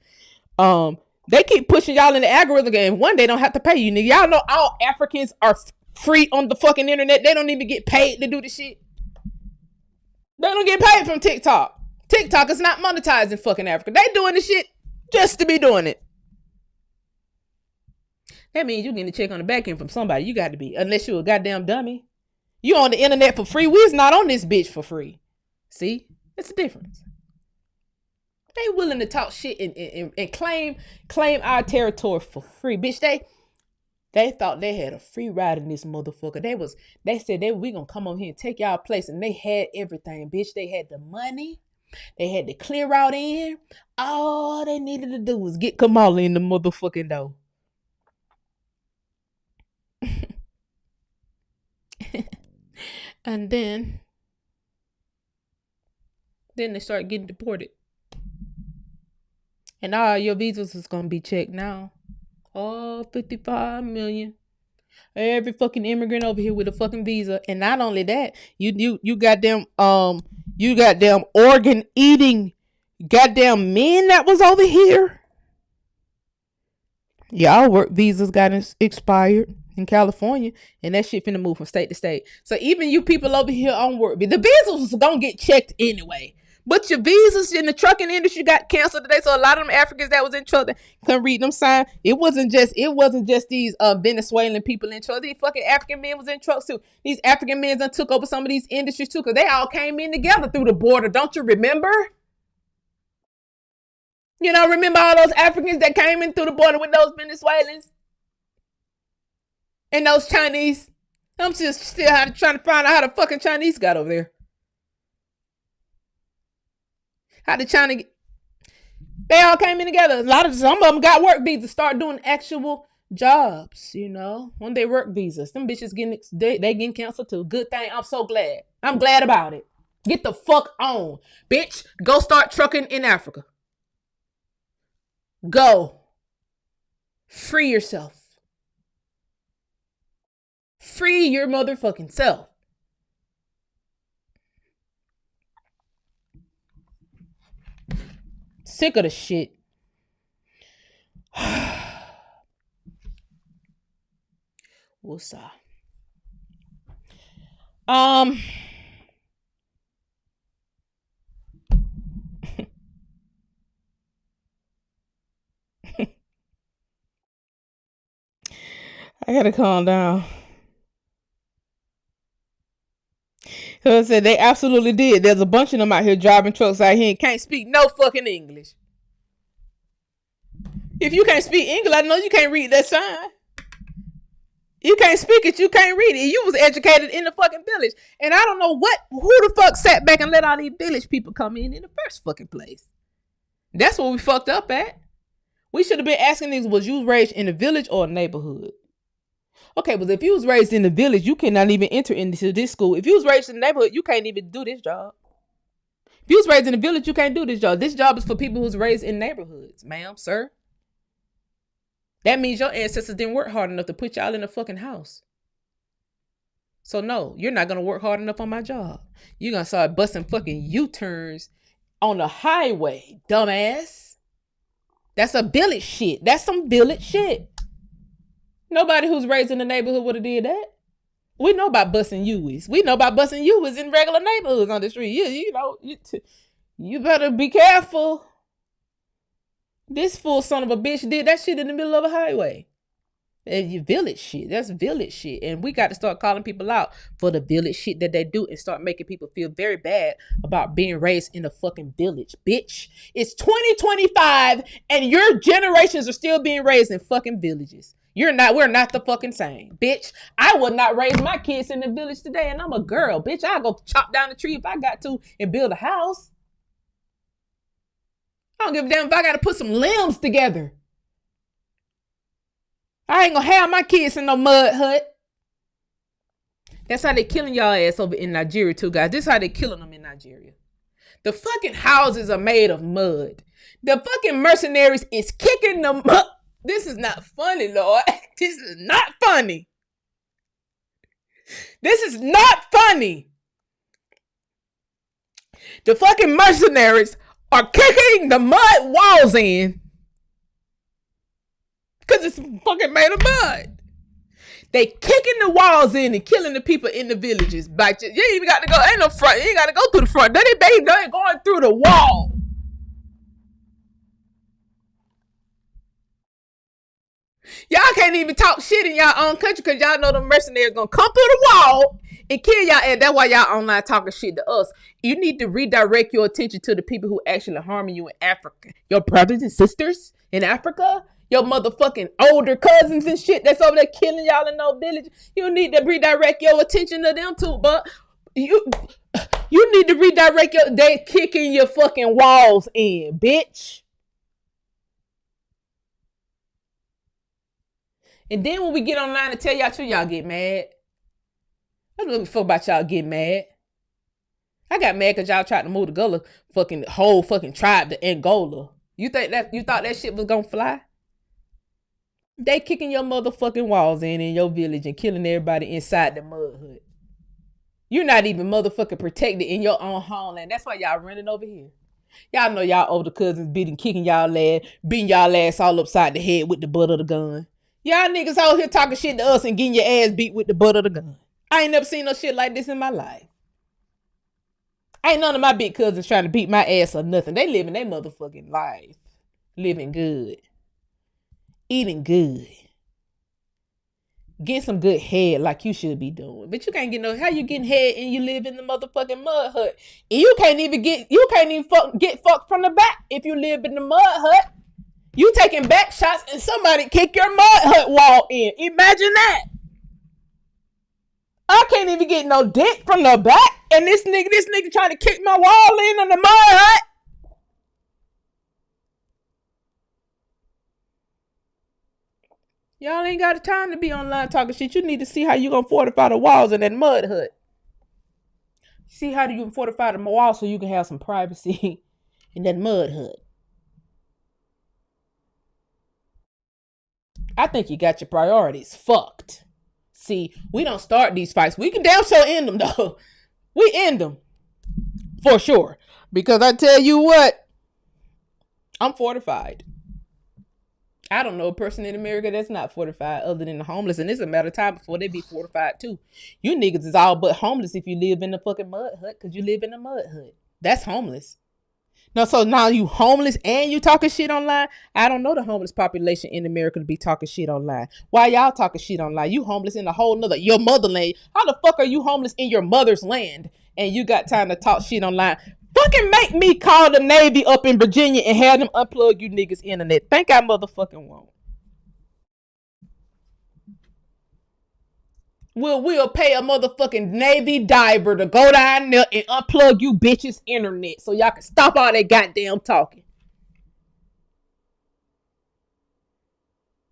They keep pushing y'all in the algorithm game. One day don't have to pay you, nigga. Y'all know all Africans are free on the fucking internet. They don't even get paid to do the shit. They don't get paid from TikTok. TikTok is not monetized in fucking Africa. They doing the shit just to be doing it. That means you getting a check on the back end from somebody. You got to be, unless you a goddamn dummy. You on the internet for free. We's not on this bitch for free. See? It's a difference. They willing to talk shit and claim our territory for free. Bitch, they thought they had a free ride in this motherfucker. They said we gonna come over here and take y'all place, and they had everything, bitch. They had the money. They had the clear out in. All they needed to do was get Kamala in the motherfucking door. And then they start getting deported. And all your visas is going to be checked now. All 55 million. Every fucking immigrant over here with a fucking visa. And not only that, you got them organ eating goddamn men that was over here. Y'all work visas got expired in California, and that shit finna move from state to state. So even you people over here on work, the visas gonna get checked anyway. But your visas in the trucking industry got canceled today, so a lot of them Africans that was in truck couldn't read them signs. It wasn't just these Venezuelan people in trucks. These fucking African men was in trucks too. These African men done took over some of these industries too, because they all came in together through the border. Don't you remember? You know, remember all those Africans that came in through the border with those Venezuelans? And those Chinese. I'm just still trying to find out how the fucking Chinese got over there. How did China get... They all came in together. Some of them got work visas, start doing actual jobs, you know. When they work visas, them bitches getting canceled too. Good thing. I'm so glad. I'm glad about it. Get the fuck on. Bitch, go start trucking in Africa. Go. Free yourself. Free your motherfucking self. Sick of the shit. Woosah. I gotta calm down. So I said they absolutely did. There's a bunch of them out here driving trucks out here and can't speak no fucking English. If you can't speak English, I know you can't read that sign. You can't speak it, you can't read it. You was educated in the fucking village. And I don't know who the fuck sat back and let all these village people come in the first fucking place. That's what we fucked up at. We should have been asking these, was you raised in a village or a neighborhood? Okay, but if you was raised in the village, you cannot even enter into this school. If you was raised in the neighborhood, you can't even do this job. If you was raised in the village, you can't do this job. This job is for people who's raised in neighborhoods, ma'am, sir. That means your ancestors didn't work hard enough to put y'all in a fucking house. So no, you're not going to work hard enough on my job. You're going to start busting fucking U-turns on the highway, dumbass. That's a village shit. That's some village shit. Nobody who's raised in the neighborhood would have did that. We know about busting U-turns. We know about busting U-turns in regular neighborhoods on the street. You better be careful. This fool son of a bitch did that shit in the middle of a highway. And village shit. That's village shit. And we got to start calling people out for the village shit that they do and start making people feel very bad about being raised in a fucking village. Bitch, it's 2025 and your generations are still being raised in fucking villages. We're not the fucking same. Bitch, I would not raise my kids in the village today, and I'm a girl. Bitch, I'll go chop down the tree if I got to and build a house. I don't give a damn if I got to put some limbs together. I ain't gonna have my kids in no mud hut. That's how they killing y'all ass over in Nigeria too, guys. This is how they killing them in Nigeria. The fucking houses are made of mud. The fucking mercenaries is kicking them up. This is not funny, Lord. This is not funny. This is not funny. The fucking mercenaries are kicking the mud walls in. Because it's fucking made of mud. They kicking the walls in and killing the people in the villages. Like, you ain't even got to go, ain't no front. You ain't got to go through the front. They ain't going through the wall. Y'all can't even talk shit in y'all own country because y'all know the mercenaries gonna come through the wall and kill y'all. And that's why y'all online talking shit to us. You need to redirect your attention to the people who actually harming you in Africa. Your brothers and sisters in Africa. Your motherfucking older cousins and shit that's over there killing y'all in no village. You need to redirect your attention to them too, but you need to redirect they kicking your fucking walls in, bitch. And then when we get online and tell y'all too, y'all get mad. I don't give a fuck about y'all getting mad. I got mad because y'all tried to move the Gullah fucking whole fucking tribe to Angola. You thought that shit was gonna fly? They kicking your motherfucking walls in your village and killing everybody inside the mud hut. You're not even motherfucking protected in your own homeland. That's why y'all running over here. Y'all know y'all older cousins kicking y'all ass, beating y'all ass all upside the head with the butt of the gun. Y'all niggas out here talking shit to us and getting your ass beat with the butt of the gun. I ain't never seen no shit like this in my life. Ain't none of my big cousins trying to beat my ass or nothing. They living their motherfucking life. Living good. Eating good. Get some good head like you should be doing. But you can't get how you getting head and you live in the motherfucking mud hut. And you can't even get fucked from the back if you live in the mud hut. You taking back shots and somebody kick your mud hut wall in. Imagine that. I can't even get no dick from the back. And this nigga trying to kick my wall in on the mud hut. Y'all ain't got the time to be online talking shit. You need to see how you gonna fortify the walls in that mud hut. See how you can fortify the walls so you can have some privacy in that mud hut. I think you got your priorities fucked. See, we don't start these fights. We can damn sure end them though. We end them. For sure. Because I tell you what, I'm fortified. I don't know a person in America that's not fortified other than the homeless. And it's a matter of time before they be fortified too. You niggas is all but homeless if you live in the fucking mud hut because you live in a mud hut. That's homeless. No, so now you homeless and you talking shit online? I don't know the homeless population in America to be talking shit online. Why y'all talking shit online? You homeless in a whole nother, your motherland. How the fuck are you homeless in your mother's land? And you got time to talk shit online? Fucking make me call the Navy up in Virginia and have them unplug you niggas internet. Think I motherfucking won't. We'll pay a motherfucking Navy diver to go down there and unplug you bitches internet so y'all can stop all that goddamn talking.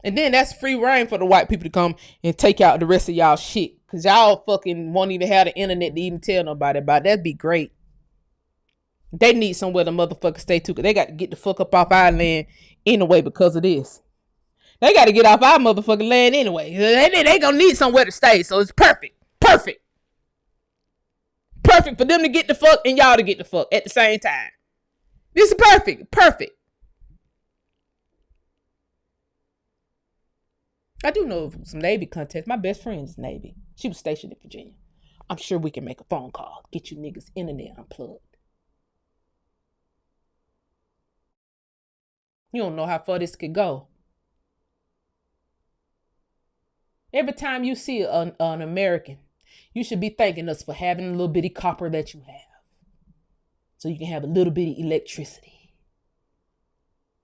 And then that's free reign for the white people to come and take out the rest of y'all shit. Cause y'all fucking won't even have the internet to even tell nobody about it. That'd be great. They need somewhere to motherfucker stay too. Cause they got to get the fuck up off our land anyway because of this. They got to get off our motherfucking land anyway. They gonna need somewhere to stay. So it's perfect. Perfect. Perfect for them to get the fuck and y'all to get the fuck at the same time. This is perfect. Perfect. I do know some Navy contacts. My best friend is Navy. She was stationed in Virginia. I'm sure we can make a phone call. Get you niggas internet unplugged. You don't know how far this could go. Every time you see an American, you should be thanking us for having a little bitty copper that you have. So you can have a little bitty electricity.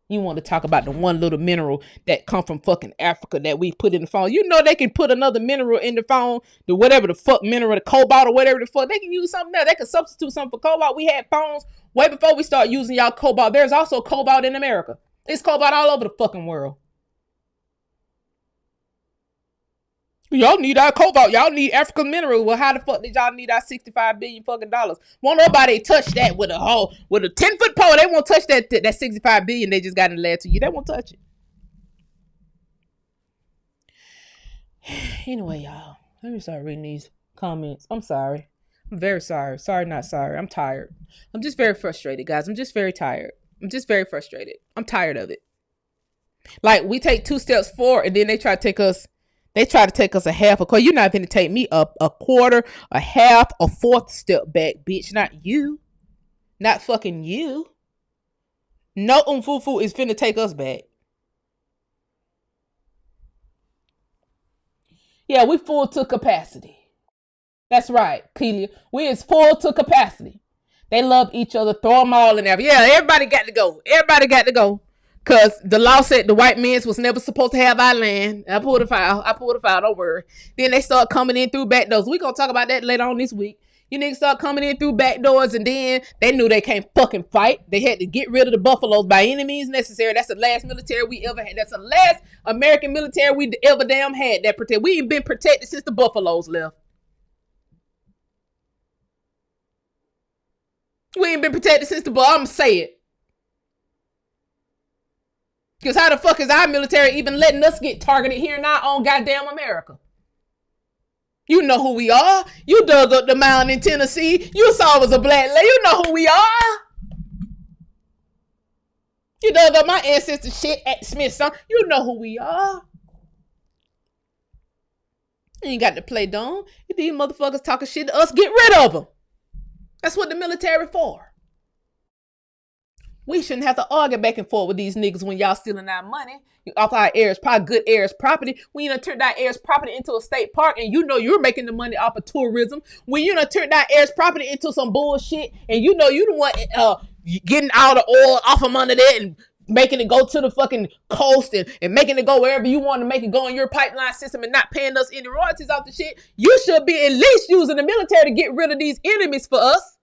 You want to talk about the one little mineral that come from fucking Africa that we put in the phone. You know they can put another mineral in the phone, the whatever the fuck mineral, the cobalt or whatever the fuck. They can use something else. They can substitute something for cobalt. We had phones way before we start using y'all cobalt. There's also cobalt in America. It's cobalt all over the fucking world. Y'all need our cobalt. Y'all need African mineral. Well, how the fuck did y'all need our $65 billion fucking dollars? Won't nobody touch that with a 10-foot pole. They won't touch that $65 billion they just got in the lab to you. They won't touch it. Anyway, y'all, let me start reading these comments. I'm sorry. I'm very sorry. Sorry, not sorry. I'm tired. I'm just very frustrated, guys. I'm just very tired. I'm just very frustrated. I'm tired of it. Like, we take 2 steps forward and then they try to take us a half a quarter. You're not going to take me up a quarter, a half, a fourth step back, bitch. Not you. Not fucking you. No umfufu is finna take us back. Yeah, we full to capacity. That's right, Kelia. We is full to capacity. They love each other. Throw them all in there. Yeah, everybody got to go. Everybody got to go. Because the law said the white men was never supposed to have our land. I pulled a file. Don't worry. Then they start coming in through back doors. We're going to talk about that later on this week. You niggas start coming in through back doors, and then they knew they can't fucking fight. They had to get rid of the buffaloes by any means necessary. That's the last military we ever had. That's the last American military we ever damn had that protect. We ain't been protected since the buffaloes left. We ain't been protected since the buffaloes. I'm going to say it. Because how the fuck is our military even letting us get targeted here in our own goddamn America? You know who we are. You dug up the mountain in Tennessee. You saw us a black lady. You know who we are. You dug up my ancestors shit at Smithsonian. You know who we are. You ain't got to play dumb. These motherfuckers talking shit to us. Get rid of them. That's what the military for. We shouldn't have to argue back and forth with these niggas when y'all stealing our money off our heirs, probably good heirs property. When you done turned our heirs property into a state park and you know you're making the money off of tourism. When you done turned our heirs property into some bullshit and you know you the one getting all the oil off of under there and making it go to the fucking coast and making it go wherever you want to make it go in your pipeline system and not paying us any royalties off the shit. You should be at least using the military to get rid of these enemies for us.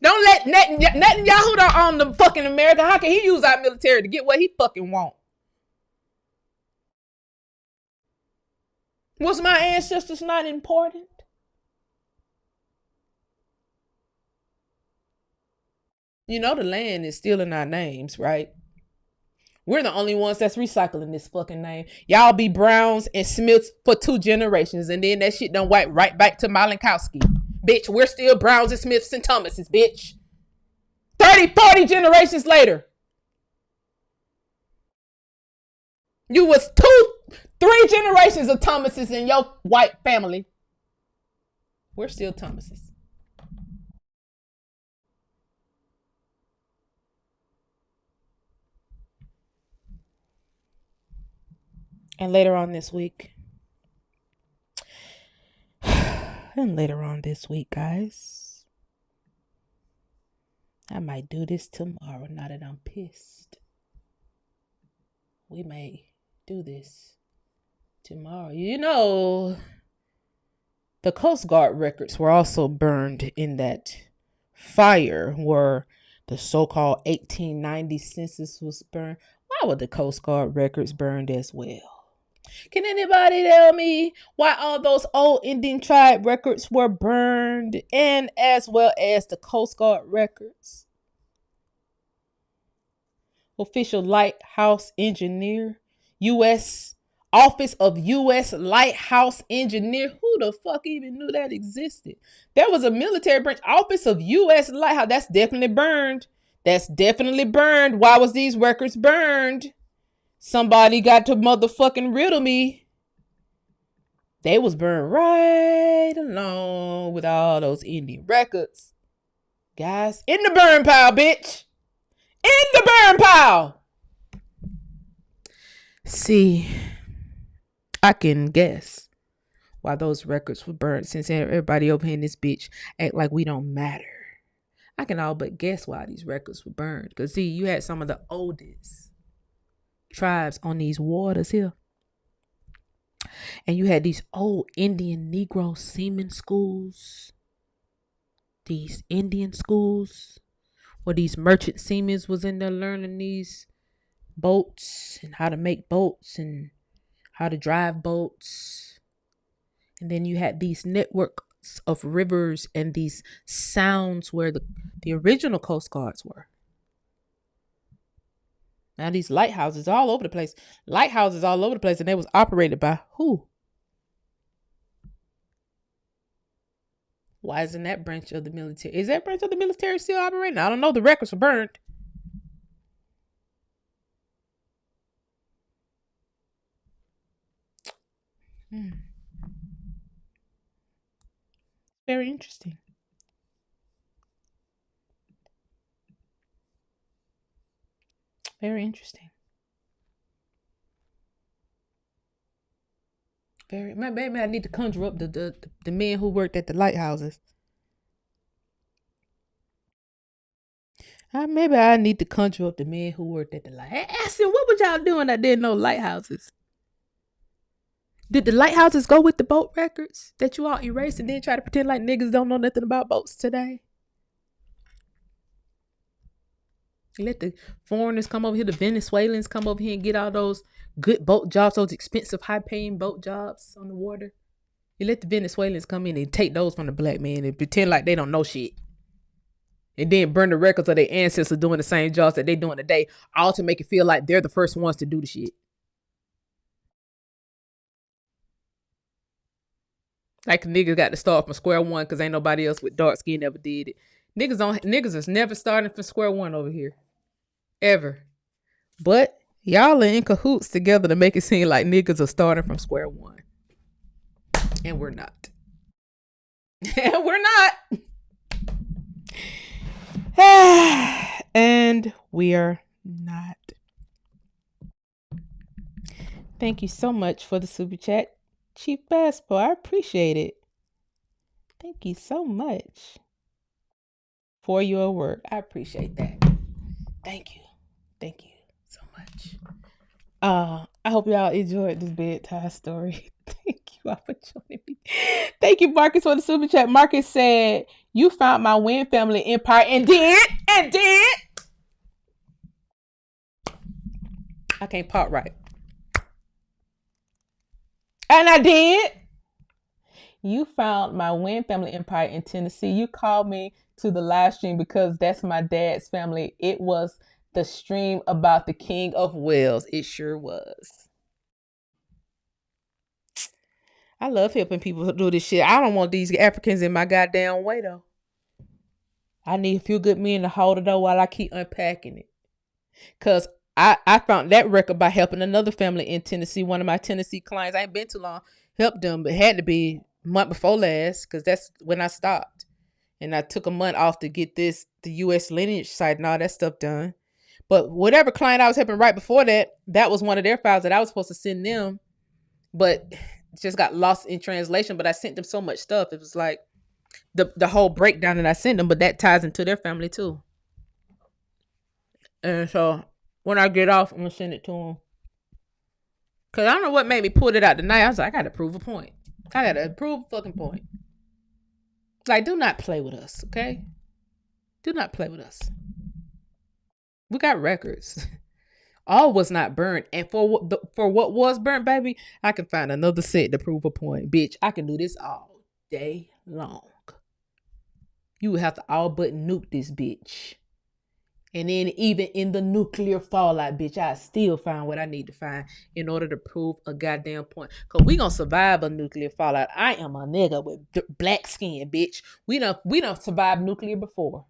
Don't let Netanyahu don't own the fucking America. How can he use our military to get what he fucking want? Was my ancestors not important? You know the land is still in our names, right? We're the only ones that's recycling this fucking name. Y'all be Browns and Smiths for 2 generations, and then that shit done wipe right back to Malinkowski. Bitch, we're still Browns and Smiths and Thomases, bitch. 30, 40 generations later. You was 3 generations of Thomases in your white family. We're still Thomases. And later on this week, guys, I might do this tomorrow now that I'm pissed. We may do this tomorrow. You know, the Coast Guard records were also burned in that fire where the so-called 1890 census was burned. Why were the Coast Guard records burned as well? Can anybody tell me why all those old Indian tribe records were burned, and as well as the Coast Guard records? Official Lighthouse Engineer, U.S. Office of U.S. Lighthouse Engineer. Who the fuck even knew that existed? There was a military branch, Office of U.S. Lighthouse. That's definitely burned. Why was these records burned? Somebody got to motherfucking riddle me. They was burned right along with all those Indian records. Guys, in the burn pile, bitch. In the burn pile. See, I can guess why those records were burned, since everybody over here in this bitch act like we don't matter. I can all but guess why these records were burned. Because, see, you had some of the oldest tribes on these waters here. And you had these old Indian Negro seaman schools. These Indian schools where these merchant seamen was in there learning these boats and how to make boats and how to drive boats. And then you had these networks of rivers and these sounds where the original Coast Guards were. Now these lighthouses all over the place. Lighthouses all over the place, and they was operated by who? Why isn't that branch of the military? Is that branch of the military still operating? I don't know. The records were burned. Very interesting. Very interesting. Maybe I need to conjure up the men who worked at the lighthouses. Maybe I need to conjure up the men who worked at the light. Hey, ask them, what was y'all doing that didn't know lighthouses? Did the lighthouses go with the boat records that you all erased and then try to pretend like niggas don't know nothing about boats today? You let the foreigners come over here, the Venezuelans come over here and get all those good boat jobs, those expensive, high-paying boat jobs on the water. You let the Venezuelans come in and take those from the black man and pretend like they don't know shit. And then burn the records of their ancestors doing the same jobs that they doing today, all to make it feel like they're the first ones to do the shit. Like niggas got to start from square one because ain't nobody else with dark skin ever did it. Niggas is never starting from square one over here. Ever. But y'all are in cahoots together to make it seem like niggas are starting from square one. And we're not. And we're not. And we are not. Thank you so much for the super chat, Chief Basketball. I appreciate it. Thank you so much for your work. I appreciate that. Thank you. Thank you so much. I hope y'all enjoyed this bedtime story. Thank you all for joining me. Thank you, Marcus, for the super chat. Marcus said, you found my Wynn family empire and did. I can't pop right. And I did. You found my Wynn family empire in Tennessee. You called me to the live stream because that's my dad's family. It was the stream about the King of Wales. It sure was. I love helping people do this shit. I don't want these Africans in my goddamn way, though. I need a few good men to hold it though while I keep unpacking it. Because I found that record by helping another family in Tennessee. One of my Tennessee clients, I ain't been too long, helped them, but had to be month before last because that's when I stopped. And I took a month off to get the U.S. lineage site and all that stuff done. But whatever client I was helping right before that, that was one of their files that I was supposed to send them. But just got lost in translation. But I sent them so much stuff. It was like the whole breakdown that I sent them, but that ties into their family too. And so when I get off, I'm going to send it to them. Because I don't know what made me pull it out tonight. I was like, I got to prove a point. I got to prove a fucking point. Like, do not play with us, okay? Do not play with us. We got records. All was not burnt. And for what was burnt, baby, I can find another set to prove a point. Bitch, I can do this all day long. You would have to all but nuke this bitch. And then even in the nuclear fallout, bitch, I still find what I need to find in order to prove a goddamn point. Because we going to survive a nuclear fallout. I am a nigga with black skin, bitch. We done survived nuclear before.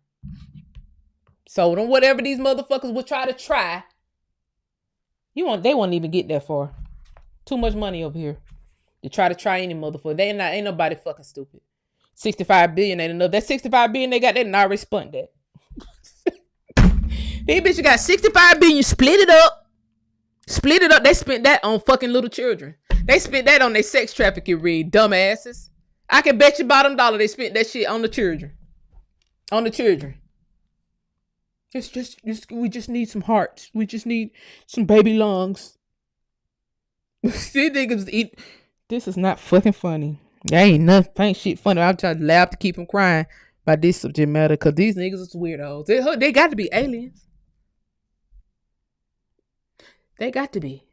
So whatever these motherfuckers would try, they won't even get that far. Too much money over here to try any motherfucker. Ain't nobody fucking stupid. 65 billion ain't enough. That 65 billion they got, they done already spent that. These bitches got 65 billion, split it up. They spent that on fucking little children. They spent that on their sex trafficking ring, dumbasses. I can bet you bottom dollar they spent that shit on the children. On the children. We just need some hearts. We just need some baby lungs. See, niggas eat. This is not fucking funny. Ain't shit funny. I'm trying to laugh to keep them crying by this subject matter because these niggas is weirdos. They got to be aliens. They got to be.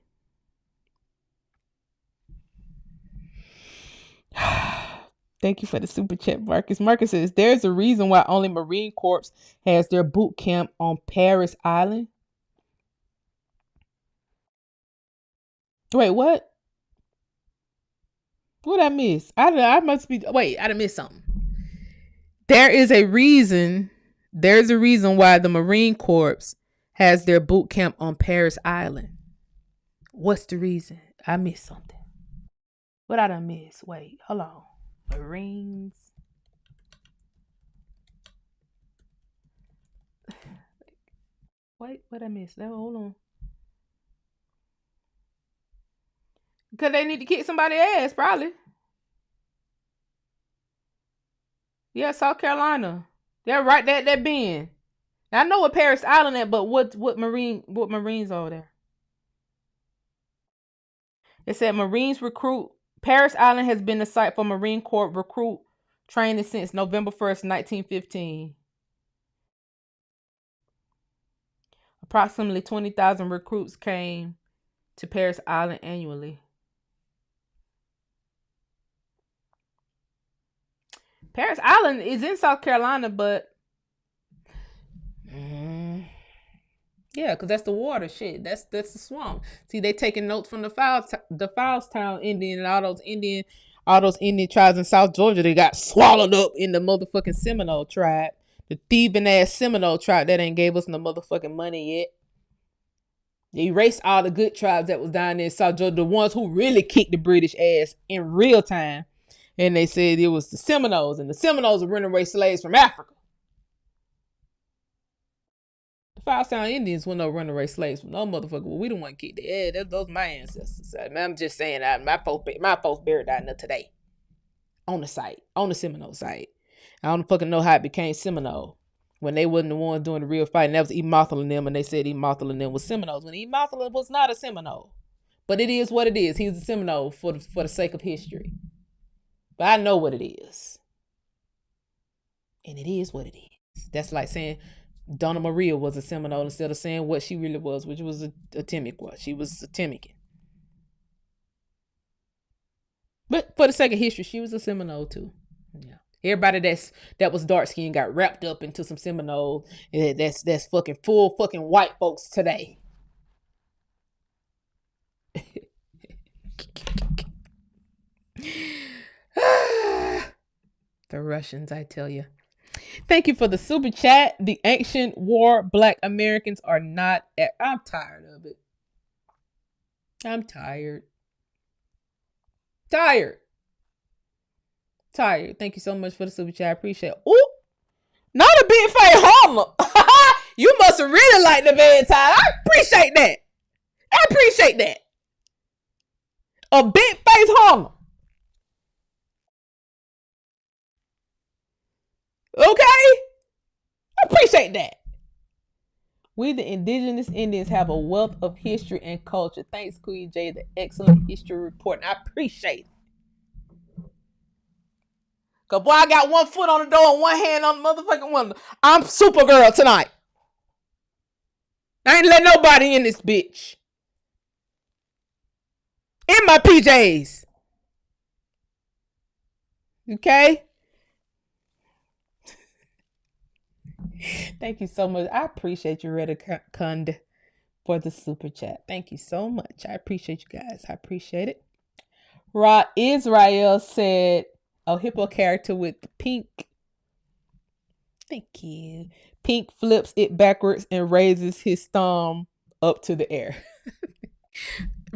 Thank you for the super chat, Marcus. Marcus says there's a reason why only Marine Corps has their boot camp on Paris Island. Wait, what? What I miss? I must be. Wait, I done missed something. There is a reason. There's a reason why the Marine Corps has their boot camp on Paris Island. What's the reason? I missed something. What I done miss? Wait, hold on. Marines. Wait, what I missed? Hold on. Because they need to kick somebody's ass, probably. Yeah, South Carolina. They're right there at that bend. I know what Paris Island at, but what Marines are there? It said Marines recruit. Paris Island has been the site for Marine Corps recruit training since November 1st, 1915. Approximately 20,000 recruits came to Paris Island annually. Paris Island is in South Carolina, but yeah, because that's the water shit. That's the swamp. See, they taking notes from the Fowlstown Indian and all those Indian tribes in South Georgia. They got swallowed up in the motherfucking Seminole tribe, the thieving ass Seminole tribe that ain't gave us no motherfucking money yet. They erased all the good tribes that was down there in South Georgia, the ones who really kicked the British ass in real time. And they said it was the Seminoles, and the Seminoles were running away slaves from Africa. The Fowlstown Indians were no runaway slaves from no motherfucker. Well, we don't want to kick their ass. Those my ancestors. I'm just saying that my folks buried down there today. On the site. On the Seminole site. I don't fucking know how it became Seminole. When they wasn't the ones doing the real fighting. That was Emothel and them, and they said Emothel and them was Seminoles. When Emothel was not a Seminole. But it is what it is. He's a Seminole for the sake of history. But I know what it is. And it is what it is. That's like saying Donna Maria was a Seminole instead of saying what she really was, which was a Timucua. She was a Timican. But for the sake of history, she was a Seminole too. Yeah. Everybody that was dark skinned got wrapped up into some Seminole. That's fucking full fucking white folks today. The Russians, I tell you. Thank you for the super chat. The ancient war Black Americans are not at. I'm tired of it. I'm tired. Tired. Thank you so much for the super chat. I appreciate it. Ooh, not a big face homer. You must have really liked the bedtime. I appreciate that. A big face homer. Okay? I appreciate that. We, the indigenous Indians, have a wealth of history and culture. Thanks, Queen J, the excellent history report. I appreciate it. Because, boy, I got one foot on the door and one hand on the motherfucking window. I'm Supergirl tonight. I ain't let nobody in this bitch. In my PJs. Okay? Thank you so much. I appreciate you, Retta Kund, for the super chat. Thank you so much. I appreciate you guys. I appreciate it. Ra Israel said, a hippo character with pink. Thank you. Pink flips it backwards and raises his thumb up to the air.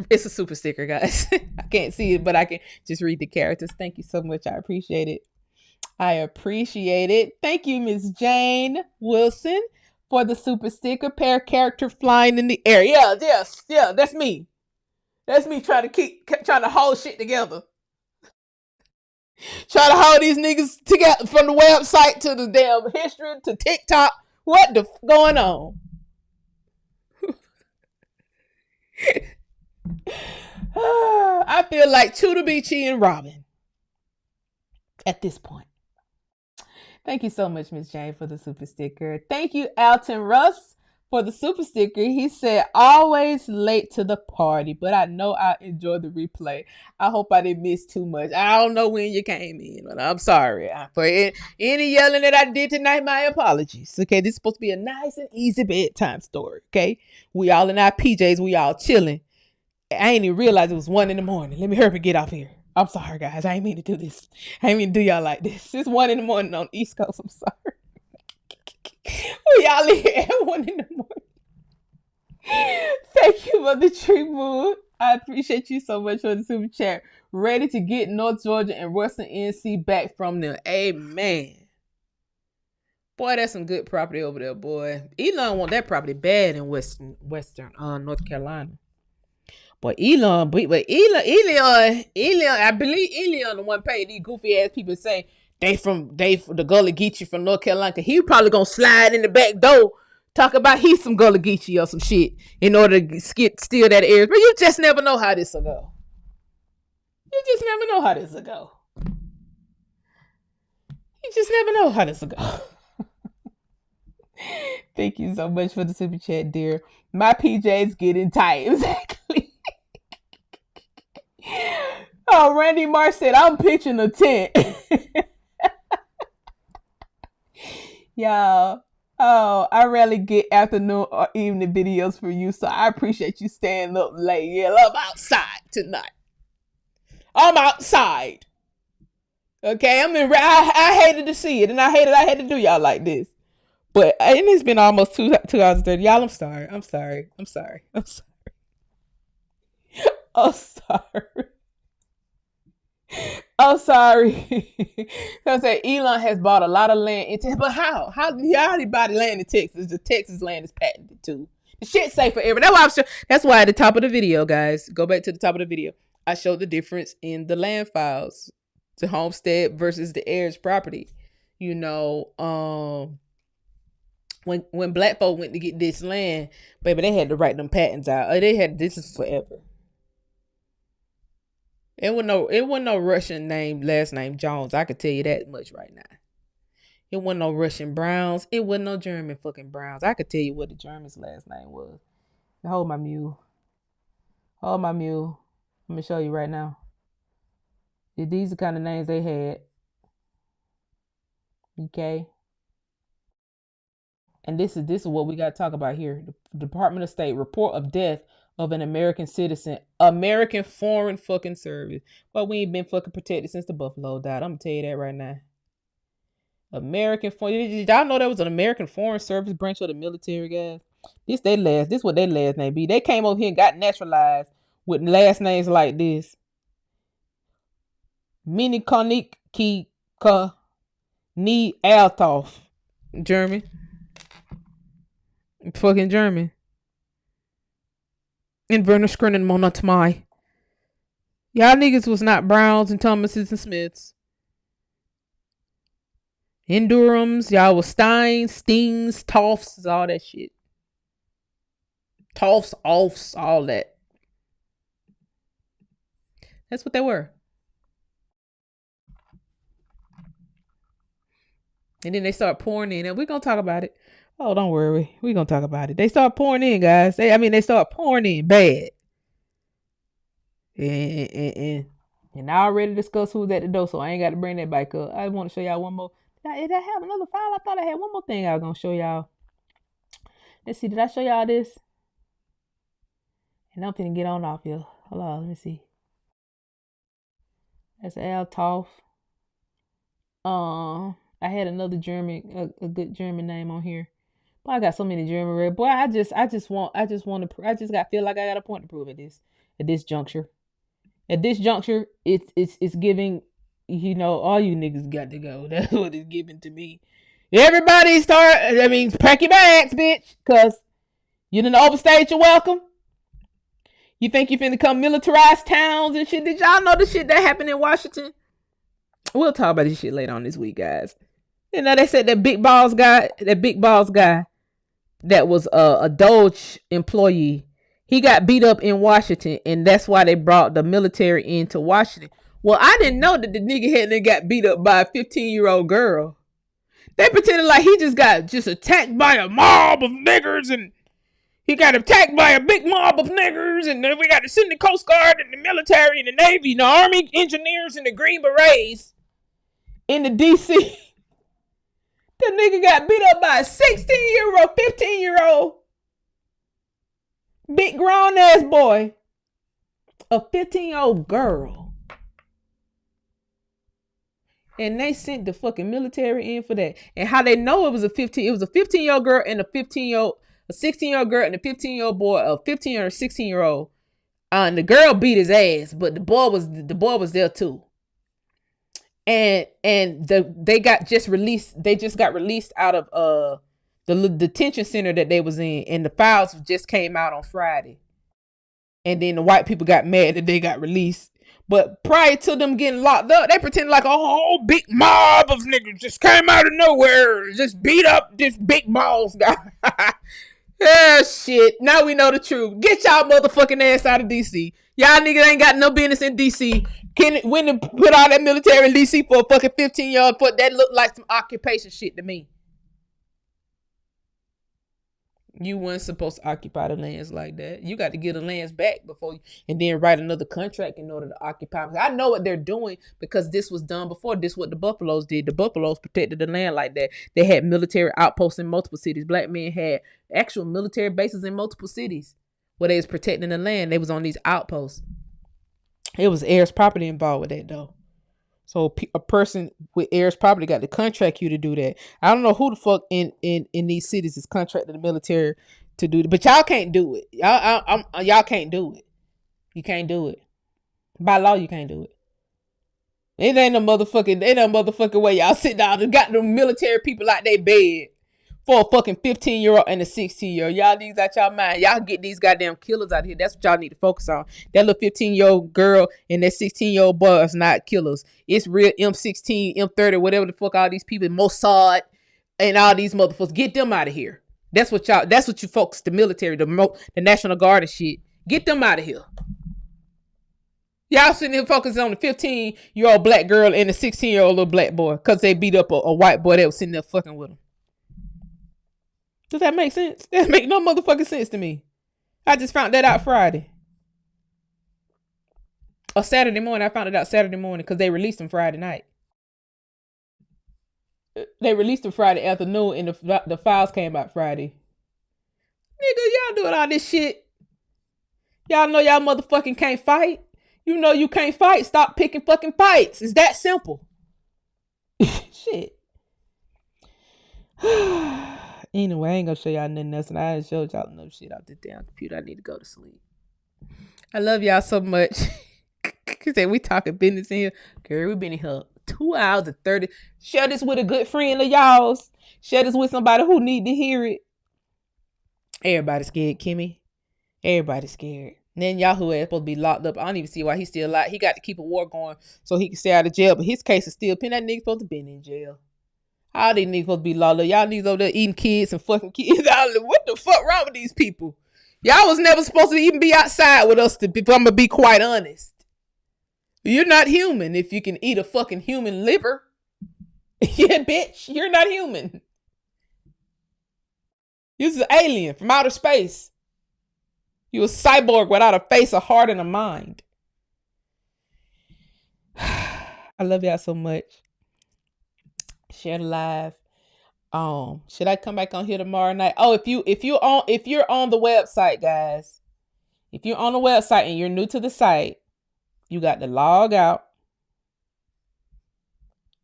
It's a super sticker, guys. I can't see it, but I can just read the characters. Thank you so much. I appreciate it. Thank you, Miss Jane Wilson, for the super sticker. Pair character flying in the air. Yeah, that's me. That's me trying to hold shit together. Trying to hold these niggas together from the website to the damn history to TikTok. What the going on? I feel like Chuda Beachy and Robin at this point. Thank you so much, Miss Jane, for the super sticker. Thank you, Alton Russ, For the super sticker, he said, always late to the party, but I know I enjoy the replay. I hope I didn't miss too much. I don't know when you came in, but I'm sorry. For any yelling that I did tonight, my apologies. Okay, this is supposed to be a nice and easy bedtime story, okay? We all in our PJs, we all chilling. I ain't even realize it was 1 in the morning. Let me hurry up and get off here. I'm sorry, guys. I ain't mean to do this. I ain't mean to do y'all like this. It's 1 in the morning on the East Coast. I'm sorry. We all here at 1 in the morning. Thank you for the tree mood. I appreciate you so much for the super chat. Ready to get North Georgia and Western NC back from them. Amen. Boy, that's some good property over there, boy. Elon want that property bad in Western North Carolina. But Elon, I believe Elon the one paid these goofy ass people say they from the Gullah Geechee from North Carolina. He probably gonna slide in the back door, talk about he's some Gullah Geechee or some shit in order to steal that area. But you just never know how this will go. You just never know how this will go. You just never know how this will go. Thank you so much for the super chat, dear. My PJ's getting tight. Exactly. Oh, Randy Marsh said, I'm pitching a tent. Y'all. Oh, I rarely get afternoon or evening videos for you, so I appreciate you staying up late. Yeah, I'm outside tonight. I'm outside. Okay, I hated to see it, and I had to do y'all like this. But it's been almost 2 hours 30. Y'all, I'm sorry. I'm sorry. I'm sorry. I'm sorry. Oh, sorry. Oh, sorry. I said Elon has bought a lot of land in Texas. But how? How did he buy the land in Texas? The Texas land is patented too. The shit's safe forever. That's why at the top of the video, guys, go back to the top of the video. I showed the difference in the land files to homestead versus the heirs property. You know, when black folk went to get this land, baby, they had to write them patents out. This is forever. It wasn't no Russian last name Jones. I could tell you that much right now. It wasn't no Russian Browns. It wasn't no German fucking Browns. I could tell you what the German's last name was. Hold my mule. Hold my mule. Let me show you right now. These are the kind of names they had. Okay. And this is what we got to talk about here. The Department of State report of death of an American citizen, American Foreign fucking Service. Well, we ain't been fucking protected since the Buffalo died. I'm gonna tell you that right now. American Foreign. Y'all know there was an American Foreign Service branch of the military, guys. This what their last name be. They came over here and got naturalized with last names like this. Minikonik Kika Ni Althoff. German. Fucking German. And Werner Skrinnen Monatmai. Y'all niggas was not Browns and Thomases and Smiths. In Durham's, y'all was Steins, Stings, Toffs, all that shit. Toffs, Offs, all that. That's what they were. And then they start pouring in, and we're gonna talk about it. Oh, don't worry. We're going to talk about it. They start pouring in, guys. They start pouring in bad. And I already discussed who's at the door, so I ain't got to bring that back up. I want to show y'all one more. Did I have another file? I thought I had one more thing I was going to show y'all. Let's see. Did I show y'all this? And I'm finna get on off here. Hold on. Let me see. That's Al Toff. I had another German, a good German name on here. But I got so many German red. Boy, I just feel like I got a point to prove at this juncture. At this juncture, it's giving, all you niggas got to go. That's what it's giving to me. Everybody pack your bags, bitch, cause you didn't overstayed your welcome. You think you finna come militarize towns and shit? Did y'all know the shit that happened in Washington? We'll talk about this shit later on this week, guys. They said that big balls guy that was a Doge employee, he got beat up in Washington, and that's why they brought the military into Washington. Well, I didn't know that the nigga hadn't got beat up by a 15-year-old girl. They pretended like he just got attacked by a mob of niggers, and He got attacked by a big mob of niggers, and then we got to send the Coast Guard and the military and the Navy and the Army engineers and the Green Berets into D.C. That nigga got beat up by a 16-year-old, 15-year-old, big grown ass boy, a 15-year-old girl. And they sent the fucking military in for that. And how they know it was a 15-year-old girl and a 16-year-old girl and a 15-year-old boy, a 15 or 16-year-old. And the girl beat his ass, but the boy was there too. And they just got released out of the detention center that they was in, and the files just came out on Friday. And then the white people got mad that they got released. But prior to them getting locked up, they pretended like a whole big mob of niggas just came out of nowhere, just beat up this big balls guy. Yeah, shit. Now we know the truth. Get y'all motherfucking ass out of DC. Y'all niggas ain't got no business in DC. When to put all that military in DC for a fucking 15-year-old foot, that looked like some occupation shit to me. You weren't supposed to occupy the lands like that. You got to get the lands back and then write another contract in order to occupy them. I know what they're doing because this was done before. This is what the Buffaloes did. The Buffaloes protected the land like that. They had military outposts in multiple cities. Black men had actual military bases in multiple cities where they was protecting the land. They was on these outposts. It was heirs property involved with that though. So a person with heirs property got to contract you to do that. I don't know who the fuck in these cities is contracting the military to do it, but y'all can't do it. Y'all can't do it. You can't do it. By law, you can't do it. It ain't no motherfucking way y'all sit down and got the military people like they bed for a fucking 15-year-old and a 16-year-old. Y'all niggas out y'all mind. Y'all get these goddamn killers out here. That's what y'all need to focus on. That little 15-year-old girl and that 16-year-old boy is not killers. It's real M16, M30, whatever the fuck all these people, Mossad and all these motherfuckers. Get them out of here. That's what you focus, the military, the National Guard and shit. Get them out of here. Y'all sitting here focusing on the 15-year-old black girl and the 16-year-old little black boy because they beat up a white boy that was sitting there fucking with them. Does that make sense? That make no motherfucking sense to me. I just found that out Friday. Or Saturday morning. I found it out Saturday morning because they released them Friday night. They released them Friday afternoon and the files came out Friday. Nigga, y'all doing all this shit. Y'all know y'all motherfucking can't fight. You know you can't fight. Stop picking fucking fights. It's that simple. Shit. Anyway, I ain't gonna show y'all nothing else, and I ain't showed y'all no shit off the damn computer. I need to go to sleep. I love y'all so much. Cause we talking business in here. Girl, we been in here 2 hours and 30. Share this with a good friend of y'all's. Share this with somebody who need to hear it. Everybody's scared, Kimmy. Everybody's scared. Netanyahu is supposed to be locked up. I don't even see why he's still alive. He got to keep a war going so he can stay out of jail, but his case is still pending. That nigga supposed to be in jail. All these niggas supposed to be locked up. Y'all niggas over there eating kids and fucking kids. What the fuck wrong with these people? Y'all was never supposed to even be outside with us, if I'm going to be quite honest. You're not human if you can eat a fucking human liver. Yeah, bitch. You're not human. You're an alien from outer space. You a cyborg without a face, a heart, and a mind. I love y'all so much. Share the live. Should I come back on here tomorrow night? Oh, if you're on the website, guys. If you're on the website and you're new to the site, you got to log out.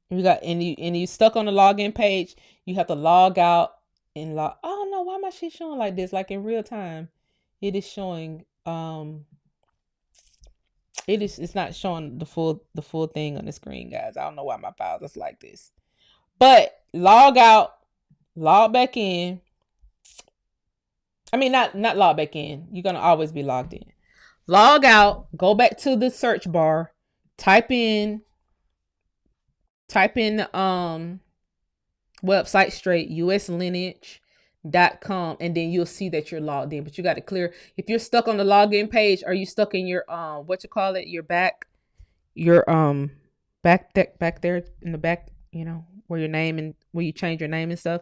You stuck on the login page. You have to log out and log. I don't know why my shit showing like this, like in real time. It is showing. It's not showing the full thing on the screen, guys. I don't know why my files is like this. But log out, log back in. I mean, not log back in. You're gonna always be logged in. Log out. Go back to the search bar. Type in website straight uslineage.com, and then you'll see that you're logged in. But you got to clear. If you're stuck on the login page, or you stuck in your your back there in the back, where your name and where you change your name and stuff.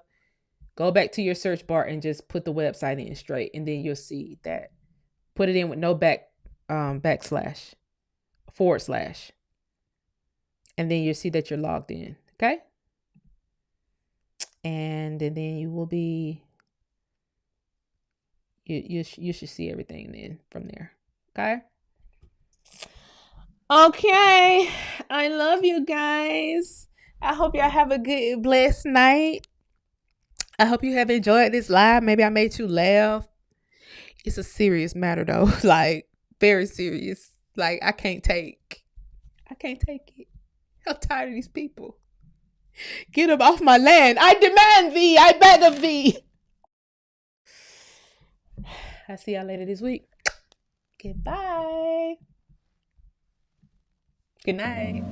Go back to your search bar and just put the website in straight, and then you'll see that. Put it in with no backslash, forward slash, and then you'll see that you're logged in. Okay, and then you will be you should see everything then from there. Okay. Okay. I love you guys. I hope y'all have a good, blessed night. I hope you have enjoyed this live. Maybe I made you laugh. It's a serious matter though. Like, very serious. Like, I can't take it. I'm tired of these people. Get them off my land. I demand thee. I beg of thee. I'll see y'all later this week. Goodbye. Good night.